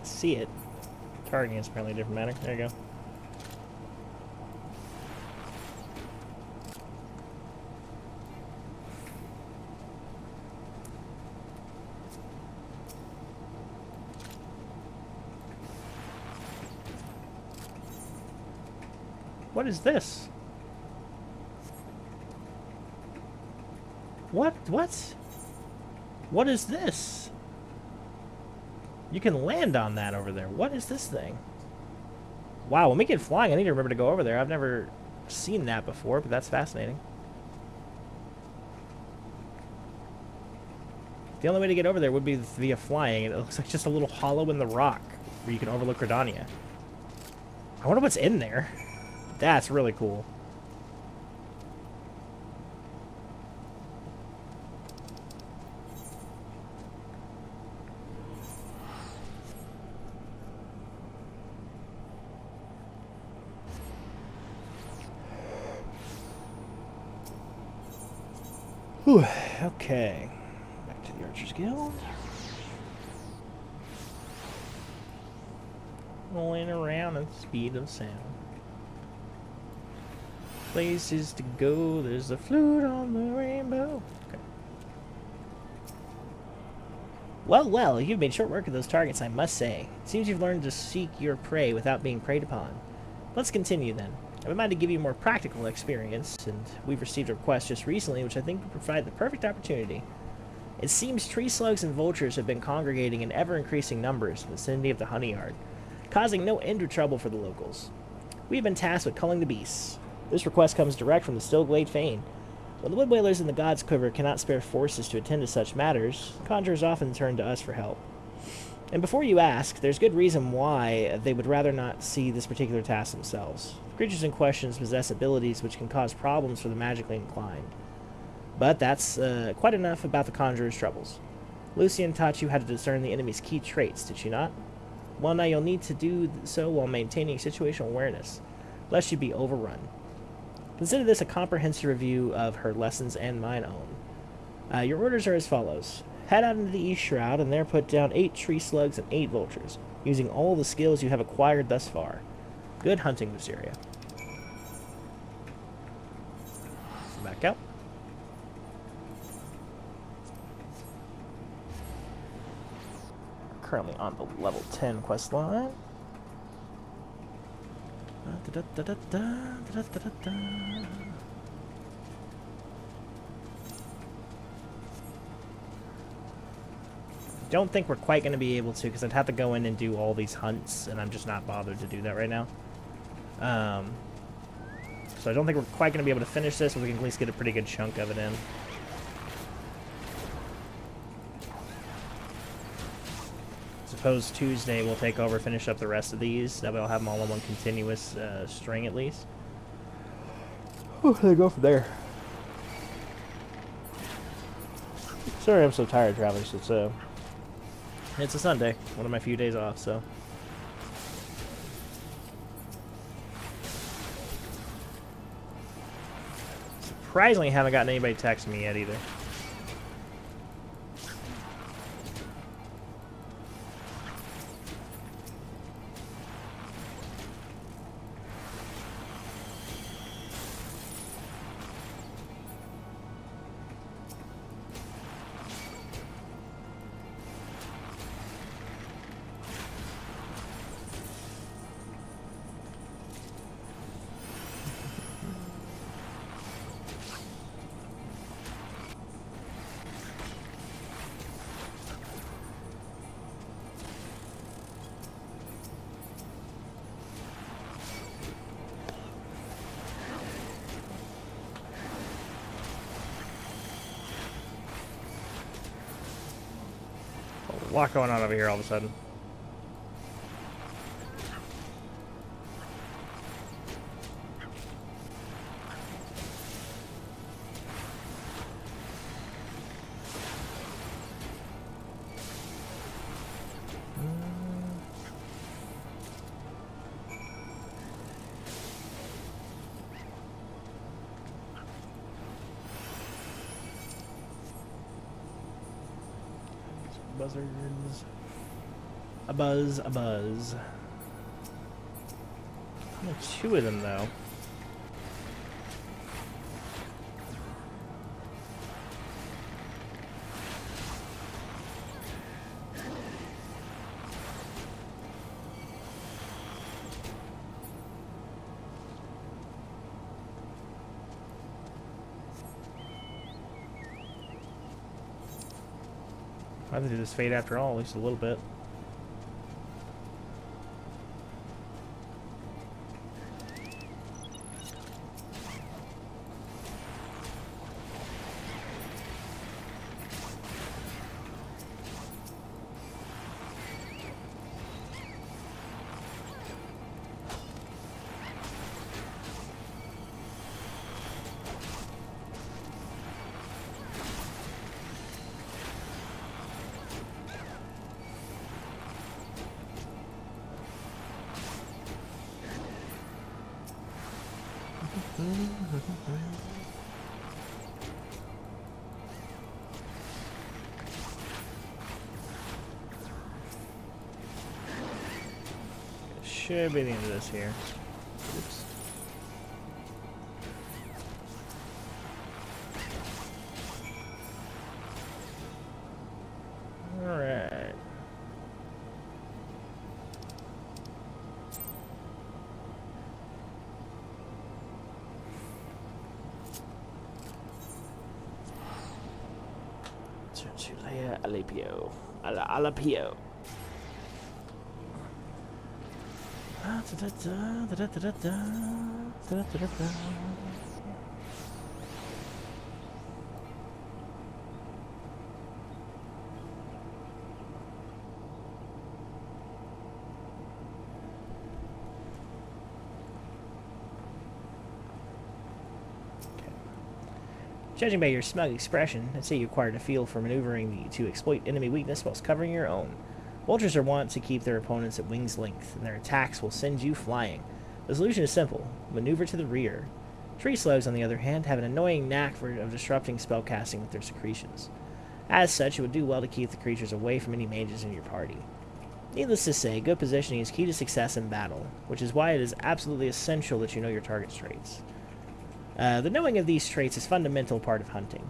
See it. Targeting is apparently a different matter. There you go. What is this? What? What is this? You can land on that over there. What is this thing? Wow, when we get flying, I need to remember to go over there. I've never seen that before, but that's fascinating. The only way to get over there would be via flying. It looks like just a little hollow in the rock where you can overlook Redania. I wonder what's in there. That's really cool. Whew, okay. Back to the Archer's Guild. Rolling around at the speed of sound. Places to go, there's a flute on the rainbow. Okay. Well, you've made short work of those targets, I must say. It seems you've learned to seek your prey without being preyed upon. Let's continue then. I've in mind to give you more practical experience, and we've received a request just recently which I think would provide the perfect opportunity. It seems tree slugs and vultures have been congregating in ever-increasing numbers in the vicinity of the honey yard, causing no end of trouble for the locals. We have been tasked with culling the beasts. This request comes direct from the Stillglade Fane. When the wood whalers and the gods' quiver cannot spare forces to attend to such matters, conjurers often turn to us for help. And before you ask, there's good reason why they would rather not see this particular task themselves. The creatures in question possess abilities which can cause problems for the magically inclined. But that's quite enough about the conjurer's troubles. Lucian taught you how to discern the enemy's key traits, did she not? Well, now you'll need to do so while maintaining situational awareness, lest you be overrun. Consider this a comprehensive review of her lessons and mine own. Your orders are as follows. Head out into the East Shroud and there put down 8 tree slugs and 8 vultures, using all the skills you have acquired thus far. Good hunting, Eorzea. Back out. Currently on the level 10 quest line. Don't think we're quite going to be able to, because I'd have to go in and do all these hunts, and I'm just not bothered to do that right now. So I don't think we're quite going to be able to finish this, but we can at least get a pretty good chunk of it in. Suppose Tuesday we'll take over, finish up the rest of these. That way I'll have them all in one continuous string at least. They go from there. Sorry I'm so tired, Travis. It's a Sunday, one of my few days off, so. Surprisingly, haven't gotten anybody texting me yet either. A lot going on over here all of a sudden. Buzzards. A buzz, a buzz. Only 2 of them, though. I have to do this fade after all, at least a little bit. Should be the end of this here. Oops. Alright. Tertulia Alapio. Alapio. Judging by your smug expression, I'd say you acquired a feel for maneuvering to exploit enemy weakness whilst covering your own. Vultures are wont to keep their opponents at wing's length, and their attacks will send you flying. The solution is simple. Maneuver to the rear. Tree slugs, on the other hand, have an annoying knack of disrupting spellcasting with their secretions. As such, it would do well to keep the creatures away from any mages in your party. Needless to say, good positioning is key to success in battle, which is why it is absolutely essential that you know your target's traits. The knowing of these traits is a fundamental part of hunting.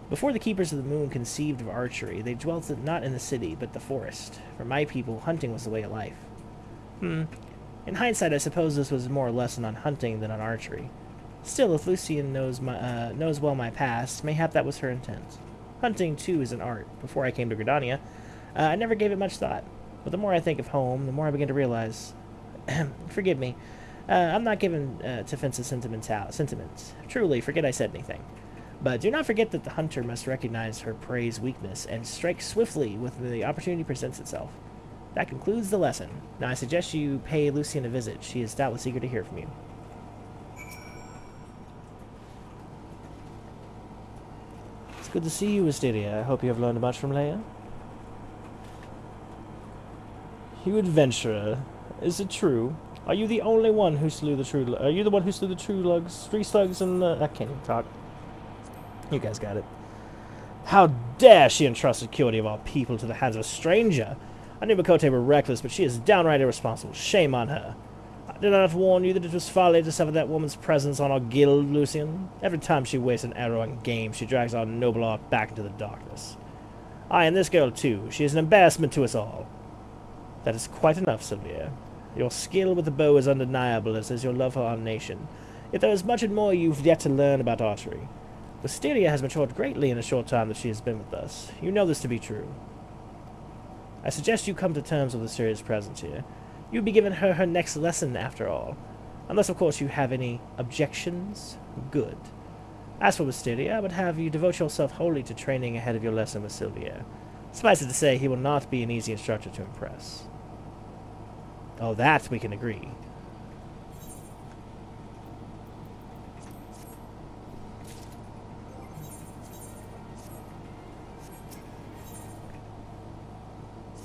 Before the Keepers of the Moon conceived of archery, they dwelt not in the city, but the forest. For my people, hunting was the way of life. In hindsight, I suppose this was more a lesson on hunting than on archery. Still, if Lucian knows well my past, mayhap that was her intent. Hunting, too, is an art. Before I came to Gridania, I never gave it much thought. But the more I think of home, the more I begin to realize... Forgive me. I'm not given to offensive sentiments. Truly, forget I said anything. But do not forget that the hunter must recognize her prey's weakness and strike swiftly when the opportunity presents itself. That concludes the lesson. Now I suggest you pay Lucian a visit. She is doubtless eager to hear from you. It's good to see you, Wisteria. I hope you have learned much from Leia. You adventurer. Is it true? Are you the only one who slew the true... Are you the one who slew the tree slugs and... I can't even talk. You guys got it. How dare she entrust the security of our people to the hands of a stranger? I knew Makote were reckless, but she is downright irresponsible. Shame on her. Did I not warn you that it was folly to suffer that woman's presence on our guild, Lucian? Every time she wastes an arrow in game, she drags our noble art back into the darkness. Aye, and this girl too. She is an embarrassment to us all. That is quite enough, Sylvia. Your skill with the bow is undeniable, as is your love for our nation. Yet there is much more you've yet to learn about archery. Wisteria has matured greatly in the short time that she has been with us. You know this to be true. I suggest you come to terms with Wistaria's presence here. You'll be giving her next lesson, after all. Unless, of course, you have any objections. Good. As for Wisteria, I would have you devote yourself wholly to training ahead of your lesson with Sylvia. Suffice it to say, he will not be an easy instructor to impress. Oh, that we can agree.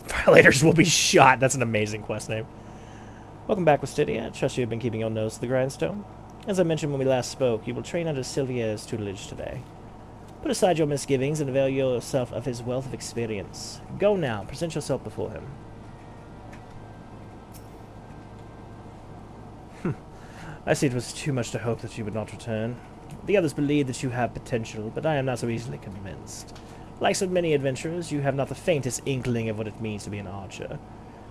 Violators will be shot. That's an amazing quest name. Welcome back, Wisteria. I trust you have been keeping your nose to the grindstone. As I mentioned when we last spoke, you will train under Sylvia's tutelage today. Put aside your misgivings and avail yourself of his wealth of experience. Go now. Present yourself before him. I see it was too much to hope that you would not return. The others believe that you have potential, but I am not so easily convinced. Like so many adventurers, you have not the faintest inkling of what it means to be an archer.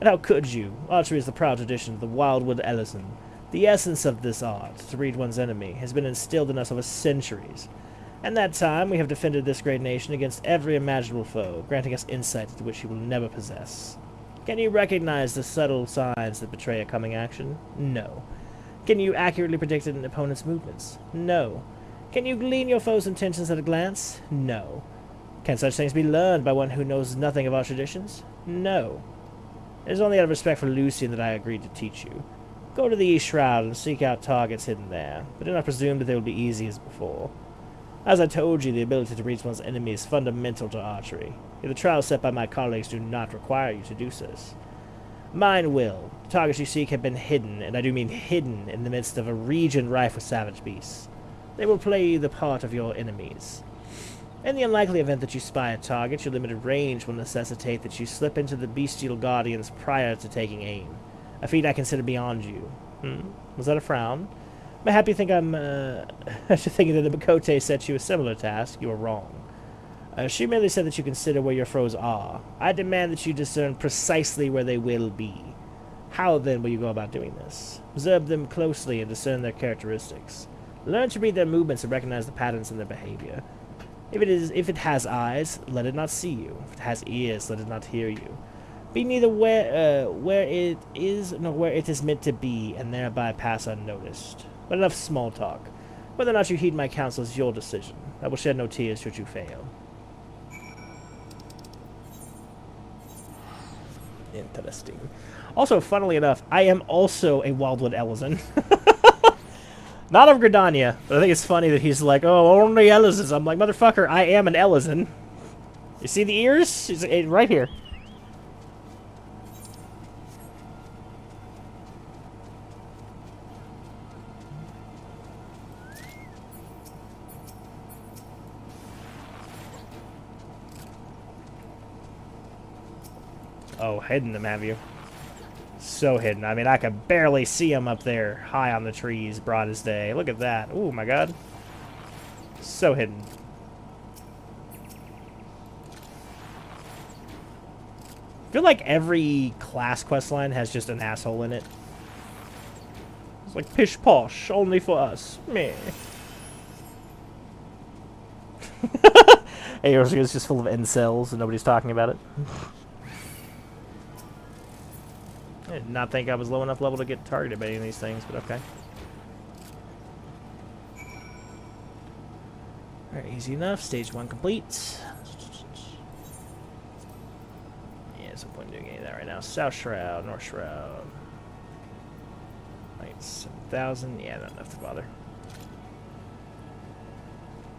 And how could you? Archery is the proud tradition of the Wildwood Ellison. The essence of this art, to read one's enemy, has been instilled in us over centuries. In that time, we have defended this great nation against every imaginable foe, granting us insight into which he will never possess. Can you recognize the subtle signs that betray a coming action? No. Can you accurately predict an opponent's movements? No. Can you glean your foe's intentions at a glance? No. Can such things be learned by one who knows nothing of our traditions? No. It is only out of respect for Lucian that I agreed to teach you. Go to the East Shroud and seek out targets hidden there, but do not presume that they will be easy as before. As I told you, the ability to reach one's enemy is fundamental to archery. Yet the trials set by my colleagues do not require you to do so. Mine will. The targets you seek have been hidden, and I do mean hidden, in the midst of a region rife with savage beasts. They will play the part of your enemies. In the unlikely event that you spy a target, your limited range will necessitate that you slip into the bestial guardians prior to taking aim. A feat I consider beyond you. Was that a frown? I'm happy to think after thinking that the Makote set you a similar task. You are wrong. She merely said that you consider where your foes are. I demand that you discern precisely where they will be. How, then, will you go about doing this? Observe them closely and discern their characteristics. Learn to read their movements and recognize the patterns in their behavior. If it has eyes, let it not see you. If it has ears, let it not hear you. Be neither where it is nor where it is meant to be, and thereby pass unnoticed. But enough small talk. Whether or not you heed my counsel is your decision. I will shed no tears should you fail. Interesting. Also, funnily enough, I am also a Wildwood Ellison. Not of Gridania, but I think it's funny that he's like, oh, only Ellisons. I'm like, motherfucker, I am an Ellison. You see the ears? It's right here. Oh, hidden them, have you? So hidden. I mean, I could barely see him up there, high on the trees, broad as day. Look at that. Oh, my God. So hidden. I feel like every class questline has just an asshole in it. It's like, pish posh, only for us. Meh. Eorzea is just full of incels and nobody's talking about it. I did not think I was low enough level to get targeted by any of these things, but okay. Alright, easy enough. Stage 1 complete. Yeah, there's no point in doing doing any of that right now. South Shroud, North Shroud. Like 7,000. Yeah, not enough to bother.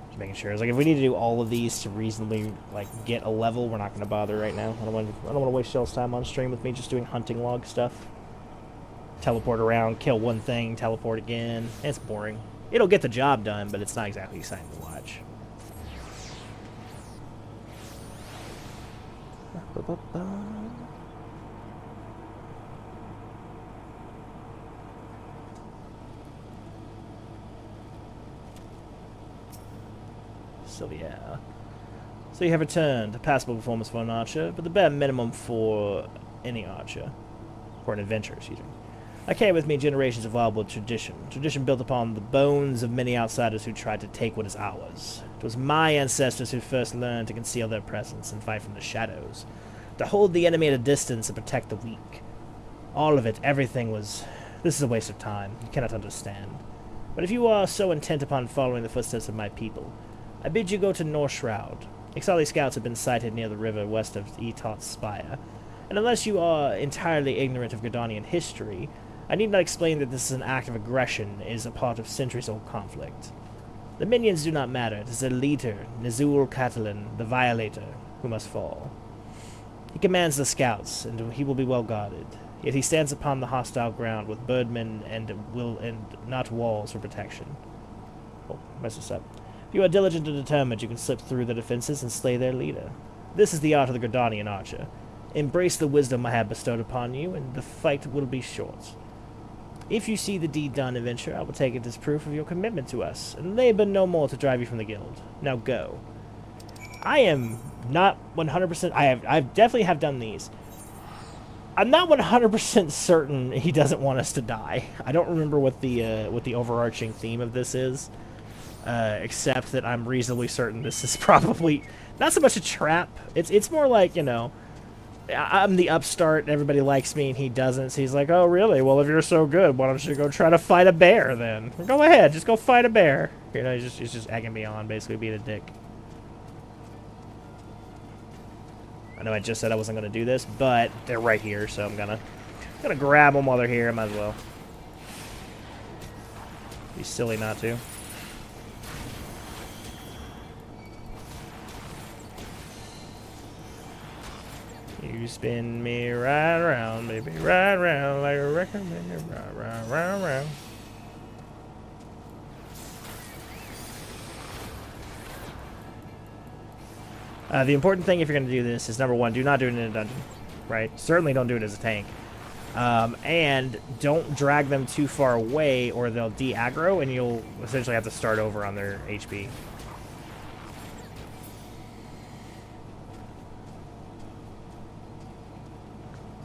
Just making sure. It's like if we need to do all of these to reasonably like get a level, we're not going to bother right now. I don't want to waste y'all's time on stream with me just doing hunting log stuff. Teleport around, kill one thing, teleport again. It's boring. It'll get the job done, but it's not exactly exciting to watch. So yeah. So you have returned. A passable performance for an archer, but the bare minimum for any archer. For an adventurer, excuse me. I carry with me generations of wild tradition. Tradition built upon the bones of many outsiders who tried to take what is ours. It was my ancestors who first learned to conceal their presence and fight from the shadows. To hold the enemy at a distance and protect the weak. All of it, everything was... This is a waste of time. You cannot understand. But if you are so intent upon following the footsteps of my people, I bid you go to North Shroud. Ixali scouts have been sighted near the river west of Etot's Spire. And unless you are entirely ignorant of Gordanian history, I need not explain that this is an act of aggression, is a part of centuries-old conflict. The minions do not matter. It is their leader, Nizul Catalan, the Violator, who must fall. He commands the scouts, and he will be well guarded. Yet he stands upon the hostile ground with birdmen and not walls for protection. Oh, mess this up. If you are diligent and determined, you can slip through the defenses and slay their leader. This is the art of the Gordanian archer. Embrace the wisdom I have bestowed upon you, and the fight will be short. If you see the deed done, adventure, I will take it as proof of your commitment to us, and labor no more to drive you from the guild. Now go. I am not 100%... I definitely have done these. I'm not 100% certain he doesn't want us to die. I don't remember what the overarching theme of this is, except that I'm reasonably certain this is probably not so much a trap. It's more like, you know, I'm the upstart and everybody likes me and he doesn't. So he's like, oh, really? Well, if you're so good, why don't you go try to fight a bear then? Go ahead, just go fight a bear. You know, he's just egging me on, basically being a dick. I know I just said I wasn't going to do this, but they're right here, so I'm gonna grab them while they're here. I might as well. Be silly not to. You spin me right around, baby, right around like a record, baby, round. The important thing if you're going to do this is, number one, do not do it in a dungeon, right? Certainly don't do it as a tank. And don't drag them too far away or they'll de-aggro and you'll essentially have to start over on their HP.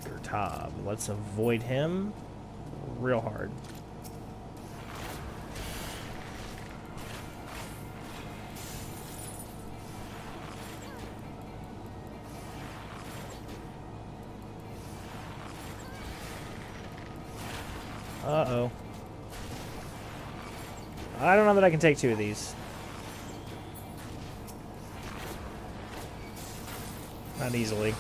Gertab. Let's avoid him real hard. Uh-oh. I don't know that I can take two of these. Not easily.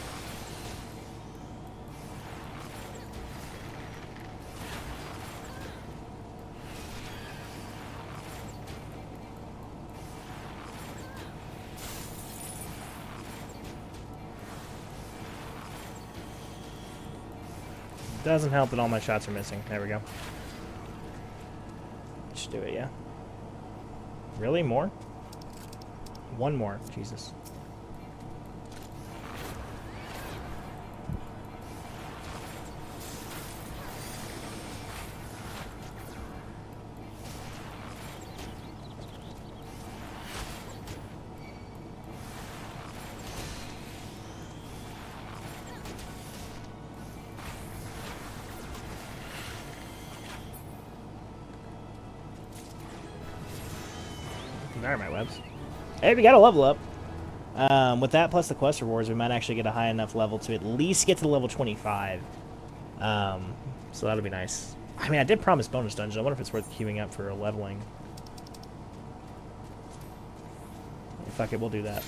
Doesn't help that all my shots are missing. There we go. Just do it, yeah. Really? More? One more. Jesus. There are my webs. Hey, we got a level up. With that plus the quest rewards, we might actually get a high enough level to at least get to level 25. So that'll be nice. I mean, I did promise bonus dungeon. I wonder if it's worth queuing up for a leveling. Fuck it, we'll do that.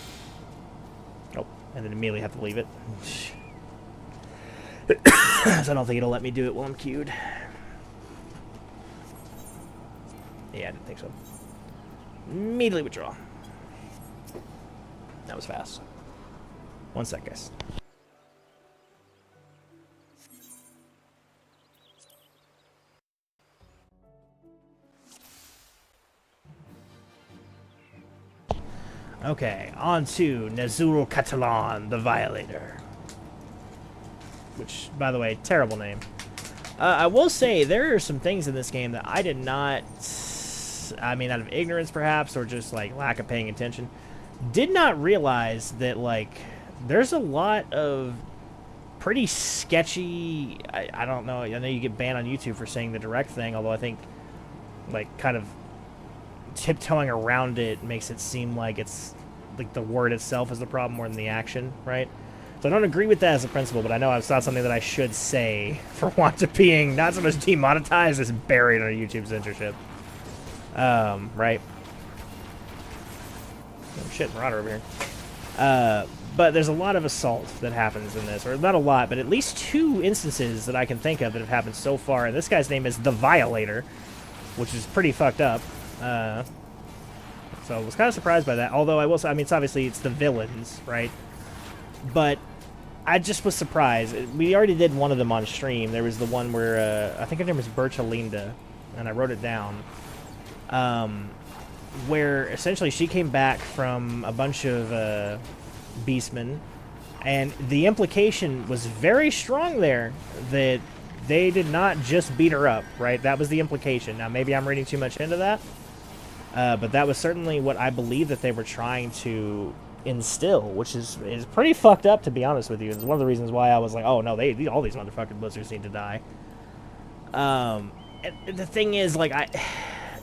Oh, and then immediately have to leave it. So I don't think it'll let me do it while I'm queued. Yeah, I didn't think so. Immediately withdraw. That was fast. 1 sec, guys. Okay, on to Nazul Catalan, the Violator. Which, by the way, terrible name. I will say, there are some things in this game that I did not... I mean, out of ignorance, perhaps, or just, like, lack of paying attention. Did not realize that, like, there's a lot of pretty sketchy... I don't know. I know you get banned on YouTube for saying the direct thing, although I think, like, kind of tiptoeing around it makes it seem like it's like the word itself is the problem more than the action, right? So I don't agree with that as a principle, but I know it's not something that I should say for want of being not so much demonetized as buried under YouTube censorship. Right? Oh shit, Marauder over here. But there's a lot of assault that happens in this, or not a lot, but at least 2 instances that I can think of that have happened so far, and this guy's name is the Violator, which is pretty fucked up. So I was kind of surprised by that. Although I will say, I mean, it's the villains, right? But I just was surprised. We already did one of them on stream. There was the one where I think her name was Berchalinda, and I wrote it down. Where essentially she came back from a bunch of beastmen, and the implication was very strong there that they did not just beat her up, right? That was the implication. Now, maybe I'm reading too much into that, but that was certainly what I believe that they were trying to instill, which is pretty fucked up, to be honest with you. It's one of the reasons why I was like, oh, no, all these motherfucking blizzards need to die. And the thing is, like,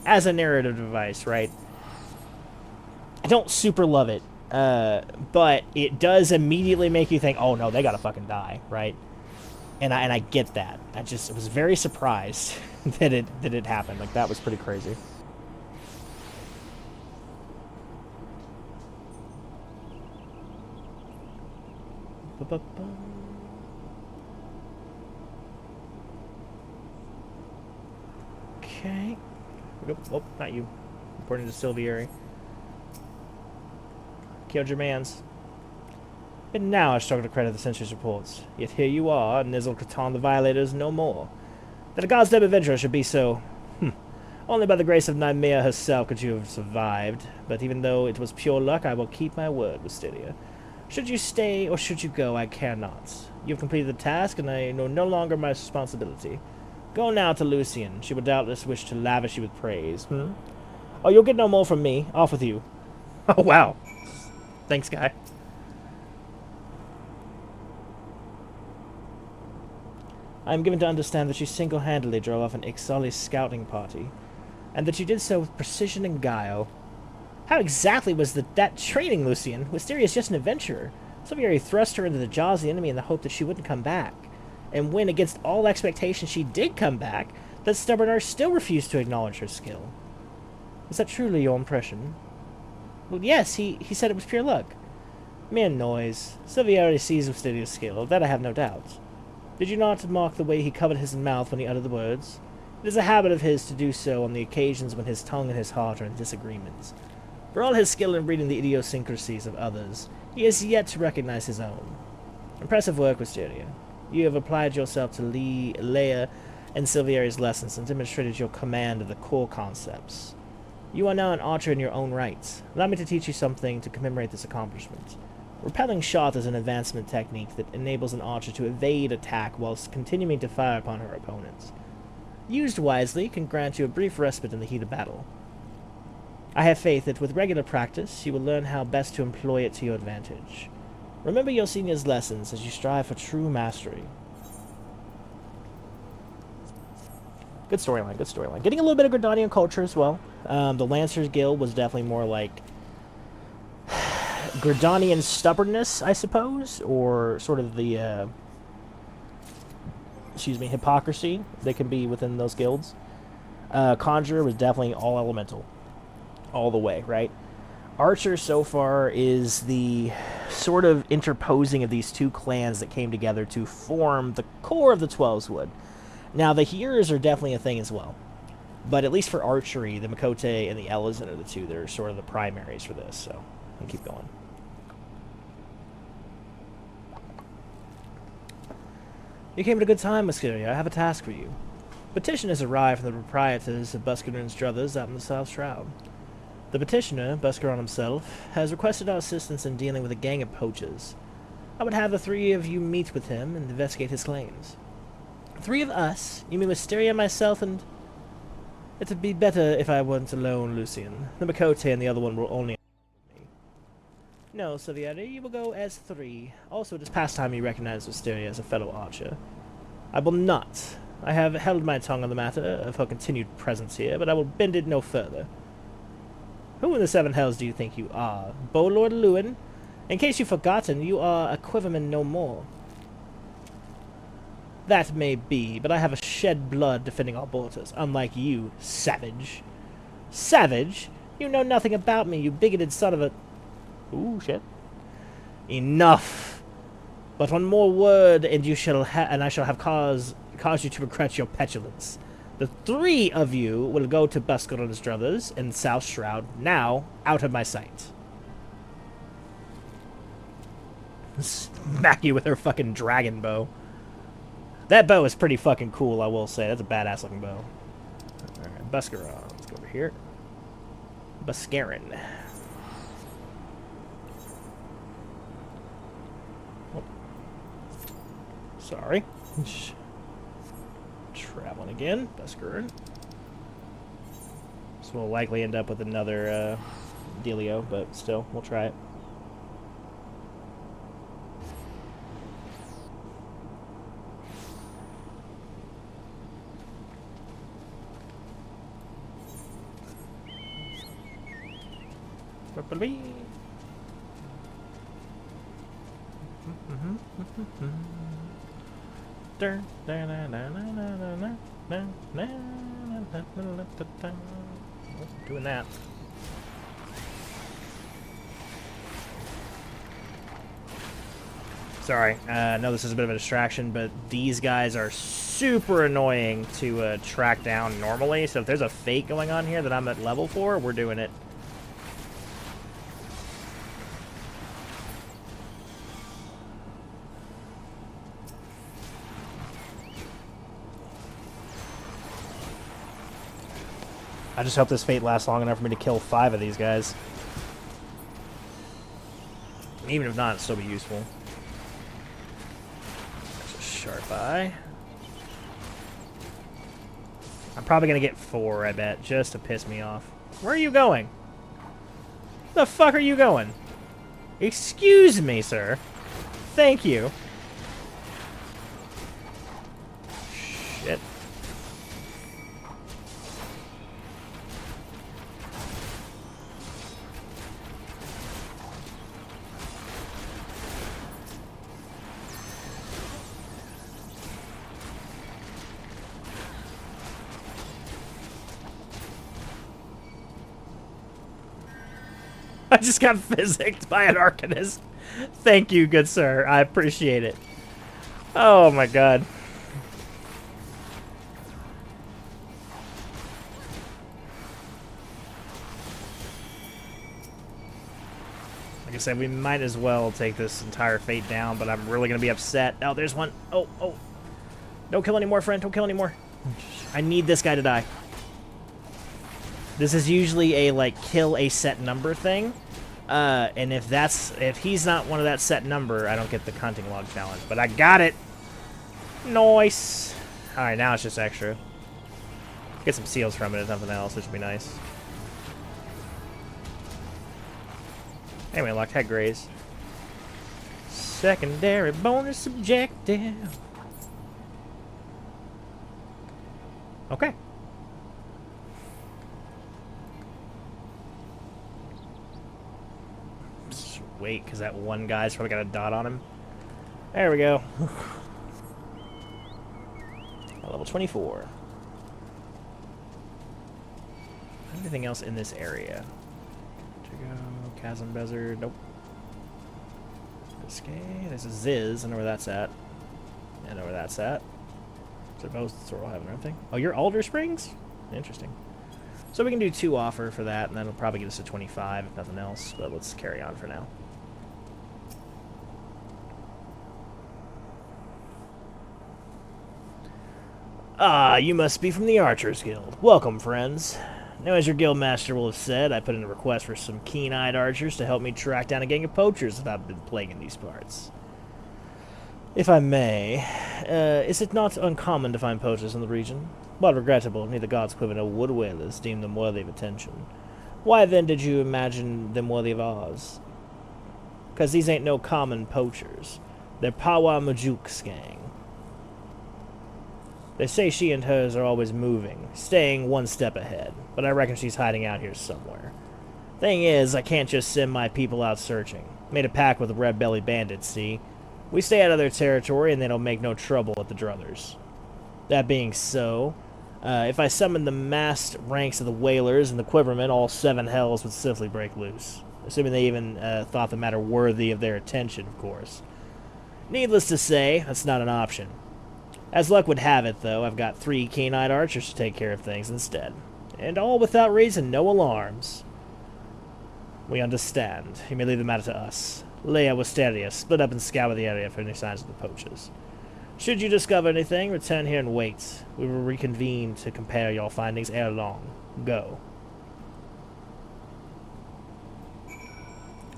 as a narrative device, right, I don't super love it, but it does immediately make you think, oh, no, they gotta fucking die, right? And I get that. I was very surprised that it happened. Like, that was pretty crazy. Okay. Oh, not you. According to Silvieri. Killed your mans. But now I struggle to credit the sentry's reports. Yet here you are, Nizzle Catan the Violators no more. That a God's damn adventurer should be so... Only by the grace of Nymea herself could you have survived. But even though it was pure luck, I will keep my word, Wisteria. Should you stay or should you go, I care not. You have completed the task, and I know no longer my responsibility. Go now to Lucian. She will doubtless wish to lavish you with praise. Oh, you'll get no more from me. Off with you. Oh, wow. Thanks, guy. I am given to understand that you single-handedly drove off an Ixali scouting party, and that you did so with precision and guile. How exactly was that training, Lucian? Wisteria is just an adventurer. Silvieri thrust her into the jaws of the enemy in the hope that she wouldn't come back. And when, against all expectations, she did come back, that stubborn Earth still refused to acknowledge her skill. Is that truly your impression? Well, yes, he said it was pure luck. Mere noise. Silvieri sees Wisteria's skill, of that I have no doubt. Did you not mark the way he covered his mouth when he uttered the words? It is a habit of his to do so on the occasions when his tongue and his heart are in disagreements. For all his skill in reading the idiosyncrasies of others, he has yet to recognize his own. Impressive work, Wisteria. You have applied yourself to Leia and Silvieri's lessons and demonstrated your command of the core concepts. You are now an archer in your own right. Allow me to teach you something to commemorate this accomplishment. Repelling shot is an advancement technique that enables an archer to evade attack whilst continuing to fire upon her opponents. Used wisely, can grant you a brief respite in the heat of battle. I have faith that with regular practice, you will learn how best to employ it to your advantage. Remember your senior's lessons as you strive for true mastery. Good storyline, good storyline. Getting a little bit of Gridanian culture as well. The Lancers Guild was definitely more like Gridanian stubbornness, I suppose, or sort of the, hypocrisy that can be within those guilds. Conjurer was definitely all elemental. All the way, right? Archer so far is the sort of interposing of these two clans that came together to form the core of the Twelveswood. Now, the Hearers are definitely a thing as well. But at least for archery, the Makote and the Elezen are the two that are sort of the primaries for this, so I'll keep going. You came at a good time, Muskeria. I have a task for you. Petition has arrived from the proprietors of Buscaron's Druthers out in the South Shroud. The petitioner, Buscaron himself, has requested our assistance in dealing with a gang of poachers. I would have the three of you meet with him and investigate his claims. Three of us? You mean Wisteria, myself, and... It would be better if I weren't alone, Lucian. The Makote and the other one will only... No, Silvieri, you will go as three. Also, it is past time you recognize Wisteria as a fellow archer. I will not. I have held my tongue on the matter of her continued presence here, but I will bend it no further. Who in the Seven Hells do you think you are? Bowlord Lewin? In case you've forgotten, you are a quiverman no more. That may be, but I have a shed blood defending our borders, unlike you, savage. Savage? You know nothing about me, you bigoted son of a... Ooh, shit. Enough! But one more word, and you shall I shall have cause you to regret your petulance. The three of you will go to Buscaron's Druthers in South Shroud, now out of my sight. Smack you with her fucking dragon bow. That bow is pretty fucking cool, I will say. That's a badass looking bow. Alright, Buscaron. Let's go over here. Buscaron. Oh. Sorry. Traveling again. Buscaron. So we'll likely end up with another dealio, but still, we'll try it. Doing that. Sorry, I know this is a bit of a distraction, but these guys are super annoying to track down normally, so if there's a fake going on here that I'm at level for, we're doing it. I just hope this fate lasts long enough for me to kill 5 of these guys. Even if not, it'll still be useful. There's a sharp eye. I'm probably going to get 4, I bet, just to piss me off. Where are you going? The fuck are you going? Excuse me, sir. Thank you. Shit. I just got physicked by an Arcanist. Thank you, good sir. I appreciate it. Oh my god. Like I said, we might as well take this entire fate down, but I'm really going to be upset. Oh, there's one. Oh, oh. Don't kill anymore, friend. Don't kill anymore. I need this guy to die. This is usually a, like, kill a set number thing. And if he's not one of that set number, I don't get the hunting log challenge. But I got it! Nice! Alright, now it's just extra. Get some seals from it if nothing else, which would be nice. Anyway, locked head graze. Secondary bonus objective. Okay. Wait, because that one guy's probably got a dot on him. There we go. Level 24. Anything else in this area? To go. Chasm Desert. Nope. Biscay. There's a Ziz. I know where that's at. I know where that's at. So both Sorrel Heaven, aren't they? Oh, you're Alder Springs? Interesting. So we can do 2 offer for that, and that'll probably get us to 25 if nothing else, but let's carry on for now. Ah, you must be from the Archers Guild. Welcome, friends. Now, as your guild master will have said, I put in a request for some keen-eyed archers to help me track down a gang of poachers that have been plaguing these parts. If I may, is it not uncommon to find poachers in the region? But regrettable, neither God's Quiver nor Wood Whalers deem them worthy of attention. Why then did you imagine them worthy of ours? 'Cause these ain't no common poachers. They're Pawa Majuk's gang. They say she and hers are always moving, staying one step ahead, but I reckon she's hiding out here somewhere. Thing is, I can't just send my people out searching. Made a pact with the red-belly bandits, see? We stay out of their territory and they don't make no trouble with the druthers. That being so, if I summoned the massed ranks of the whalers and the quivermen, all 7 hells would swiftly break loose. Assuming they even thought the matter worthy of their attention, of course. Needless to say, that's not an option. As luck would have it, though, I've got 3 keen-eyed archers to take care of things instead. And all without reason, no alarms. We understand. You may leave the matter to us. Leia Wisteria, split up and scour the area for any signs of the poachers. Should you discover anything, return here and wait. We will reconvene to compare your findings ere long. Go.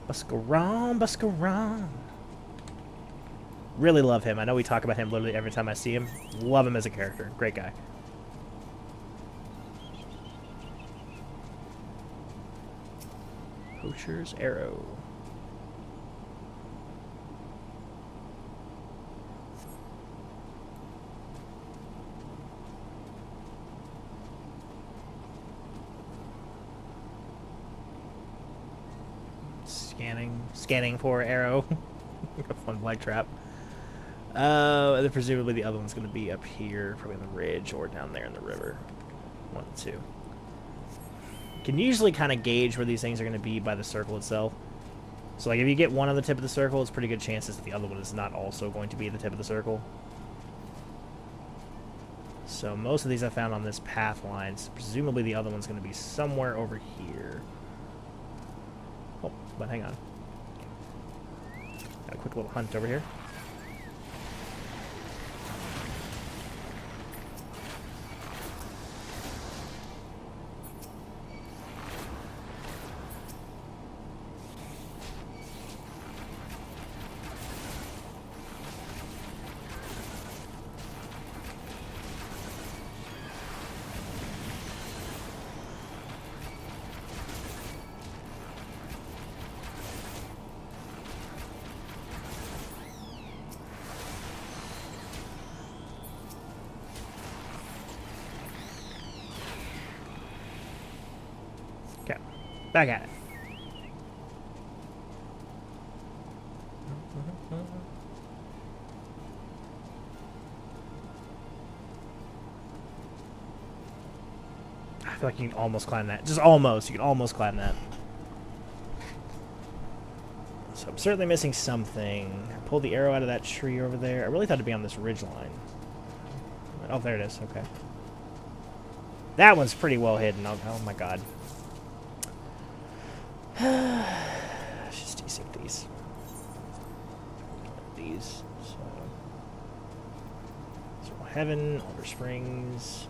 Buskaran, Buskaran. Really love him. I know we talk about him literally every time I see him. Love him as a character. Great guy. Poacher's Arrow. Scanning for arrow. A fun black trap. Then presumably the other one's going to be up here, probably on the ridge, or down there in the river. 1 and 2. You can usually kind of gauge where these things are going to be by the circle itself. So, like, if you get one on the tip of the circle, it's pretty good chances that the other one is not also going to be the tip of the circle. So, most of these I found on this path line. So presumably the other one's going to be somewhere over here. Oh, but hang on. Got a quick little hunt over here. Okay, back at it. I feel like you can almost climb that. Just almost. You can almost climb that. So I'm certainly missing something. I pulled the arrow out of that tree over there. I really thought it'd be on this ridge line. Oh, there it is. Okay. That one's pretty well hidden. Oh my god. Let's just desync these. So, Heaven, Alder Springs.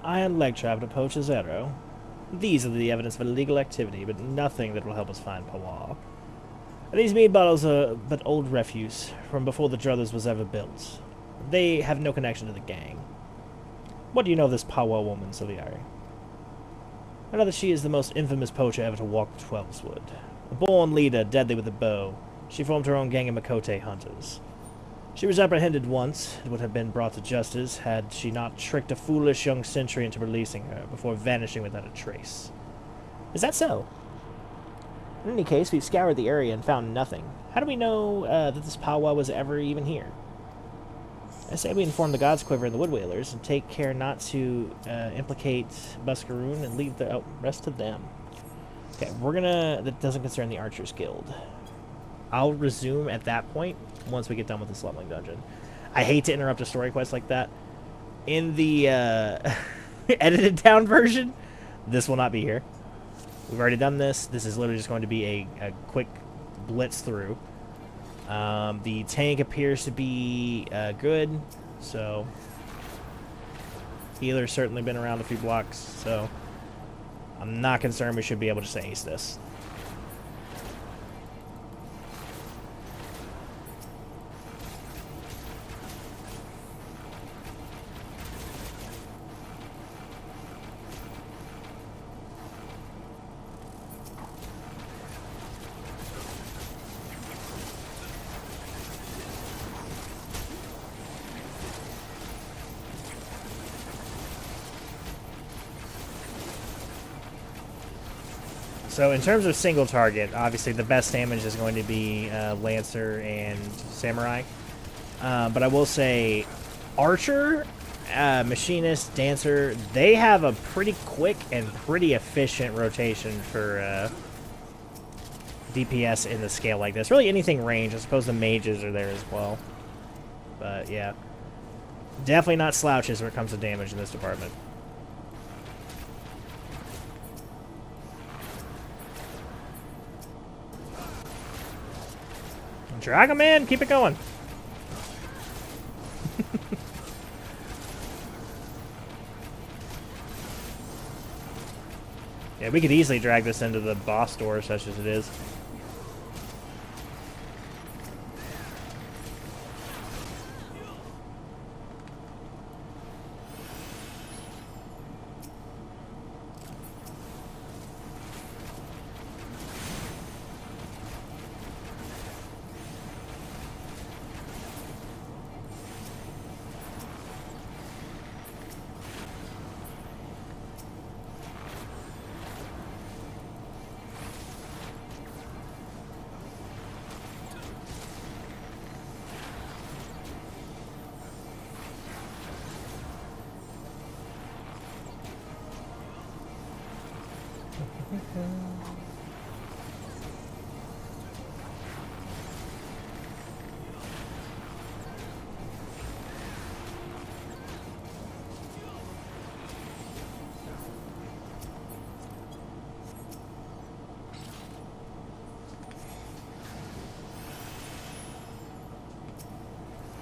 Iron leg trap to poach his arrow. These are the evidence of illegal activity, but nothing that will help us find Pawa. These mead bottles are but old refuse from before the Druthers was ever built. They have no connection to the gang. What do you know of this Pawa woman, Siliari? I know that she is the most infamous poacher ever to walk the Twelveswood. A born leader, deadly with a bow, she formed her own gang of Makote hunters. She was apprehended once and would have been brought to justice had she not tricked a foolish young sentry into releasing her before vanishing without a trace. Is that so? In any case, we've scoured the area and found nothing. How do we know that this powwow was ever even here? I say we inform the God's Quiver and the Wood Whalers and take care not to implicate Buscaroon and leave the rest to them. Okay, we're gonna... That doesn't concern the Archers Guild. I'll resume at that point once we get done with this leveling dungeon. I hate to interrupt a story quest like that. In the edited down version, this will not be here. We've already done this. This is literally just going to be a quick blitz through. The tank appears to be good, so healer's certainly been around a few blocks, so I'm not concerned. We should be able to ace this. So in terms of single target, obviously the best damage is going to be Lancer and Samurai. But I will say Archer, Machinist, Dancer, they have a pretty quick and pretty efficient rotation for DPS in the scale like this. Really anything range. I suppose the mages are there as well. But yeah. Definitely not slouches when it comes to damage in this department. Dragon Man, keep it going. Yeah, we could easily drag this into the boss door, such as it is.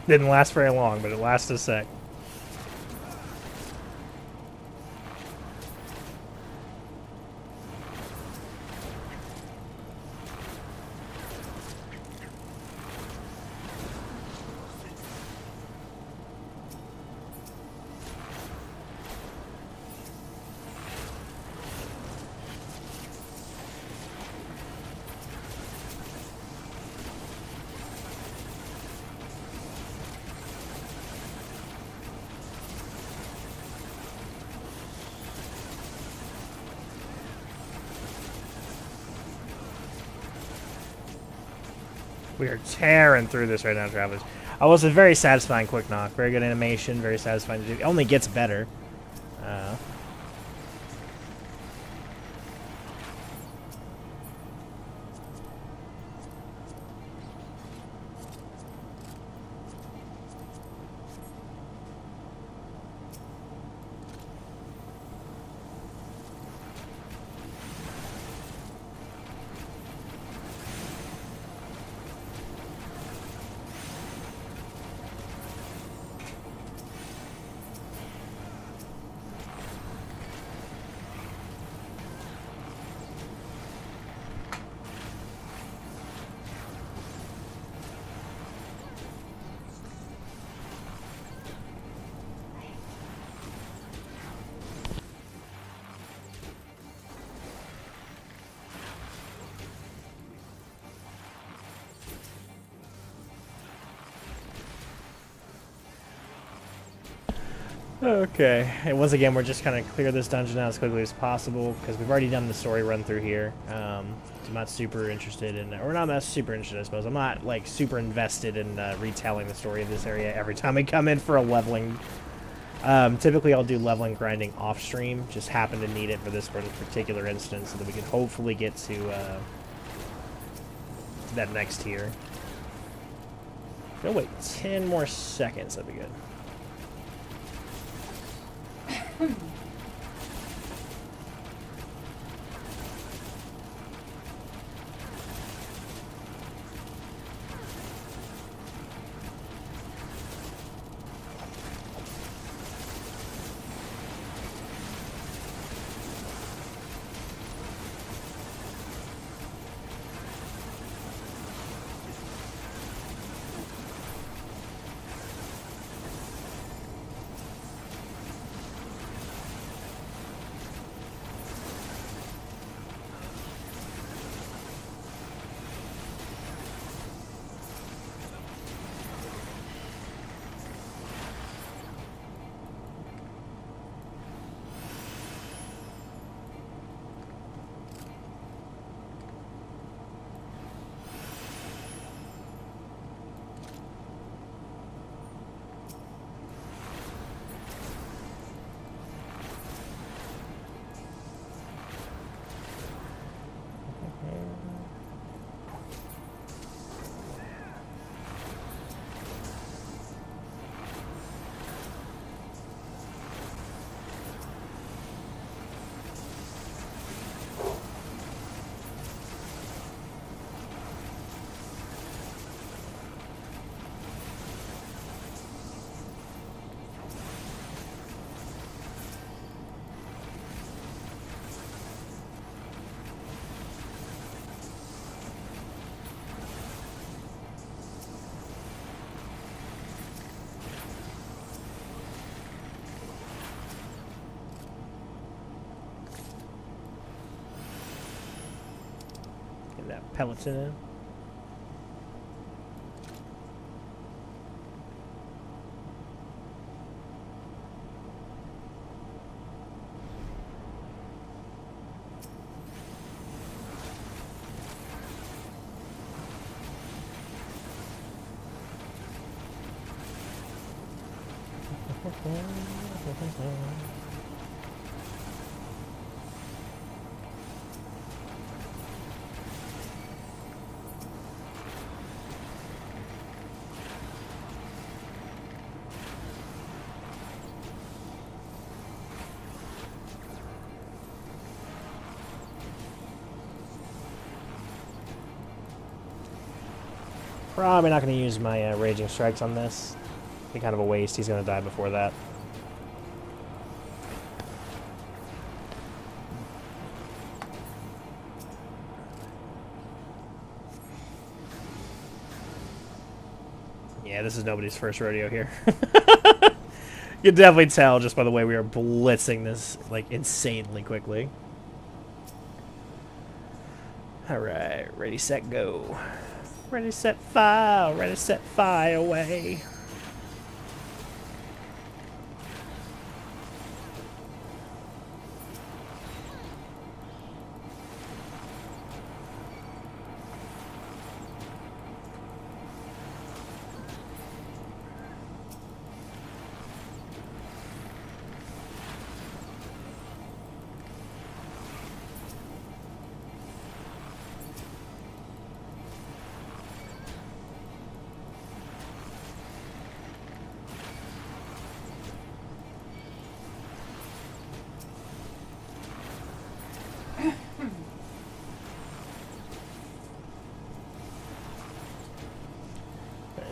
Didn't last very long, but it lasted a sec. We are tearing through this right now, travelers. Oh, it's a very satisfying quick knock. Very good animation, very satisfying to do. It only gets better. Okay, and once again, we're just kind of clear this dungeon out as quickly as possible because we've already done the story run through here. So I'm not super interested in, or not that super interested, I suppose. I'm not like super invested in retelling the story of this area every time we come in for a leveling. Typically, I'll do leveling grinding off stream. Just happen to need it for this particular instance, so that we can hopefully get to that next tier. Go wait 10 more seconds. That'd be good. Get that pellets in. Probably not going to use my Raging Strikes on this. Be kind of a waste. He's going to die before that. Yeah, this is nobody's first rodeo here. You can definitely tell just by the way we are blitzing this like insanely quickly. Alright, ready, set, go. Ready, set, fire. Ready, set, fire away.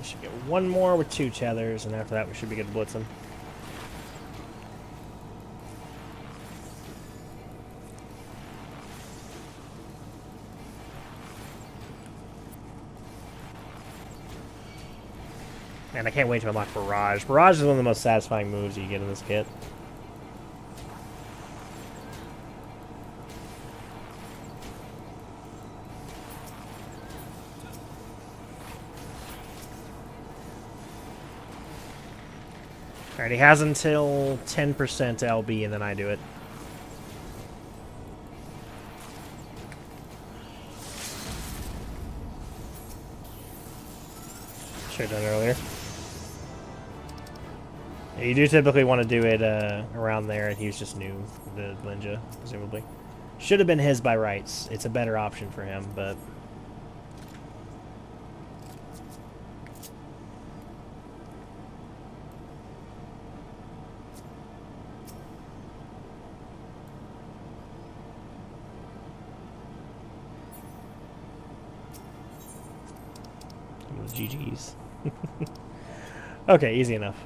Should get one more with 2 tethers, and after that we should be good to blitz them. Man, I can't wait to unlock Barrage. Barrage is one of the most satisfying moves you get in this kit. Alright, he has until 10% LB, and then I do it. Should have done it earlier. You do typically want to do it around there, and he was just new, the ninja, presumably. Should have been his by rights. It's a better option for him, but... GG's. Okay, easy enough.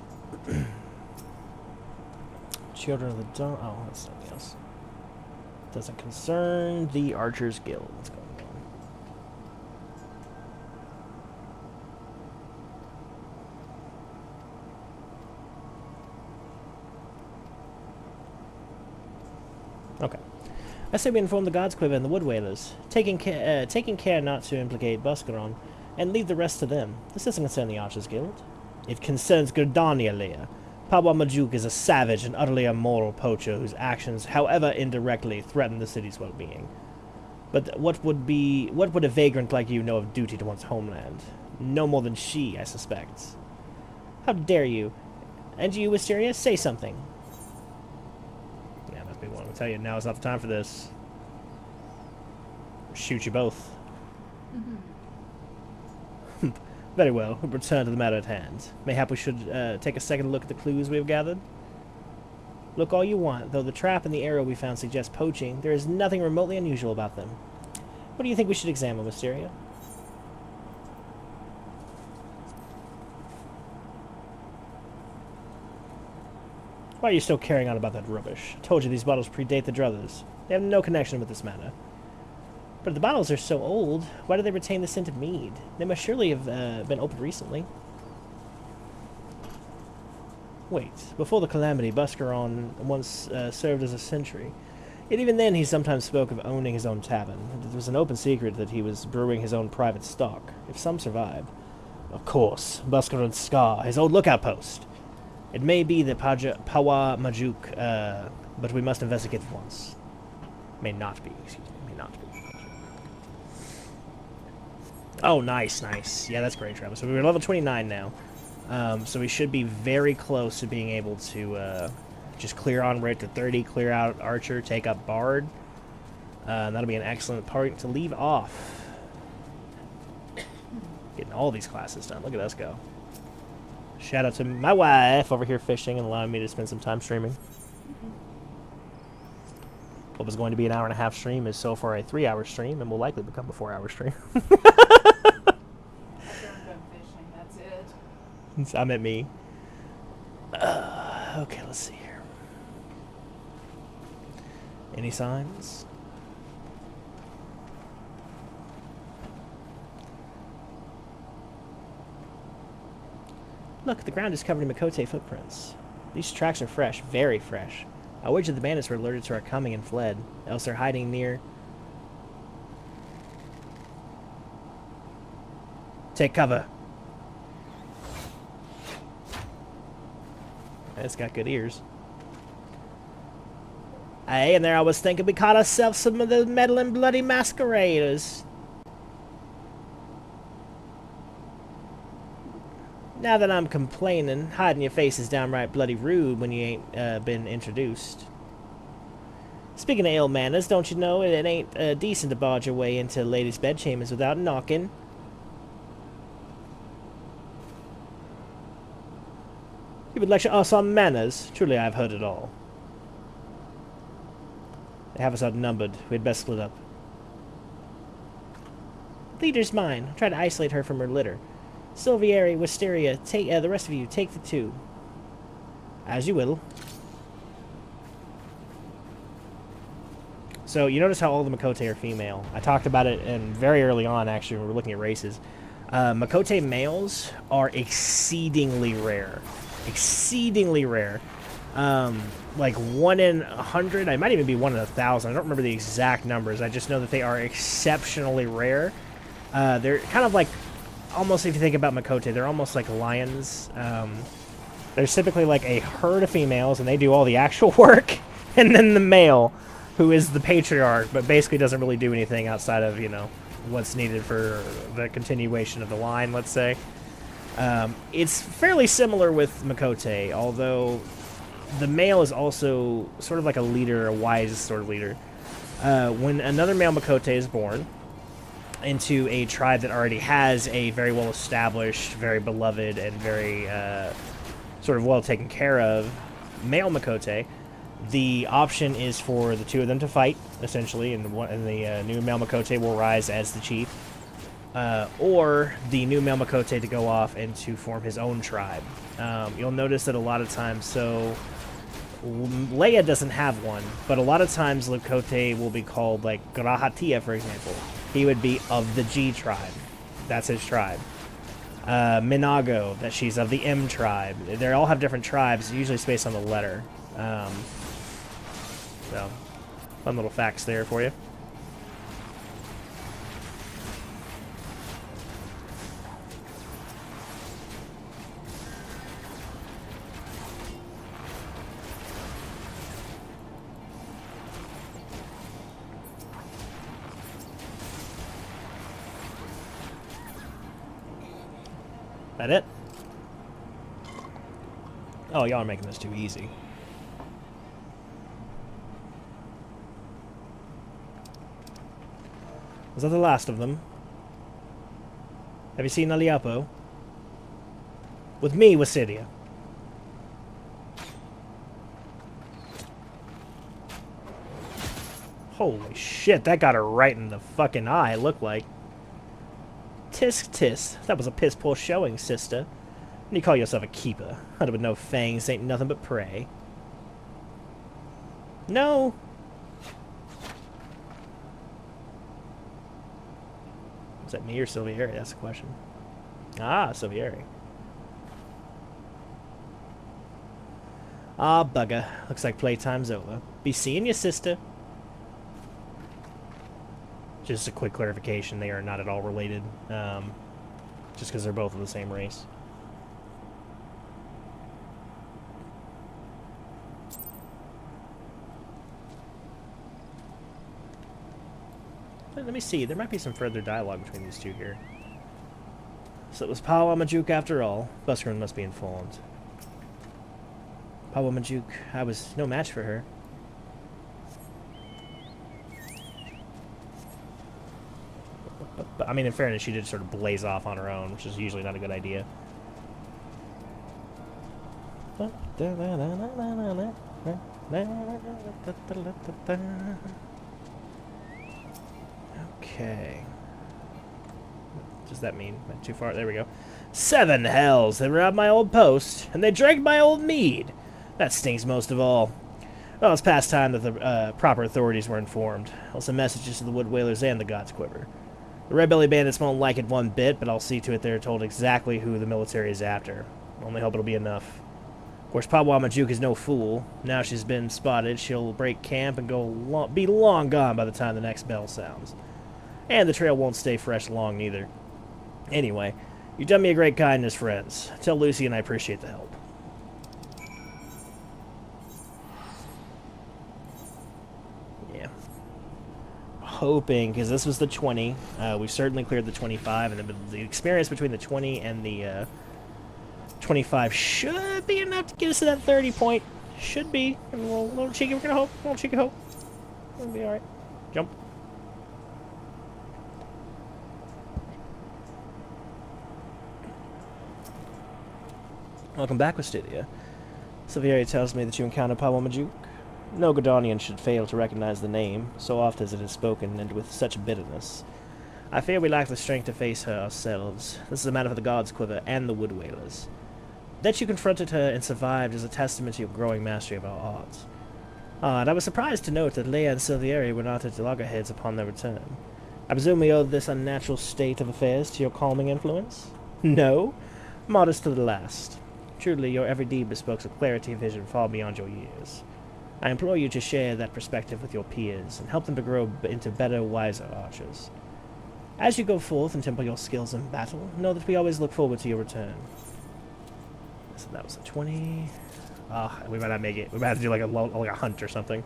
Children of the Dawn. Oh, that's something else. Doesn't concern the Archers Guild. What's going on? Okay. I say we inform the Gods Quiver and the Wood Whalers, taking care not to implicate Buscaron, and leave the rest to them. This doesn't concern the Archers Guild. It concerns Gerdania Leia. Pabwa Majuk is a savage and utterly immoral poacher whose actions, however indirectly, threaten the city's well-being. But what would a vagrant like you know of duty to one's homeland? No more than she, I suspect. How dare you? And you, Wisteria, say something. Yeah, must be one. I'll tell you, now is not the time for this. Shoot you both. Very well, we'll return to the matter at hand. Mayhap we should take a second look at the clues we have gathered? Look all you want, though the trap and the arrow we found suggest poaching, there is nothing remotely unusual about them. What do you think we should examine, Wisteria? Why are you still carrying on about that rubbish? I told you these bottles predate the druthers. They have no connection with this matter. But if the bottles are so old, why do they retain the scent of mead? They must surely have been opened recently. Wait, before the calamity, Buscaron once served as a sentry. Yet even then he sometimes spoke of owning his own tavern. It was an open secret that he was brewing his own private stock, if some survived. Of course, Buscaron's scar, his old lookout post. It may be the Pabwa Majuk, but we must investigate at once. May not be, excuse me, may not be. Oh, nice, nice. Yeah, that's great, Travis. So we're level 29 now. So we should be very close to being able to just clear on right to 30, clear out Archer, take up Bard. That'll be an excellent part to leave off. Getting all these classes done. Look at us go. Shout out to my wife over here fishing and allowing me to spend some time streaming. What was going to be an hour-and-a-half stream is so far a 3-hour stream and will likely become a 4-hour stream. I meant me. Okay, let's see here. Any signs? Look, the ground is covered in Makote footprints. These tracks are fresh, very fresh. I wager the bandits were alerted to our coming and fled, else they're hiding near... Take cover. It's got good ears. Hey, and there I was thinking we caught ourselves some of those meddling bloody masqueraders. Now that I'm complaining, hiding your face is downright bloody rude when you ain't been introduced. Speaking of ill manners, don't you know it ain't decent to barge your way into ladies' bedchambers without knocking? You would lecture us on manners? Truly I have heard it all. They have us outnumbered. We had best split up. Leader's mine. Try to isolate her from her litter. Silvieri, Wisteria, take the rest of you, take the 2. As you will. So, you notice how all the Makote are female. I talked about it very early on, actually, when we were looking at races. Makote males are exceedingly rare. Exceedingly rare. Like 1 in 100, I might even be 1 in 1,000. I don't remember the exact numbers. I just know that they are exceptionally rare. They're kind of like, almost if you think about Makote, they're almost like lions. They're There's typically like a herd of females, and they do all the actual work, and then the male, who is the patriarch, but basically doesn't really do anything outside of, you know, what's needed for the continuation of the line, let's say. It's fairly similar with Makote, although the male is also sort of like a leader, a wise sort of leader. When another male Makote is born into a tribe that already has a very well-established, very beloved, and very sort of well taken care of male Makote, the option is for the two of them to fight, essentially, and the new male Makote will rise as the chief. Or the new male Makote to go off and to form his own tribe. You'll notice that a lot of times, so Leia doesn't have one, but a lot of times Makote will be called, like, Grahatia, for example. He would be of the G tribe. That's his tribe. Minago, that she's of the M tribe. They all have different tribes, usually based on the letter. So, fun little facts there for you. That it? Oh, y'all are making this too easy. Was that the last of them? Have you seen Aliapo? With me, Wasidia. Holy shit, that got her right in the fucking eye, it looked like. Tisk tisk, that was a piss poor showing, sister. And you call yourself a keeper. Hunter with no fangs ain't nothing but prey. No! Is that me or Silvieri? That's the question. Ah, Silvieri. Ah, bugger. Looks like playtime's over. Be seeing you, sister. Just a quick clarification, they are not at all related. Just because they're both of the same race. Let me see, there might be some further dialogue between these two here. So it was Pawa Majuk after all. Buskerun must be informed. Pawa Majuk, I was no match for her. But I mean, in fairness, she did sort of blaze off on her own, which is usually not a good idea. Okay. What does that mean? Went too far? There we go. 7 hells! They robbed my old post, and they drank my old mead! That stings most of all. Well, it's past time that the proper authorities were informed. I'll send messages to the Wood Whalers and the God's Quiver. The Red Belly Bandits won't like it one bit, but I'll see to it they're told exactly who the military is after. Only hope it'll be enough. Of course, Pawa Majuk is no fool. Now she's been spotted, she'll break camp and be long gone by the time the next bell sounds. And the trail won't stay fresh long, neither. Anyway, you've done me a great kindness, friends. Tell Lucy and I appreciate the help. Yeah. Hoping, because this was the 20. We've certainly cleared the 25, and the experience between the 20 and the 25 should be enough to get us to that 30 point. Should be. A little cheeky, we're gonna hope. A little cheeky hope. It'll be alright. Jump. Welcome back, Wistidia. Silvieri tells me that you encountered Pawa Majuk. No Godonian should fail to recognize the name, so oft as it is spoken, and with such bitterness. I fear we lack the strength to face her ourselves. This is a matter for the God's Quiver and the Wood Whalers. That you confronted her and survived is a testament to your growing mastery of our arts. And I was surprised to note that Leia and Silvieri were not at loggerheads upon their return. I presume we owe this unnatural state of affairs to your calming influence? No? Modest to the last. Truly, your every deed bespoke a clarity of vision far beyond your years. I implore you to share that perspective with your peers, and help them to grow into better, wiser archers. As you go forth and temper your skills in battle, know that we always look forward to your return. So that was a 20. Ah, we might not make it. We might have to do like a hunt or something.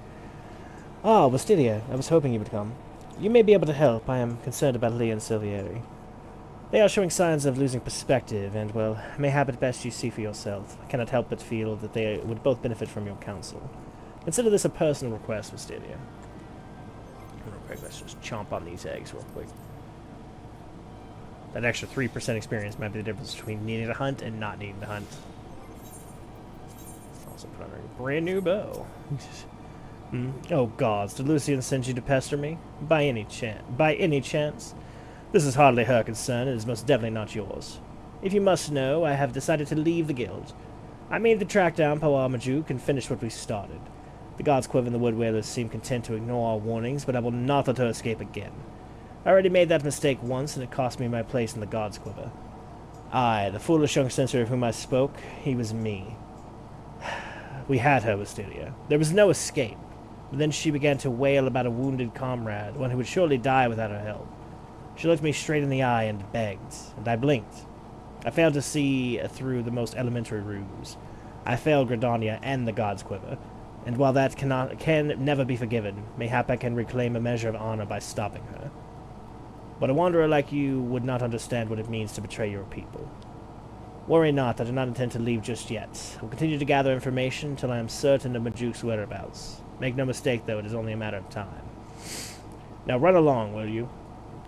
Ah, Wisteria, I was hoping you would come. You may be able to help. I am concerned about Lee and Silvieri. They are showing signs of losing perspective, and, well, mayhap at best you see for yourself. I cannot help but feel that they would both benefit from your counsel. Consider this a personal request, Wisteria. Real quick, let's just chomp on these eggs real quick. That extra 3% experience might be the difference between needing to hunt and not needing to hunt. Also put on a brand new bow. Oh gods, did Lucian send you to pester me? By any chance? This is hardly her concern, and is most definitely not yours. If you must know, I have decided to leave the guild. I mean to track down Poa Majuk and finish what we started. The God's Quiver and the Wood Whalers seem content to ignore our warnings, but I will not let her escape again. I already made that mistake once, and it cost me my place in the God's Quiver. Aye, the foolish young censor of whom I spoke, he was me. We had her, Wisteria. There was no escape. But then she began to wail about a wounded comrade, one who would surely die without her help. She looked me straight in the eye and begged, and I blinked. I failed to see through the most elementary ruse. I failed Gridania and the God's Quiver, and while that can never be forgiven, mayhap I can reclaim a measure of honor by stopping her. But a wanderer like you would not understand what it means to betray your people. Worry not, I do not intend to leave just yet. I will continue to gather information until I am certain of Majuk's whereabouts. Make no mistake, though, it is only a matter of time. Now run along, will you?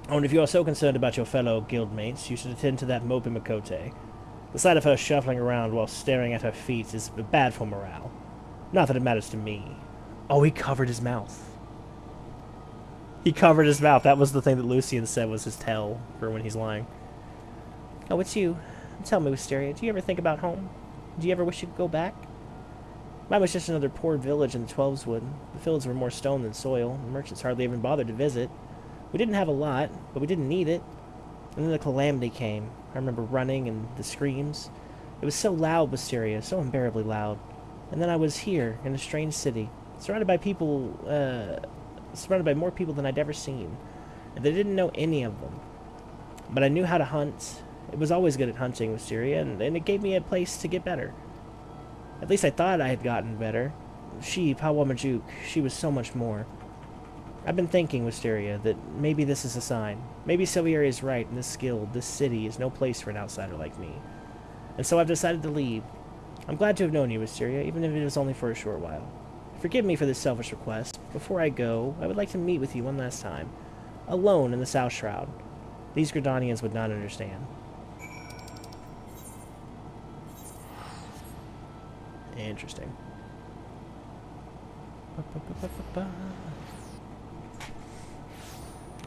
Oh, and if you are so concerned about your fellow guildmates, you should attend to that Mopi Makote. The sight of her shuffling around while staring at her feet is bad for morale. Not that it matters to me. Oh, he covered his mouth. He covered his mouth. That was the thing that Lucian said was his tell for when he's lying. Oh, it's you. Tell me, Wisteria, do you ever think about home? Do you ever wish you could go back? Mine was just another poor village in the Twelveswood. The fields were more stone than soil. The merchants hardly even bothered to visit. We didn't have a lot, but we didn't need it. And then the calamity came. I remember running and the screams. It was so loud, Wisteria, so unbearably loud. And then I was here, in a strange city, surrounded by more people than I'd ever seen. And they didn't know any of them. But I knew how to hunt. It was always good at hunting, Wisteria, and it gave me a place to get better. At least I thought I had gotten better. She, Poa Majuk, she was so much more. I've been thinking, Wisteria, that maybe this is a sign. Maybe Silvieri is right, and this guild, this city, is no place for an outsider like me. And so I've decided to leave. I'm glad to have known you, Wisteria, even if it was only for a short while. Forgive me for this selfish request. Before I go, I would like to meet with you one last time. Alone in the South Shroud. These Gridanians would not understand. Interesting.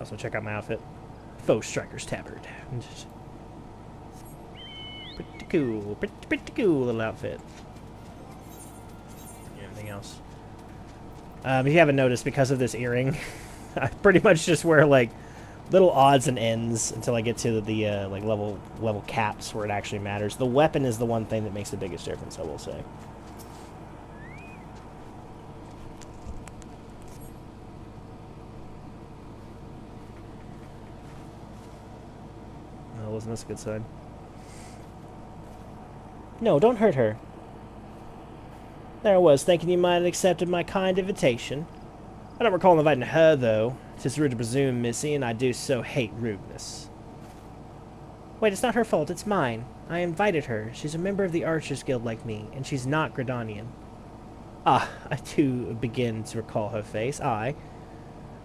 Also, check out my outfit. Foe Striker's Tabard. Pretty cool little outfit. Anything else? If you haven't noticed, because of this earring, I pretty much just wear like little odds and ends until I get to the like level caps where it actually matters. The weapon is the one thing that makes the biggest difference, I will say. Wasn't this a good sign? No, don't hurt her. There I was, thinking you might have accepted my kind invitation. I don't recall inviting her, though. 'Tis rude to presume, missy, and I do so hate rudeness. Wait, it's not her fault, it's mine. I invited her. She's a member of the Archers Guild like me, and she's not Gridanian. Ah, I do begin to recall her face. Aye.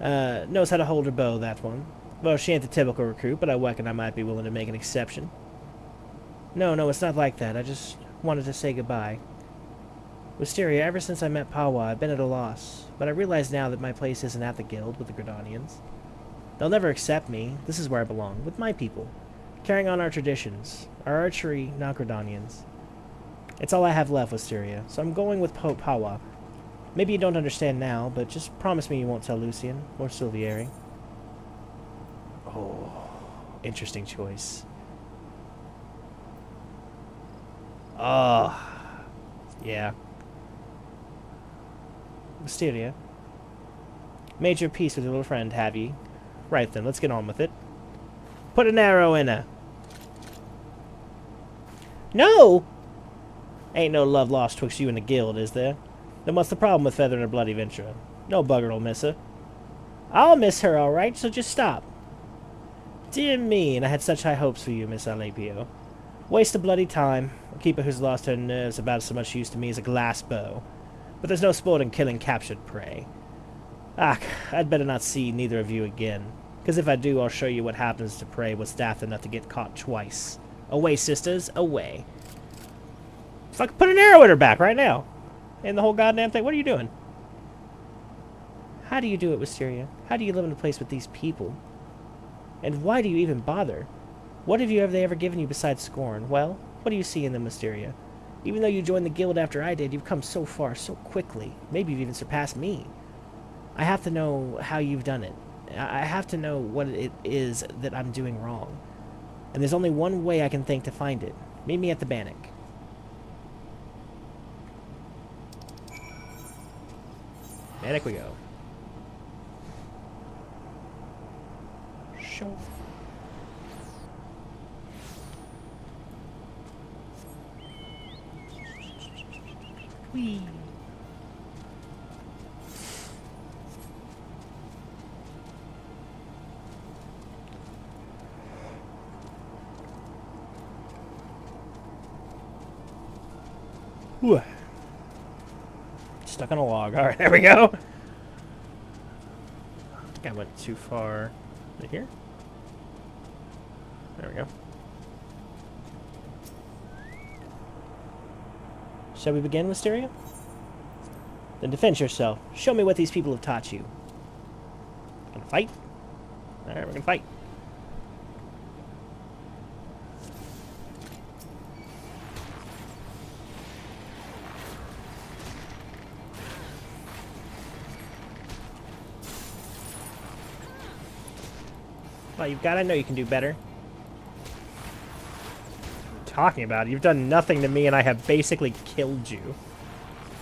Knows how to hold her bow, that one. Well, she ain't the typical recruit, but I reckon I might be willing to make an exception. No, it's not like that. I just wanted to say goodbye. Wisteria, ever since I met Poa, I've been at a loss, but I realize now that my place isn't at the guild with the Gridanians. They'll never accept me. This is where I belong, with my people, carrying on our traditions, our archery, not Gridanians. It's all I have left, Wisteria, so I'm going with Poa. Maybe you don't understand now, but just promise me you won't tell Lucian or Silvieri. Oh, interesting choice. Yeah. Wisteria. Made your peace with your little friend, have ye? Right then, let's get on with it. Put an arrow in her. No! Ain't no love lost twixt you and the guild, is there? Then what's the problem with feathering a bloody venture? No bugger'll miss her. I'll miss her, all right, so just stop. Dear me, and I had such high hopes for you, Miss Alapio. Waste of bloody time. A keeper who's lost her nerves about as much use to me as a glass bow. But there's no sport in killing captured prey. Ah, I'd better not see neither of you again. Because if I do, I'll show you what happens to prey what's daft enough to get caught twice. Away, sisters, away. Fuck, put an arrow in her back right now. And the whole goddamn thing. What are you doing? How do you do it, Wisteria? How do you live in a place with these people? And why do you even bother? What have they ever given you besides scorn? Well, what do you see in them, Wisteria? Even though you joined the guild after I did, you've come so far so quickly. Maybe you've even surpassed me. I have to know how you've done it. I have to know what it is that I'm doing wrong. And there's only one way I can think to find it. Meet me at the Bannock. Bannock we go. Sure. Whee. Whew. Stuck on a log. Alright, there we go. I think I went too far. Is it here? There we go. Shall we begin, Wisteria? Then defend yourself. Show me what these people have taught you. Gonna fight? Alright, we're gonna fight. Well, you've got to know you can do better. Talking about it. You've done nothing to me and I have basically killed you.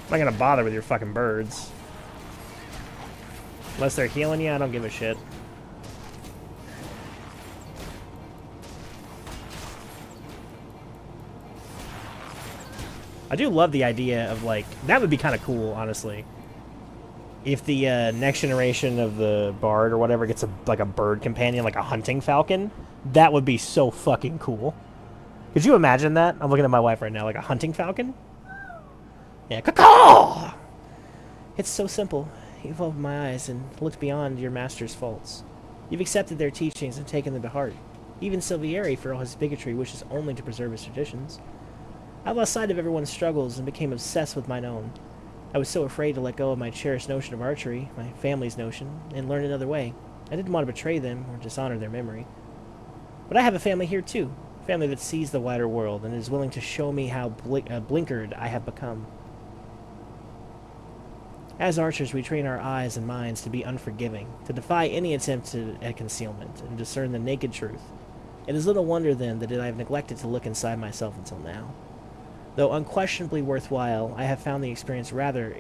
I'm not gonna bother with your fucking birds. Unless they're healing you, I don't give a shit. I do love the idea of, like, that would be kind of cool, honestly. If the next generation of the bard or whatever gets like a bird companion, like a hunting falcon, that would be so fucking cool. Could you imagine that? I'm looking at my wife right now, like a hunting falcon? Yeah, caw-caw! It's so simple. You've opened my eyes and looked beyond your master's faults. You've accepted their teachings and taken them to heart. Even Silvieri, for all his bigotry, wishes only to preserve his traditions. I lost sight of everyone's struggles and became obsessed with mine own. I was so afraid to let go of my cherished notion of archery, my family's notion, and learn another way. I didn't want to betray them or dishonor their memory. But I have a family here, too. A family that sees the wider world and is willing to show me how blinkered I have become. As archers, we train our eyes and minds to be unforgiving, to defy any attempt at concealment, and discern the naked truth. It is little wonder, then, that I have neglected to look inside myself until now. Though unquestionably worthwhile, I have found the experience rather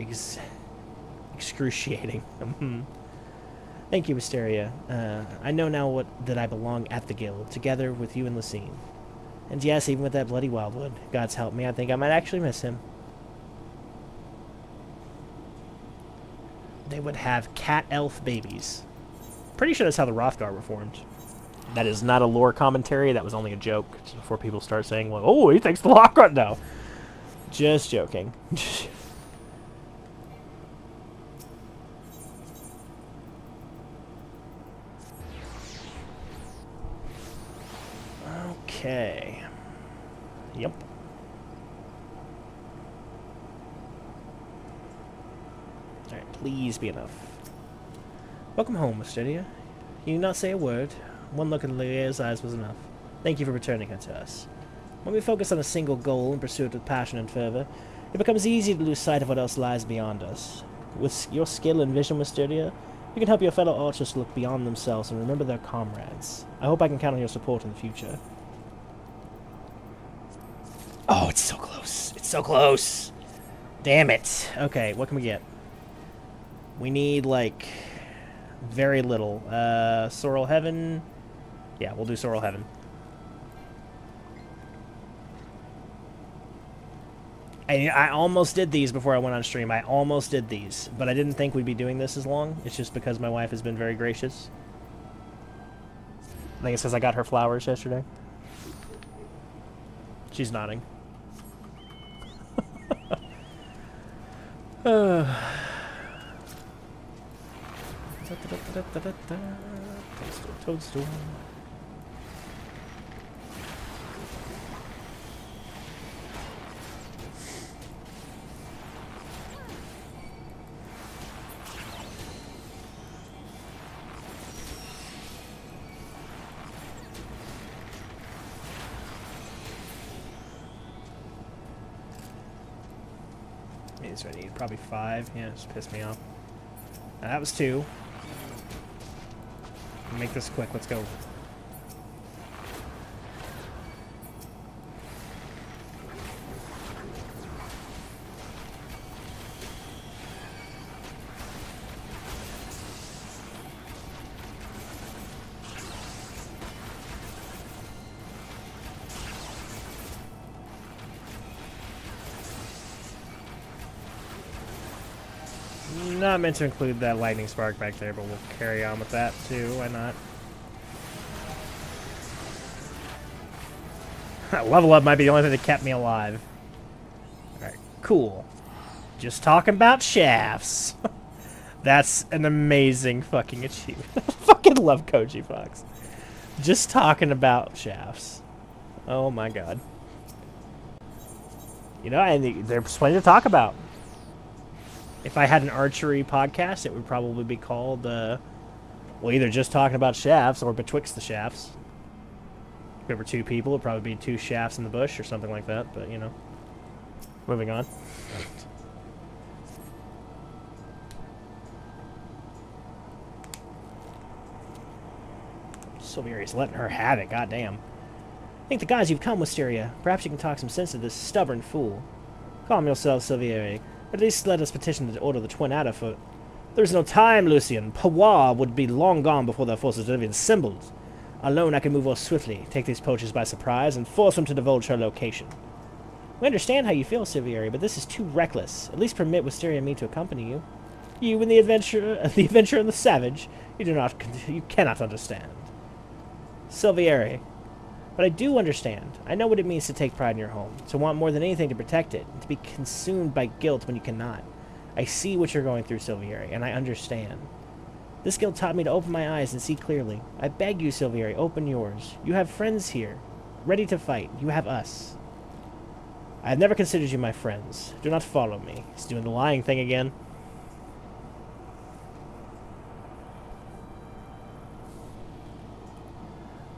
excruciating. Thank you, Wisteria. I know now that I belong at the guild, together with you and Lucine. And yes, even with that bloody wildwood, God's help me, I think I might actually miss him. They would have cat-elf babies. Pretty sure that's how the Rothgar were formed. That is not a lore commentary, that was only a joke, just before people start saying, well, oh, he thinks the Lockhart now. Just joking. Okay. Yep. Alright, please be enough. Welcome home, Wisteria. You did not say a word. One look in Lea's eyes was enough. Thank you for returning her to us. When we focus on a single goal and pursue it with passion and fervor, it becomes easy to lose sight of what else lies beyond us. With your skill and vision, Wisteria, you can help your fellow archers look beyond themselves and remember their comrades. I hope I can count on your support in the future. Oh, it's so close. It's so close. Damn it. Okay, what can we get? We need, like, very little. Sorrel Heaven. Yeah, we'll do Sorrel Heaven. I almost did these before I went on stream. I almost did these, but I didn't think we'd be doing this as long. It's just because my wife has been very gracious. I think it's because I got her flowers yesterday. She's nodding. Toadstool. Is what I need? Probably 5. Yeah, just pissed me off. That was 2. Make this quick. Let's go. Not meant to include that lightning spark back there, but we'll carry on with that too. Why not? Level up might be the only thing that kept me alive. Alright, cool. Just talking about shafts. That's an amazing fucking achievement. I fucking love Koji Fox. Just talking about shafts. Oh my god. You know, there's plenty to talk about. If I had an archery podcast, it would probably be called, well, either just talking about shafts or betwixt the shafts. If there were 2 people, it'd probably be 2 shafts in the bush or something like that, but, you know. Moving on. Silveria's letting her have it, goddamn. I think the guys you've come, Wisteria. Perhaps you can talk some sense to this stubborn fool. Calm yourself, Silveria. At least let us petition to order the twin out afoot. There is no time, Lucian. Pawar would be long gone before their forces have been assembled. Alone I can move more swiftly, take these poachers by surprise, and force them to divulge her location. We understand how you feel, Silveria, but this is too reckless. At least permit Wisteria and me to accompany you. You and the adventurer and the savage, you cannot understand. Silveria. But I do understand. I know what it means to take pride in your home, to want more than anything to protect it, and to be consumed by guilt when you cannot. I see what you're going through, Silveria, and I understand. This guild taught me to open my eyes and see clearly. I beg you, Silveria, open yours. You have friends here, ready to fight. You have us. I have never considered you my friends. Do not follow me. He's doing the lying thing again.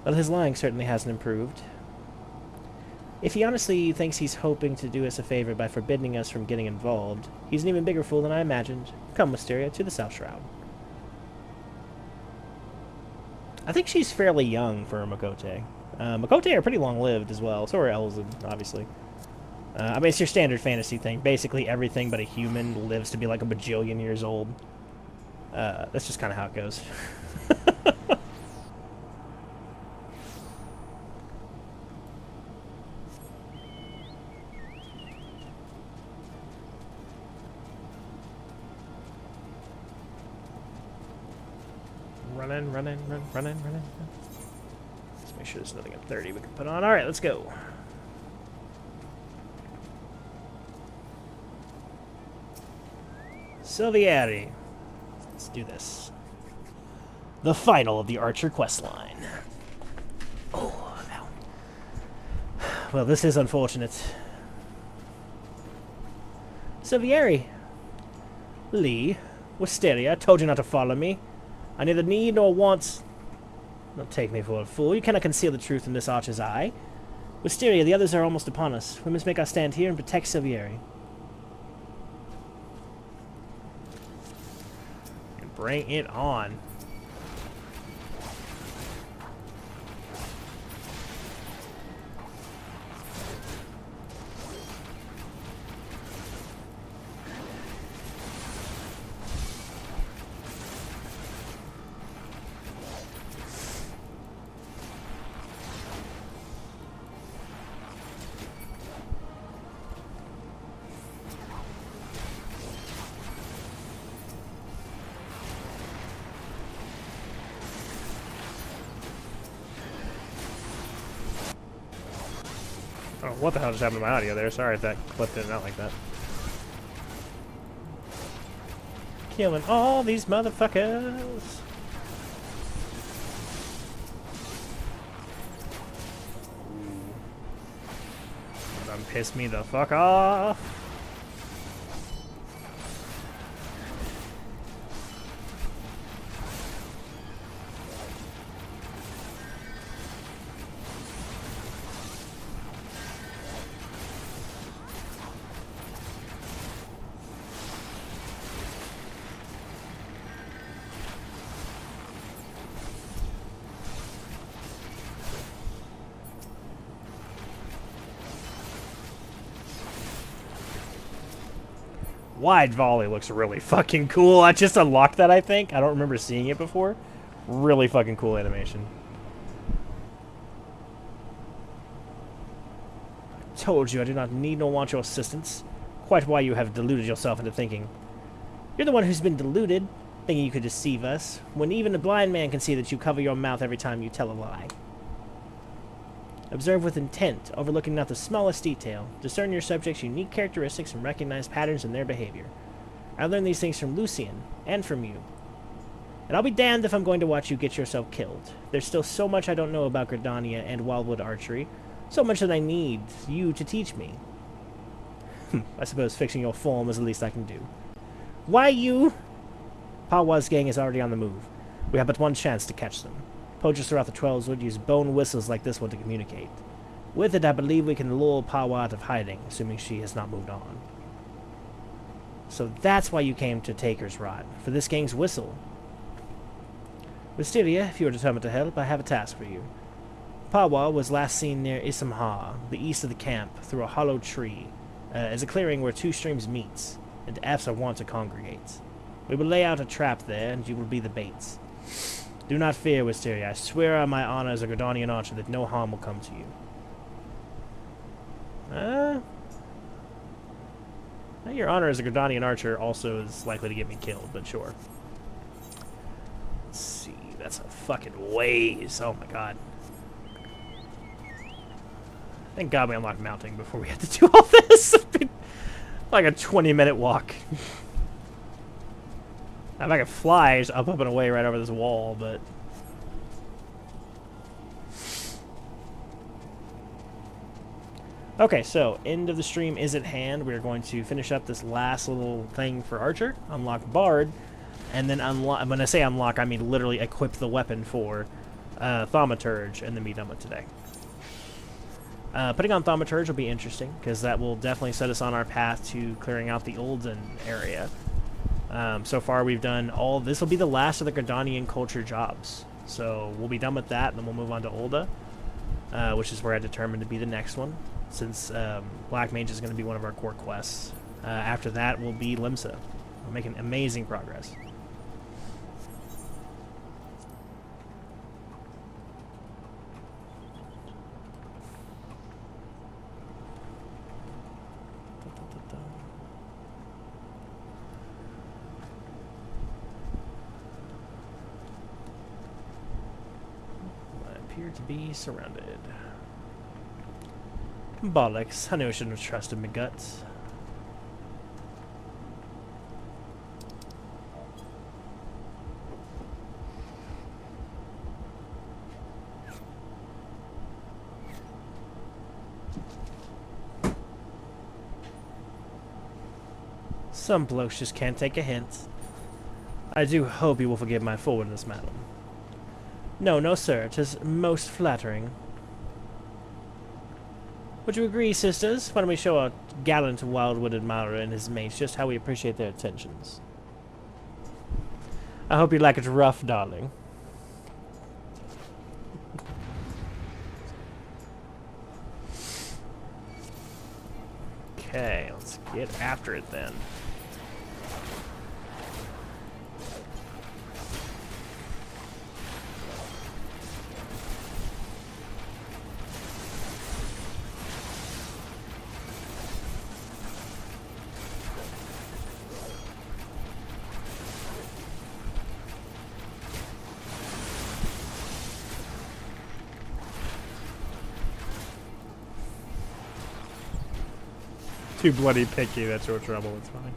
Well, his lying certainly hasn't improved. If he honestly thinks he's hoping to do us a favor by forbidding us from getting involved, he's an even bigger fool than I imagined. Come, Wisteria, to the South Shroud. I think she's fairly young for a Makote. Makote are pretty long-lived as well. So are Elzen, obviously. I mean, it's your standard fantasy thing. Basically, everything but a human lives to be like a bajillion years old. That's just kind of how it goes. Running. Let's make sure there's nothing at 30 we can put on. Alright, let's go. Silvieri. Let's do this. The final of the Archer questline. Oh, that one. Well, this is unfortunate. Silvieri. Lee. Wisteria. Told you not to follow me. I neither need nor want... Don't take me for a fool. You cannot conceal the truth from this Archer's eye. Wisteria, the others are almost upon us. We must make our stand here and protect Silvieri. And bring it on. What the hell just happened to my audio there? Sorry if that clipped in and out like that. Killing all these motherfuckers. Done pissed me the fuck off. Wide volley looks really fucking cool. I just unlocked that, I think. I don't remember seeing it before. Really fucking cool animation. I told you I do not need nor want your assistance. Quite why you have deluded yourself into thinking. You're the one who's been deluded, thinking you could deceive us, when even a blind man can see that you cover your mouth every time you tell a lie. Observe with intent, overlooking not the smallest detail. Discern your subject's unique characteristics and recognize patterns in their behavior. I learned these things from Lucian, and from you. And I'll be damned if I'm going to watch you get yourself killed. There's still so much I don't know about Gridania and Wildwood archery. So much that I need you to teach me. I suppose fixing your form is the least I can do. Why you? Pawa's gang is already on the move. We have but one chance to catch them. Poachers throughout the Trails would use bone whistles like this one to communicate. With it, I believe we can lure Pawa out of hiding, assuming she has not moved on. So that's why you came to Taker's Rod, for this gang's whistle. Wisteria, if you are determined to help, I have a task for you. Pawa was last seen near Isamha, the east of the camp, through a hollow tree, as a clearing where two streams meet, and Fs are wont to congregate. We will lay out a trap there, and you will be the baits. Do not fear, Wisteria. I swear on my honor as a Gridanian archer that no harm will come to you. Your honor as a Gridanian archer also is likely to get me killed, but sure. Let's see. That's a fucking ways. Oh my god. Thank god we unlocked mounting before we had to do all this. It's been like a 20-minute walk. If I could fly, just up and away right over this wall, but... Okay, so, end of the stream is at hand. We're going to finish up this last little thing for Archer, unlock Bard, and then unlock... When I say unlock, I mean literally equip the weapon for Thaumaturge, and then be done with today. Putting on Thaumaturge will be interesting, because that will definitely set us on our path to clearing out the Olden area. So far we've done all... This will be the last of the Gridanian culture jobs. So we'll be done with that, and then we'll move on to Ulda, which is where I determined to be the next one, since Black Mage is going to be one of our core quests. After that will be Limsa. We're making amazing progress. To be surrounded. Bollocks. I knew I shouldn't have trusted my guts. Some blokes just can't take a hint. I do hope you will forgive my forwardness, madam. No, no, sir. 'Tis most flattering. Would you agree, sisters? Why don't we show our gallant Wildwood admirer and his mates just how we appreciate their attentions? I hope you like it rough, darling. Okay, let's get after it then. Too bloody picky, that's your trouble, it's fine.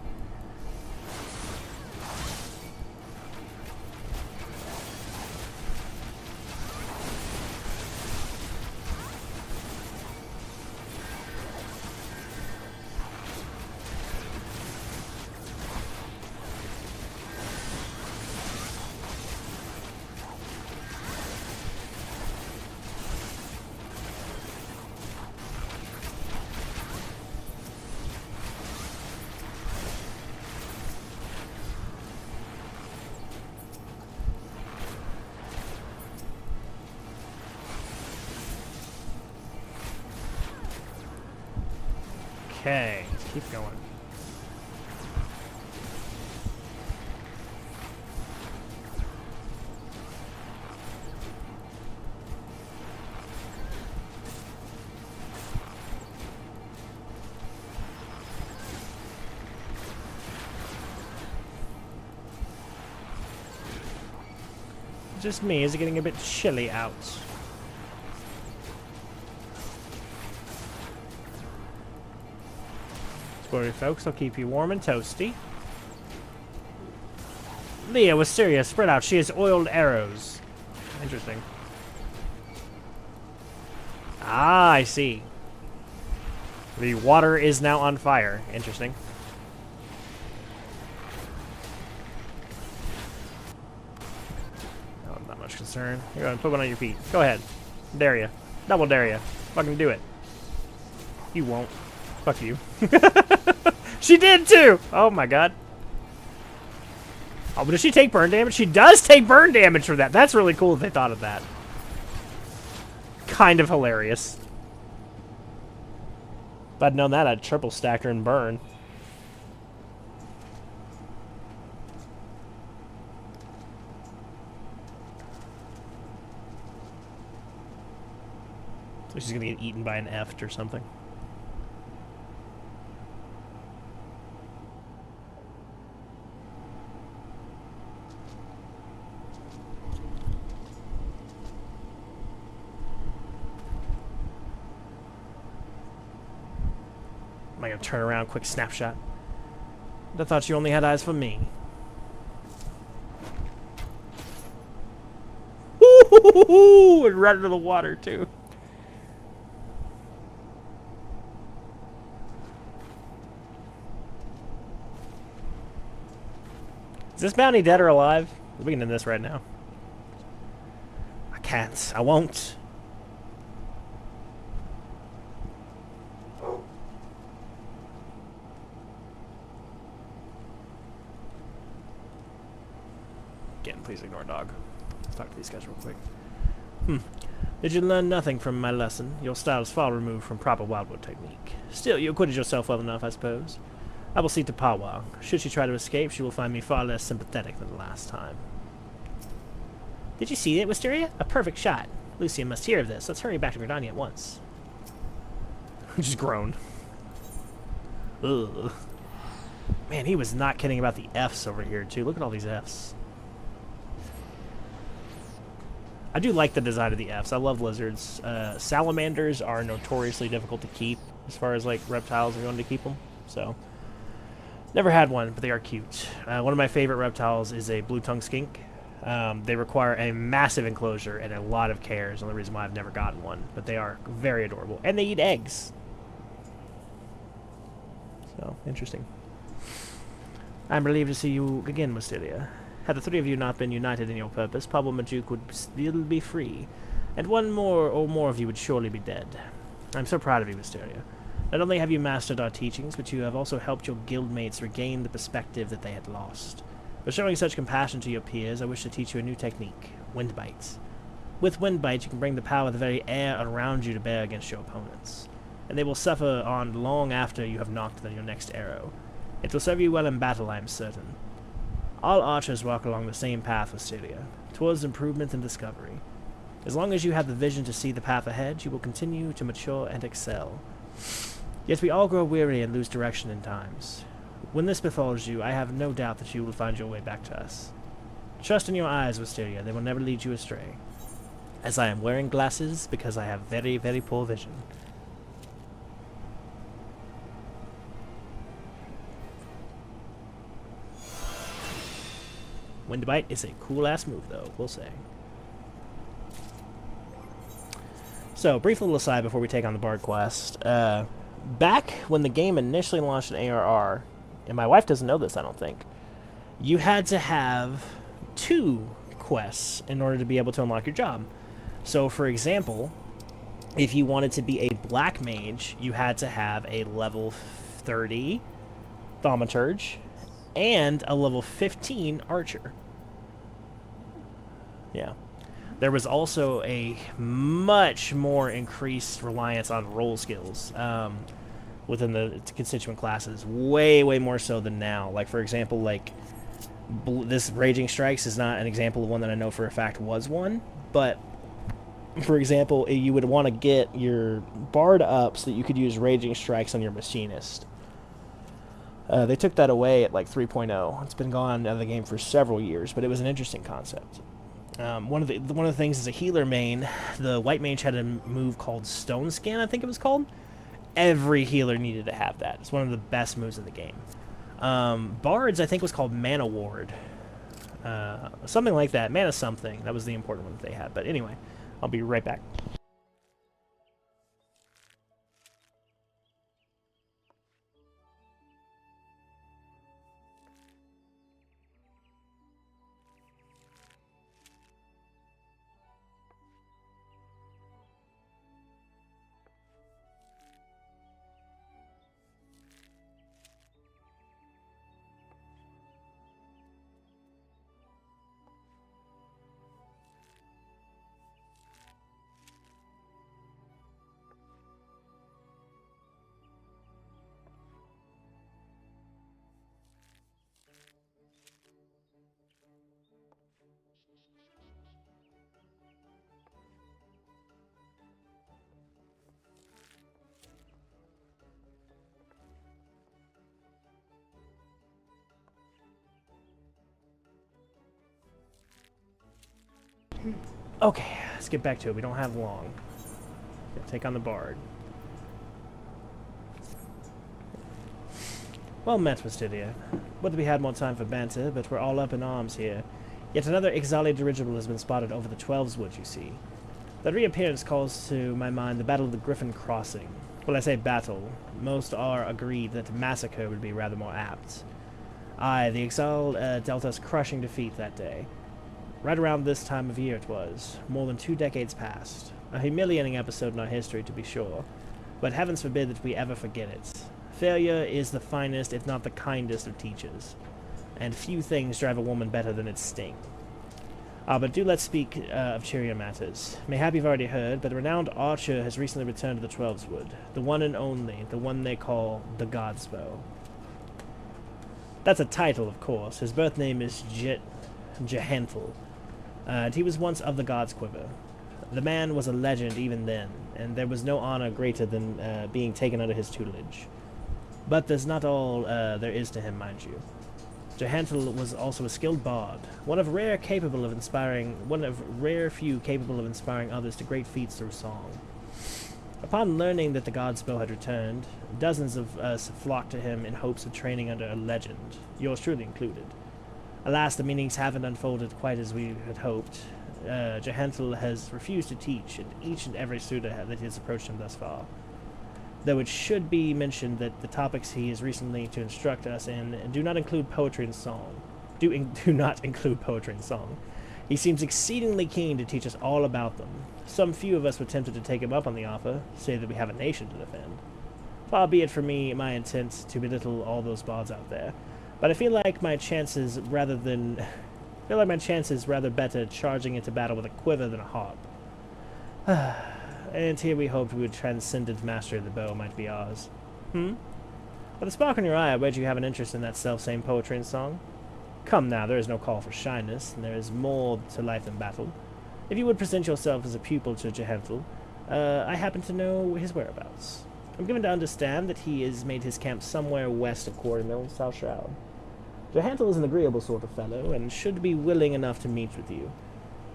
Okay, let's keep going. Just me, is it getting a bit chilly out? Worry, folks, I'll keep you warm and toasty. Leah, Wisteria, spread out. She has oiled arrows. Interesting. Ah, I see. The water is now on fire. Interesting. Oh, not much concern. You're going to put one on your feet. Go ahead. Dare ya. Double dare ya. Fucking do it. You won't. Fuck you. She did too! Oh my god. Oh, but does she take burn damage? She does take burn damage for that. That's really cool that they thought of that. Kind of hilarious. If I'd known that, I'd triple stack her and burn. So she's gonna get eaten by an Eft or something. Am I gonna turn around, quick snapshot? I thought you only had eyes for me. Ooh, and right into the water too. Is this bounty dead or alive? We can end this right now. I can't. I won't. Again, please ignore dog. Let's talk to these guys real quick. Did you learn nothing from my lesson? Your style is far removed from proper wildwood technique. Still, you acquitted yourself well enough, I suppose. I will see to Pawa. Should she try to escape, she will find me far less sympathetic than the last time. Did you see it, Wisteria? A perfect shot. Lucian must hear of this. Let's hurry back to Verdania at once. Just groaned. Ugh. Man, he was not kidding about the Fs over here, too. Look at all these Fs. I do like the design of the Fs. I love lizards. Salamanders are notoriously difficult to keep as far as, like, reptiles are going to keep them. So, never had one, but they are cute. One of my favorite reptiles is a blue-tongued skink. They require a massive enclosure and a lot of care. Is the only reason why I've never gotten one. But they are very adorable. And they eat eggs. So, interesting. I'm relieved to see you again, Wisteria. Had the three of you not been united in your purpose, Pablo Majuk would still be free. And one more or more of you would surely be dead. I'm so proud of you, Wisteria. Not only have you mastered our teachings, but you have also helped your guildmates regain the perspective that they had lost. For showing such compassion to your peers, I wish to teach you a new technique, Wind Bites. With Wind Bites, you can bring the power of the very air around you to bear against your opponents, and they will suffer on long after you have knocked them your next arrow. It will serve you well in battle, I am certain. All archers walk along the same path, Wisteria, towards improvement and discovery. As long as you have the vision to see the path ahead, you will continue to mature and excel. Yet we all grow weary and lose direction in times. When this befalls you, I have no doubt that you will find your way back to us. Trust in your eyes, Wisteria, they will never lead you astray. As I am wearing glasses because I have very, very poor vision. Wind Bite is a cool-ass move, though, we'll say. So, brief little aside before we take on the Bard quest. Back when the game initially launched in ARR, and my wife doesn't know this, I don't think, you had to have 2 quests in order to be able to unlock your job. So, for example, if you wanted to be a Black Mage, you had to have a level 30 Thaumaturge and a level 15 Archer. Yeah. There was also a much more increased reliance on roll skills within the constituent classes. Way, way more so than now. Like, for example, like, this Raging Strikes is not an example of one that I know for a fact was one. But, for example, you would want to get your Bard up so that you could use Raging Strikes on your Machinist. They took that away at, like, 3.0. It's been gone out of the game for several years, but it was an interesting concept. One of the things as a healer main, the White Mage had a move called Stone Scan, I think it was called. Every healer needed to have that. It's one of the best moves in the game. Bards, I think, was called Mana Ward. Something like that. Mana something. That was the important one that they had. But anyway, I'll be right back. Okay, let's get back to it. We don't have long. Take on the Bard. Well met, Mystidia. Would that we had more time for banter, but we're all up in arms here. Yet another Ixali dirigible has been spotted over the Twelveswood, you see. That reappearance calls to my mind the Battle of the Griffin Crossing. Well, I say battle. Most are agreed that massacre would be rather more apt. Aye, the Ixal dealt us crushing defeat that day. Right around this time of year it was, more than 2 decades past. A humiliating episode in our history, to be sure, but heavens forbid that we ever forget it. Failure is the finest, if not the kindest, of teachers, and few things drive a woman better than its sting. But do let's speak of cheerier matters. Mayhap you've already heard, but a renowned archer has recently returned to the Twelveswood, the one and only, the one they call the God's Bow. That's a title, of course. His birth name is Jehenthal. And he was once of the God's Quiver. The man was a legend even then, and there was no honor greater than being taken under his tutelage. But that's not all there is to him, mind you. Jehenthal was also a skilled bard, one of rare few capable of inspiring others to great feats through song. Upon learning that the God's Bow had returned, dozens of us flocked to him in hopes of training under a legend, yours truly included. Alas, the meanings haven't unfolded quite as we had hoped. Jehenthal has refused to teach each and every suitor that has approached him thus far. Though it should be mentioned that the topics he is recently to instruct us in do not include poetry and song. Do not include poetry and song. He seems exceedingly keen to teach us all about them. Some few of us were tempted to take him up on the offer, say that we have a nation to defend. Far be it from me my intent to belittle all those bards out there. But I feel like my chances rather better charging into battle with a quiver than a harp. And here we hoped we would transcendent mastery of the bow might be ours. With a spark in your eye, I bet you have an interest in that self-same poetry and song. Come now, there is no call for shyness, and there is more to life than battle. If you would present yourself as a pupil to Jehenthal, I happen to know his whereabouts. I'm given to understand that he has made his camp somewhere west of Quarry Mill, South Shroud. Jehenthal is an agreeable sort of fellow, and should be willing enough to meet with you.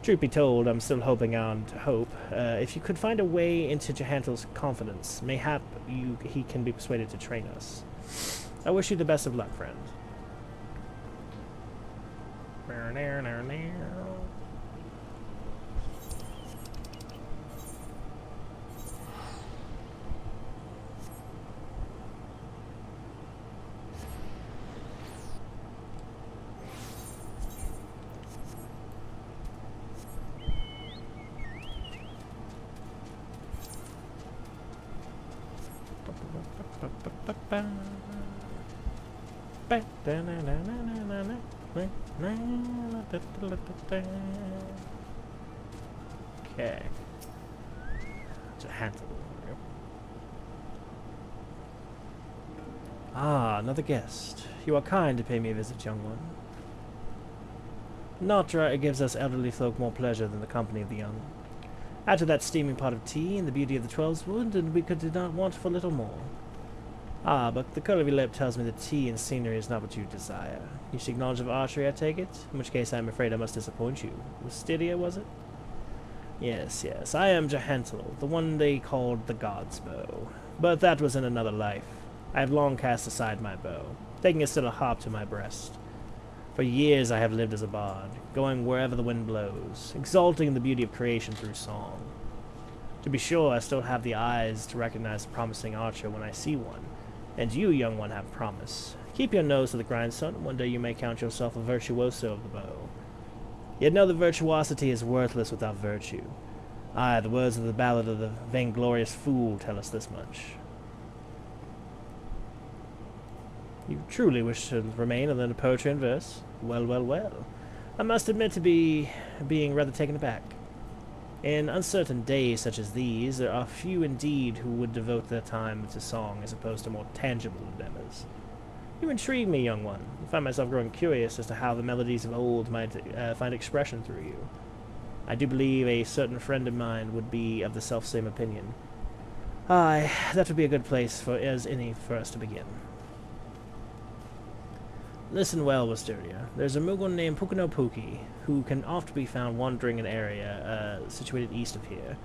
Truth be told, I'm still hoping on to hope. If you could find a way into Jehenthal's confidence, mayhap he can be persuaded to train us. I wish you the best of luck, friend. Okay. It's a handle. Ah, another guest. You are kind to pay me a visit, young one. Natra gives us elderly folk more pleasure than the company of the young. Add to that steaming pot of tea and the beauty of the Twelveswood, and we could not want for little more. Ah, but the curly lip tells me that tea and scenery is not what you desire. You seek knowledge of archery, I take it? In which case I am afraid I must disappoint you. Wisteria, was it? Yes, yes, I am Jahantel, the one they called the God's Bow. But that was in another life. I have long cast aside my bow, taking a still a harp to my breast. For years I have lived as a bard, going wherever the wind blows, exalting the beauty of creation through song. To be sure, I still have the eyes to recognize a promising archer when I see one, and you, young one, have promise. Keep your nose to the grindstone, and one day you may count yourself a virtuoso of the bow. Yet know that virtuosity is worthless without virtue. Aye, the words of the ballad of the vainglorious fool tell us this much. You truly wish to remain and learn the poetry and verse? Well, well, well. I must admit to being rather taken aback. In uncertain days such as these, there are few indeed who would devote their time to song as opposed to more tangible endeavors. You intrigue me, young one. I find myself growing curious as to how the melodies of old might find expression through you. I do believe a certain friend of mine would be of the selfsame opinion. Aye, that would be a good place for any for us to begin. Listen well, Wisteria. There's a Mughal named Pukanopuki, who can oft be found wandering in an area situated east of here.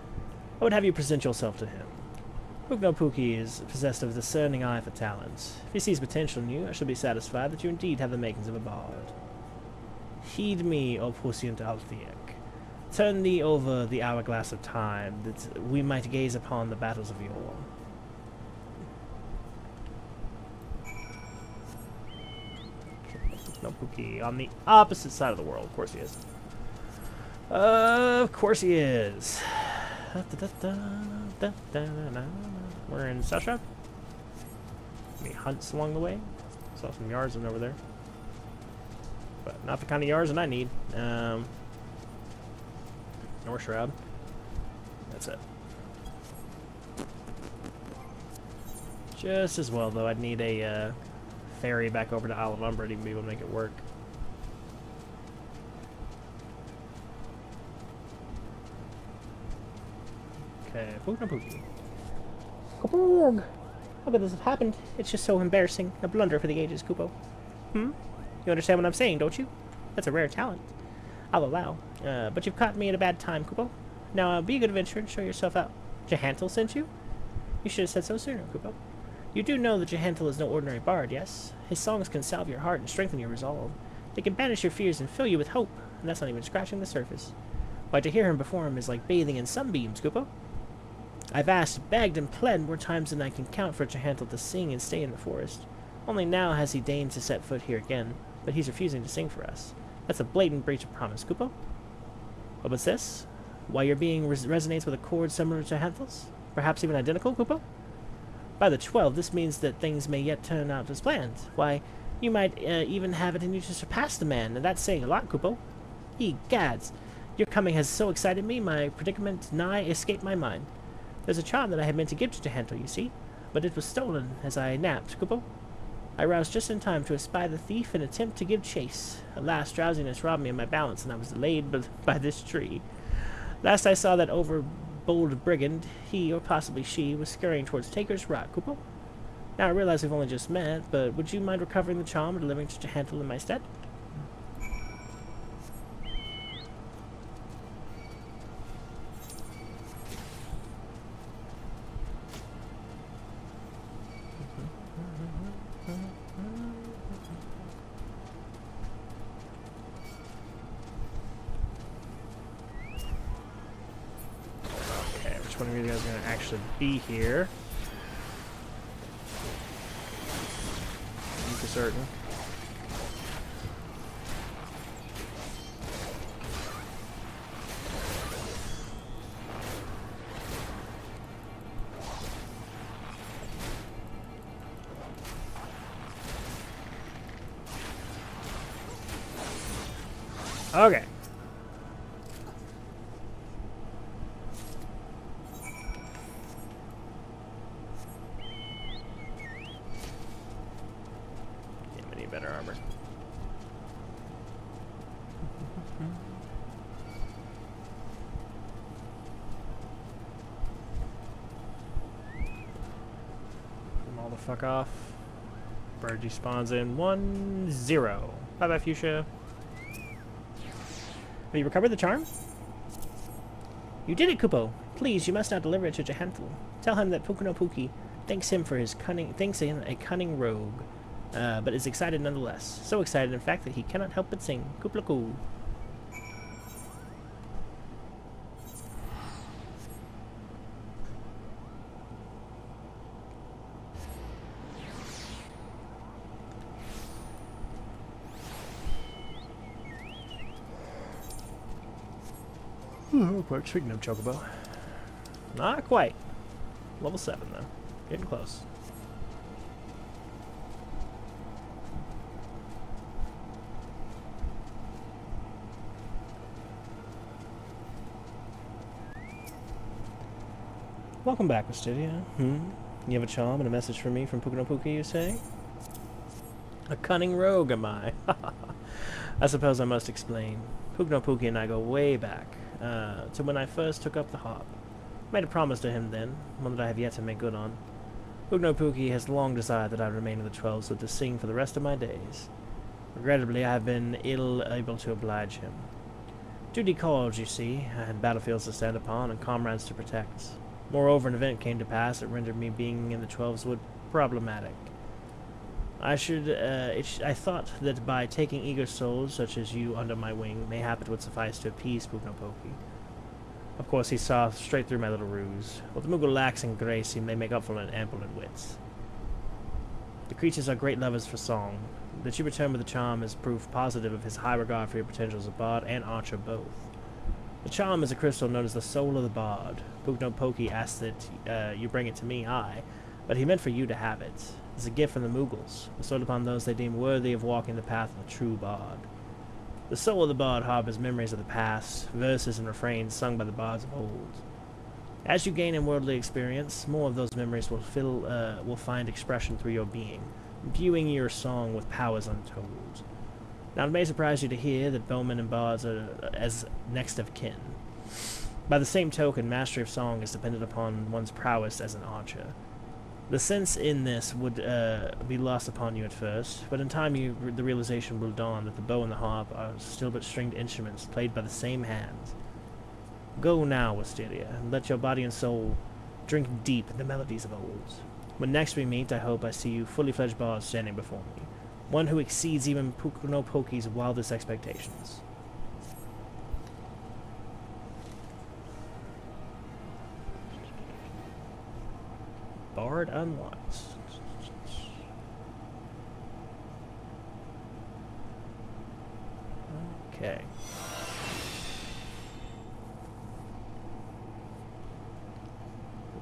I would have you present yourself to him. Pukanopuki is possessed of a discerning eye for talent. If he sees potential in you, I shall be satisfied that you indeed have the makings of a bard. Heed me, O Pusyant Althiek. Turn thee over the hourglass of time, that we might gaze upon the battles of yore. Pukanopuki on the opposite side of the world. Of course he is. Of course he is. We're in Sasha. Any hunts along the way? Saw some Yarzan over there. But not the kind of Yarzan I need. North Shroud. That's it. Just as well, though, I'd need a ferry back over to Isle of Umbra to even be able to make it work. Okay, Pukanopuki. Kaboom! How could this have happened? It's just so embarrassing. A blunder for the ages, Kupo. You understand what I'm saying, don't you? That's a rare talent. I'll allow. But you've caught me at a bad time, Kupo. Now, be a good adventurer and show yourself out. Jahantel sent you? You should have said so sooner, Kupo. You do know that Jahantel is no ordinary bard, yes? His songs can salve your heart and strengthen your resolve. They can banish your fears and fill you with hope, and that's not even scratching the surface. Why, to hear him perform is like bathing in sunbeams, Kupo. I've asked, begged, and pled more times than I can count for Jahantel to sing and stay in the forest. Only now has he deigned to set foot here again, but he's refusing to sing for us. That's a blatant breach of promise, Kupo. What was this? Why your being resonates with a chord similar to Jahantel's? Perhaps even identical, Kupo? By the 12, this means that things may yet turn out as planned. Why, you might even have it in you to surpass the man, and that's saying a lot, Kupo. Egads, your coming has so excited me, my predicament nigh escaped my mind. There's a charm that I had meant to give to Jahantel, you see, but it was stolen as I napped, Kupo. I roused just in time to espy the thief and attempt to give chase. Alas, drowsiness robbed me of my balance, and I was delayed by this tree. Last I saw that overbold brigand, he, or possibly she, was scurrying towards Taker's Rock, Kupo. Now I realize we've only just met, but would you mind recovering the charm and delivering to Jahantel in my stead? which one of you guys are going to actually be here. I'm for certain. Okay. Damn, I need better armor. Come all the fuck off. Birdie spawns in 1-0. Bye bye, Fuchsia. Have you recovered the charm? You did it, Kupo. Please, you must not deliver it to Jahanthl. Tell him that Pukunopuki thanks him a cunning rogue, but is excited nonetheless. So excited, in fact, that he cannot help but sing Kuplaku. Speaking of Chocobo. Not quite. Level 7, though. Getting close. Welcome back, Mysteria. You have a charm and a message for me from Pukunopuki, you say? A cunning rogue, am I? I suppose I must explain. Pukunopuki and I go way back. To when I first took up the harp. Made a promise to him then, one that I have yet to make good on. Pukunopuki has long desired that I remain in the 12 so to sing for the rest of my days. Regrettably, I have been ill able to oblige him. Duty calls, you see. I had battlefields to stand upon and comrades to protect. Moreover, an event came to pass that rendered me being in the 12's wood problematic. I thought that by taking eager souls such as you under my wing, mayhap it would suffice to appease Pukunopuki. Of course, he saw straight through my little ruse. What the Moogle lacks in grace, he may make up for in ample in wits. The creatures are great lovers for song. That you return with the charm is proof positive of his high regard for your potential as a bard and archer both. The charm is a crystal known as the soul of the bard. Pukunopuki asked that you bring it to me, but he meant for you to have it. It's a gift from the Moogles, bestowed upon those they deem worthy of walking the path of a true bard. The soul of the bard harbors memories of the past, verses and refrains sung by the bards of old. As you gain in worldly experience, more of those memories will find expression through your being, imbuing your song with powers untold. Now it may surprise you to hear that bowmen and bards are as next of kin. By the same token, mastery of song is dependent upon one's prowess as an archer. The sense in this would be lost upon you at first, but in time the realization will dawn that the bow and the harp are still but stringed instruments played by the same hands. Go now, Wisteria, and let your body and soul drink deep in the melodies of old. When next we meet, I hope I see you fully fledged bard standing before me, one who exceeds even Pukunopuki's wildest expectations. Bard unlocked. Okay.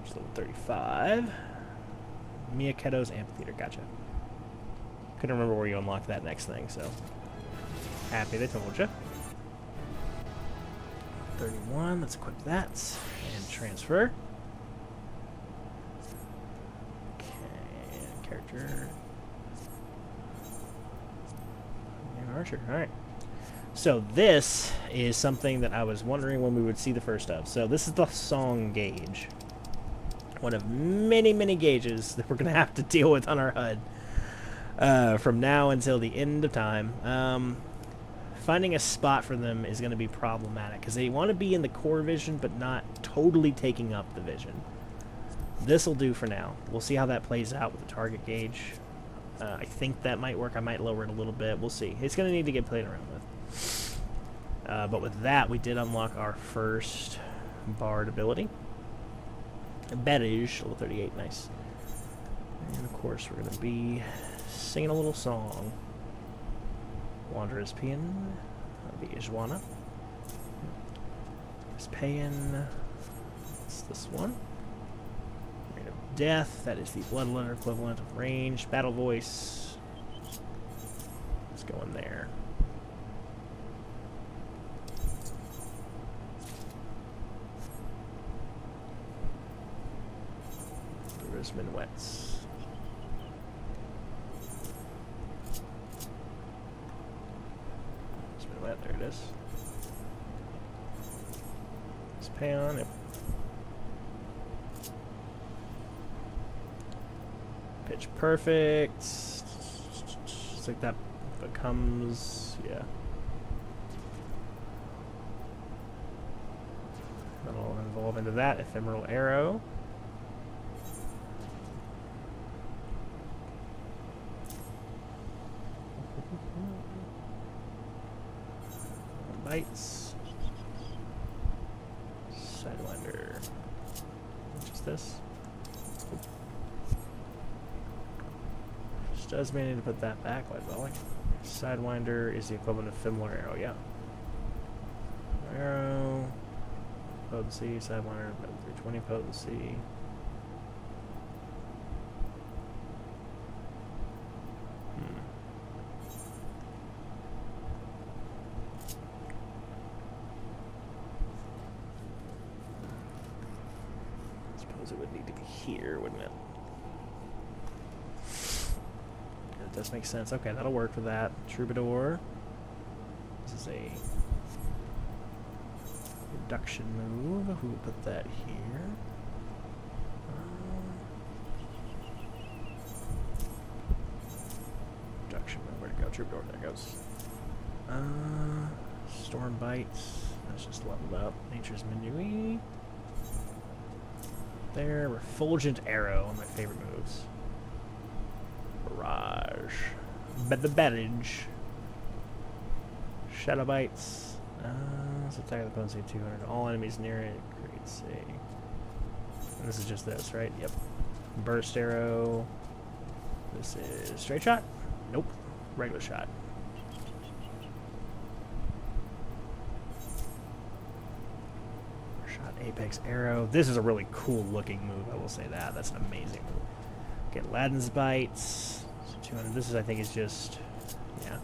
Which level 35. Miyaketo's Amphitheater, gotcha. Couldn't remember where you unlocked that next thing, so happy they told you. 31, let's equip that and transfer. Character. And Archer. Alright. So this is something that I was wondering when we would see the first of. So this is the song gauge. One of many, many gauges that we're going to have to deal with on our HUD. From now until the end of time. Finding a spot for them is going to be problematic. Because they want to be in the core vision, but not totally taking up the vision. This'll do for now. We'll see how that plays out with the target gauge. I think that might work. I might lower it a little bit. We'll see. It's going to need to get played around with. But with that, we did unlock our first bard ability. Beige, level 38, nice. And of course, we're gonna be singing a little song. Wanderer's Paean, that'll be Ijwana. Is Paean, it's this one. Reign of Death, that is the Bloodletter equivalent of range. Battle Voice, let's go in there. There's Minuets. There's Minuet, there it is. Let's pay on it. Pitch Perfect. It's like that becomes, yeah. That'll evolve into that. Ephemeral Arrow. Bites. Sidewinder. Which is this? Just does mean I need to put that back, like well. Sidewinder is the equivalent of Ephemeral Arrow, yeah. Arrow. Potency, Sidewinder, 320 potency. It would need to be here, wouldn't it? That does make sense. Okay, that'll work for that. Troubadour. This is a reduction move. Who would put that here? Reduction move. Where'd it go? Troubadour. There it goes. Storm Bites. That's just leveled up. Nature's Minuit. There, Refulgent Arrow, one of my favorite moves. Barrage. The Beddage. Shadow Bites. So attack the potency 200. All enemies near it creates a... And this is just this, right? Yep. Burst Arrow. This is Straight Shot? Nope. Regular Shot. Apex Arrow. This is a really cool looking move, I will say that. That's an amazing move. Get Aladdin's Bites. So 200. This is, I think, is just, yeah.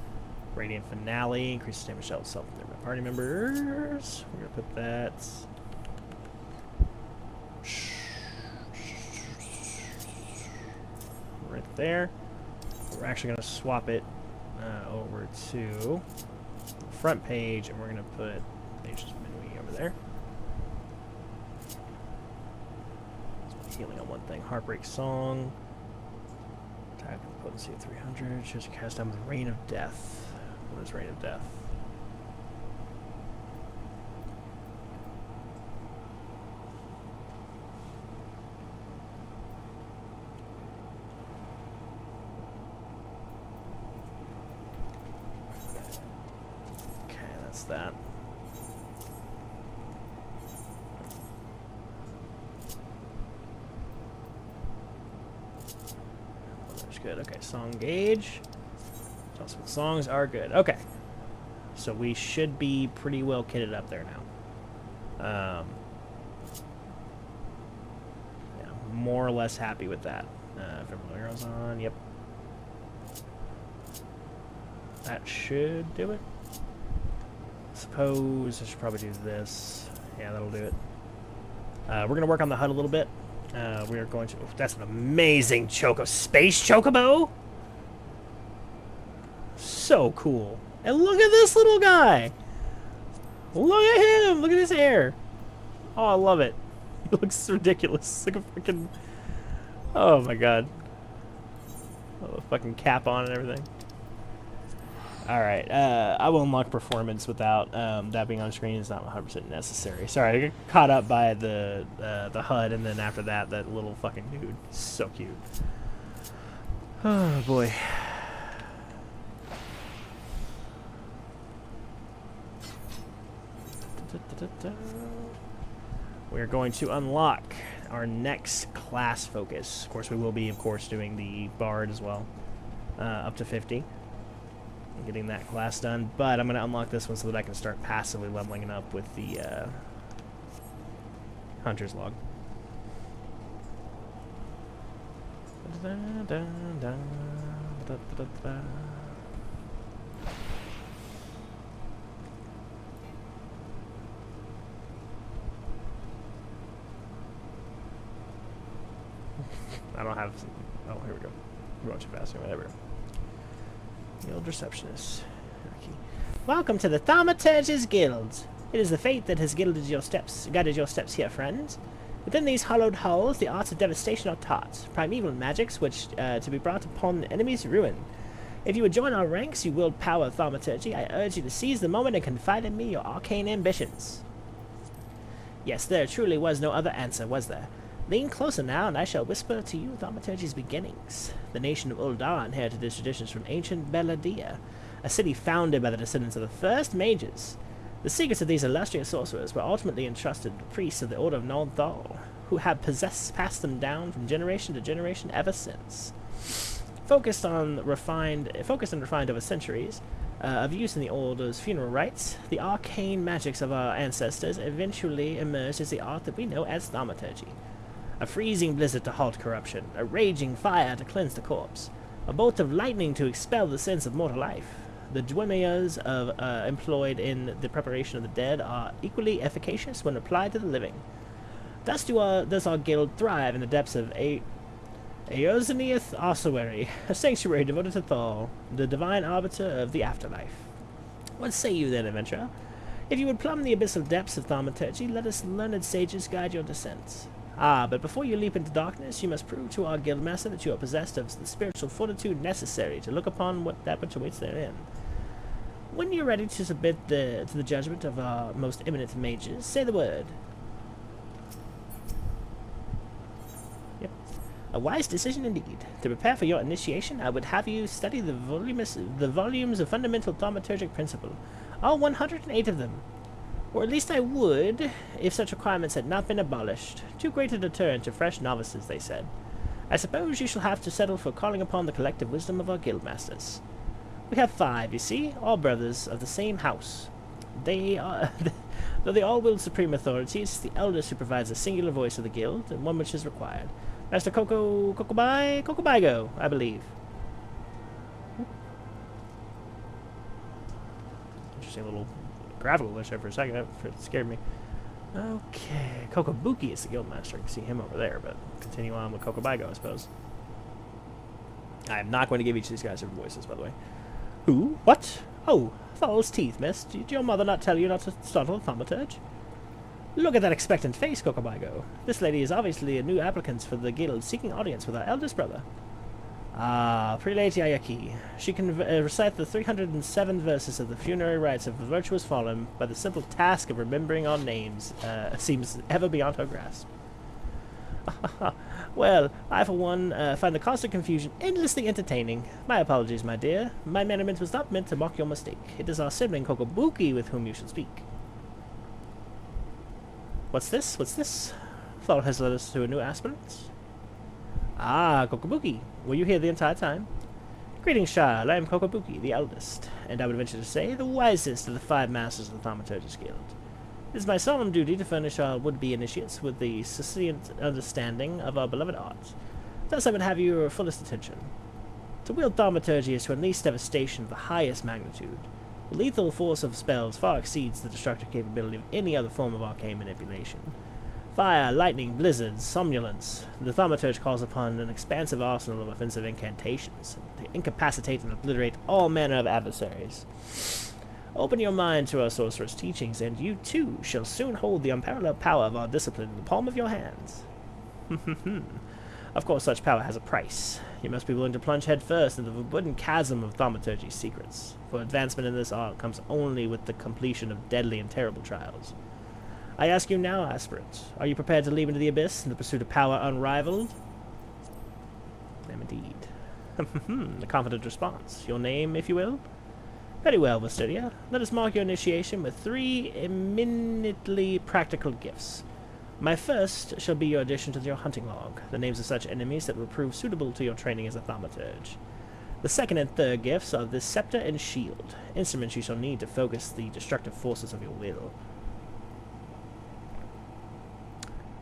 Radiant Finale. Increases damage to itself and their party members. We're going to put that right there. We're actually going to swap it over to the front page, and we're going to put Nature's Minuit over there. Healing on one thing. Heartbreak Song. Attack with potency of 300. Choose to cast down with Rain of Death. What is Rain of Death? Okay, that's that. Good. Okay, song gauge. Songs are good. Okay. So we should be pretty well kitted up there now. Yeah, more or less happy with that. Ephemeral Arrows on. Yep. That should do it. Suppose I should probably do this. Yeah, that'll do it. We're going to work on the HUD a little bit. We are going to... Oh, that's an amazing Space Chocobo! So cool. And look at this little guy! Look at him! Look at his hair! Oh, I love it. He looks ridiculous. Like a freaking... Oh my god. Oh, the fucking cap on and everything. Alright, I will unlock performance without that being on screen. It's not 100% necessary. Sorry, I got caught up by the HUD, and then after that little fucking dude. So cute. Oh, boy. We're going to unlock our next class focus. Of course, we will be, of course, doing the Bard as well, up to 50. Getting that class done, but I'm going to unlock this one so that I can start passively leveling it up with the Hunter's Log. I don't have... Oh, here we go. We're going too fast. Whatever. The old receptionist. Okay. Welcome to the Thaumaturge's Guild. It is the fate that has guided your steps here, friends. Within these hollowed halls, the arts of devastation are taught, primeval magics which to be brought upon enemies' ruin. If you would join our ranks, you wield power of thaumaturgy. I urge you to seize the moment and confide in me your arcane ambitions. Yes, there truly was no other answer, was there? Lean closer now, and I shall whisper to you thaumaturgy's beginnings. The nation of Uldar inherited its traditions from ancient Beladia, a city founded by the descendants of the first mages. The secrets of these illustrious sorcerers were ultimately entrusted to priests of the Order of Nordthal, who have passed them down from generation to generation ever since. Focused and refined over centuries of use in the Order's funeral rites, the arcane magics of our ancestors eventually emerged as the art that we know as thaumaturgy. A freezing blizzard to halt corruption, a raging fire to cleanse the corpse, a bolt of lightning to expel the sins of mortal life. The dwemias employed in the preparation of the dead are equally efficacious when applied to the living. Thus does our guild thrive in the depths of Eorzea Ossuary, a sanctuary devoted to Thor, the divine arbiter of the afterlife. What say you then, adventurer? If you would plumb the abyssal depths of thaumaturgy, let us learned sages guide your descent. Ah, but before you leap into darkness, you must prove to our guildmaster that you are possessed of the spiritual fortitude necessary to look upon that which awaits therein. When you are ready to submit to the judgment of our most eminent mages, say the word. Yep. A wise decision indeed. To prepare for your initiation, I would have you study the volumes of fundamental thaumaturgic principle, all 108 of them. Or at least I would, if such requirements had not been abolished. Too great a deterrent to fresh novices, they said. I suppose you shall have to settle for calling upon the collective wisdom of our guildmasters. We have 5, you see, all brothers of the same house. They are, though they all wield supreme authorities, the eldest who provides a singular voice of the guild, and one which is required. Master Kokobigo, I believe. Interesting little graphical glitch there for a second. It scared me. Okay, Kokobuki is the guildmaster. You can see him over there, but continue on with Kokobigo, I suppose. I am not going to give each of these guys different voices, by the way. Who? What? Oh, false teeth, miss. Did your mother not tell you not to startle a thaumaturge? Look at that expectant face, Kokobigo. This lady is obviously a new applicant for the guild, seeking audience with our eldest brother. Ah, Prelate Ayaki. She can recite the 307 verses of the funerary rites of the virtuous fallen, but the simple task of remembering our names seems ever beyond her grasp. Well, I for one find the constant confusion endlessly entertaining. My apologies, my dear. My merriment was not meant to mock your mistake. It is our sibling Kokobuki with whom you should speak. What's this? What's this? Thought has led us to a new aspirant. Ah, Kokobuki. Were you here the entire time? Greetings, child. I am Kokobuki, the eldest, and I would venture to say the wisest of the 5 masters of the Thaumaturgis Guild. It is my solemn duty to furnish our would-be initiates with the succinct understanding of our beloved art. Thus I would have your fullest attention. To wield thaumaturgy is to unleash devastation of the highest magnitude. The lethal force of spells far exceeds the destructive capability of any other form of arcane manipulation. Fire, lightning, blizzards, somnolence. The thaumaturge calls upon an expansive arsenal of offensive incantations to incapacitate and obliterate all manner of adversaries. Open your mind to our sorcerer's teachings, and you too shall soon hold the unparalleled power of our discipline in the palm of your hands. Of course, such power has a price. You must be willing to plunge headfirst into the forbidden chasm of thaumaturgy's secrets, for advancement in this art comes only with the completion of deadly and terrible trials. I ask you now, aspirant, are you prepared to leap into the abyss in the pursuit of power unrivaled? I am indeed. A confident response. Your name, if you will? Very well, Westodia. Let us mark your initiation with 3 eminently practical gifts. My first shall be your addition to your hunting log, the names of such enemies that will prove suitable to your training as a thaumaturge. The second and third gifts are the scepter and shield, instruments you shall need to focus the destructive forces of your will.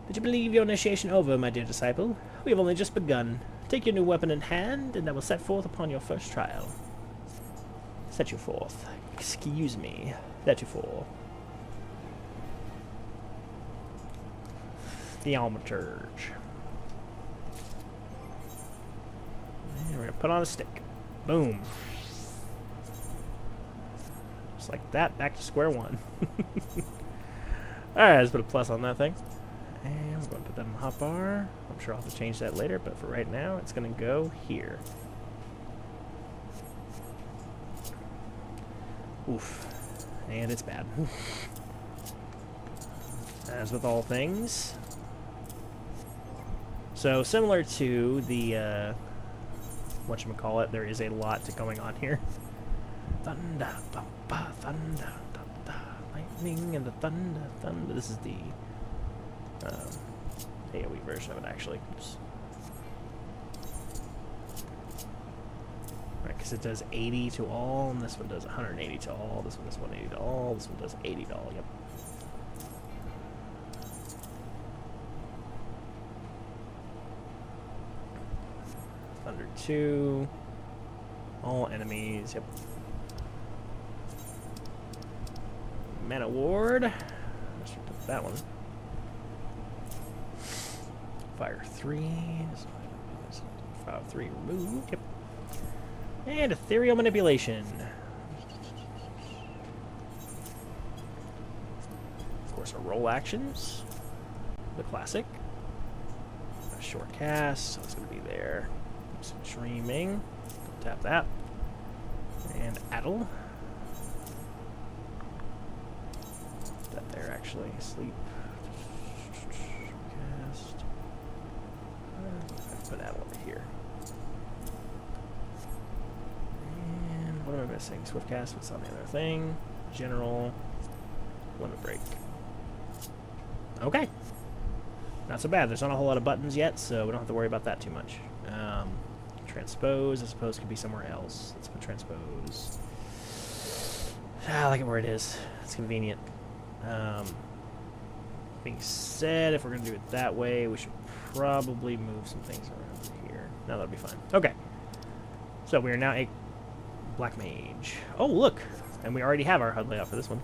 Did you believe your initiation over, my dear disciple? We have only just begun. Take your new weapon in hand, and I will set forth upon your first trial. Set you forth. Excuse me. Set you forth. The thaumaturge. And we're gonna put on a stick. Boom. Just like that, back to square one. Alright, let's put a plus on that thing. And we're going to put that in the hotbar. I'm sure I'll have to change that later, but for right now, it's going to go here. Oof. And it's bad. As with all things. So, similar to the, whatchamacallit, there is a lot going on here. Thunder, thunder, thunder, thunder, lightning and the thunder, thunder. This is the AoE version of it, actually. Oops. Right, because it does 80 to all, and this one does 180 to all, this one does 180 to all, this one does 80 to all, yep. Thunder 2, all enemies, yep. Mana Ward, let's put that one. Fire 3, Fire 3 removed, yep. And Ethereal Manipulation. Of course, our roll actions. The classic. A short cast, so it's going to be there. Some Dreaming. Don't tap that. And Addle. That there, actually. Sleep. Cast. Put Addle over here. And what am I missing? Swift cast, what's on the other thing? General. Limit break. Okay. Not so bad. There's not a whole lot of buttons yet, so we don't have to worry about that too much. Transpose, I suppose, could be somewhere else. Let's put transpose. I like it where it is. It's convenient. Being said, if we're going to do it that way, we should probably move some things around here. No, that'll be fine. Okay. So we are now a black mage. Oh, look! And we already have our HUD layout for this one.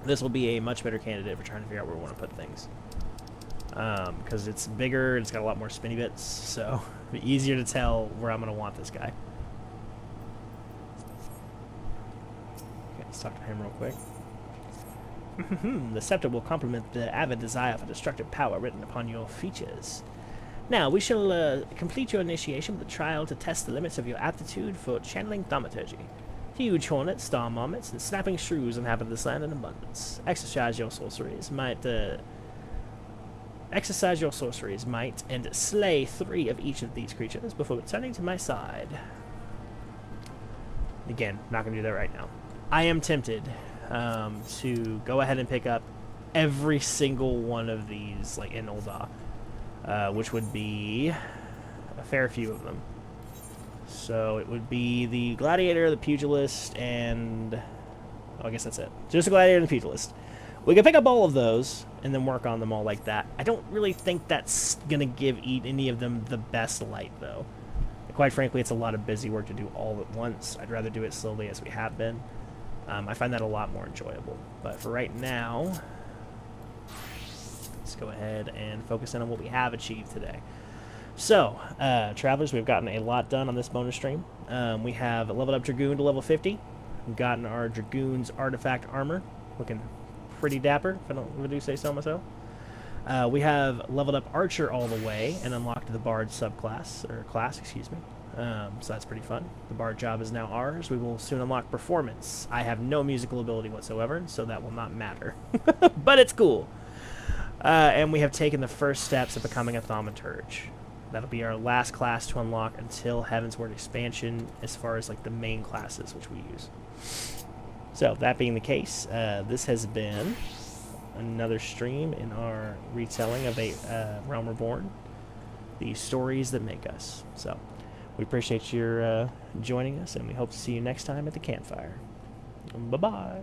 This will be a much better candidate for trying to figure out where we want to put things. Because it's bigger, it's got a lot more spinny bits, so it'll be easier to tell where I'm going to want this guy. Okay, let's talk to him real quick. The scepter will complement the avid desire for destructive power written upon your features. Now, we shall complete your initiation with a trial to test the limits of your aptitude for channeling thaumaturgy. Huge hornets, star marmots, and snapping shrews inhabit this land in abundance. Exercise your sorceries might, and slay 3 of each of these creatures before returning to my side. Again, not going to do that right now. I am tempted to go ahead and pick up every single one of these, like, in Ul'dah, which would be a fair few of them. So it would be the Gladiator, the Pugilist, and... oh, I guess that's it. Just the Gladiator and the Pugilist. We can pick up all of those and then work on them all like that. I don't really think that's going to give any of them the best light, though. Quite frankly, it's a lot of busy work to do all at once. I'd rather do it slowly as we have been. I find that a lot more enjoyable. But for right now, let's go ahead and focus in on what we have achieved today. So, Travelers, we've gotten a lot done on this bonus stream. We have leveled up Dragoon to level 50. We've gotten our Dragoon's artifact armor, looking pretty dapper, if I do say so myself. We have leveled up Archer all the way and unlocked the Bard subclass, or class, excuse me. So that's pretty fun. The Bard job is now ours. We will soon unlock Performance. I have no musical ability whatsoever, so that will not matter. But it's cool. And we have taken the first steps of becoming a Thaumaturge. That'll be our last class to unlock until Heavensward expansion, as far as like the main classes which we use. So that being the case, this has been another stream in our retelling of Realm Reborn, the stories that make us. So, we appreciate your joining us, and we hope to see you next time at the campfire. Bye-bye.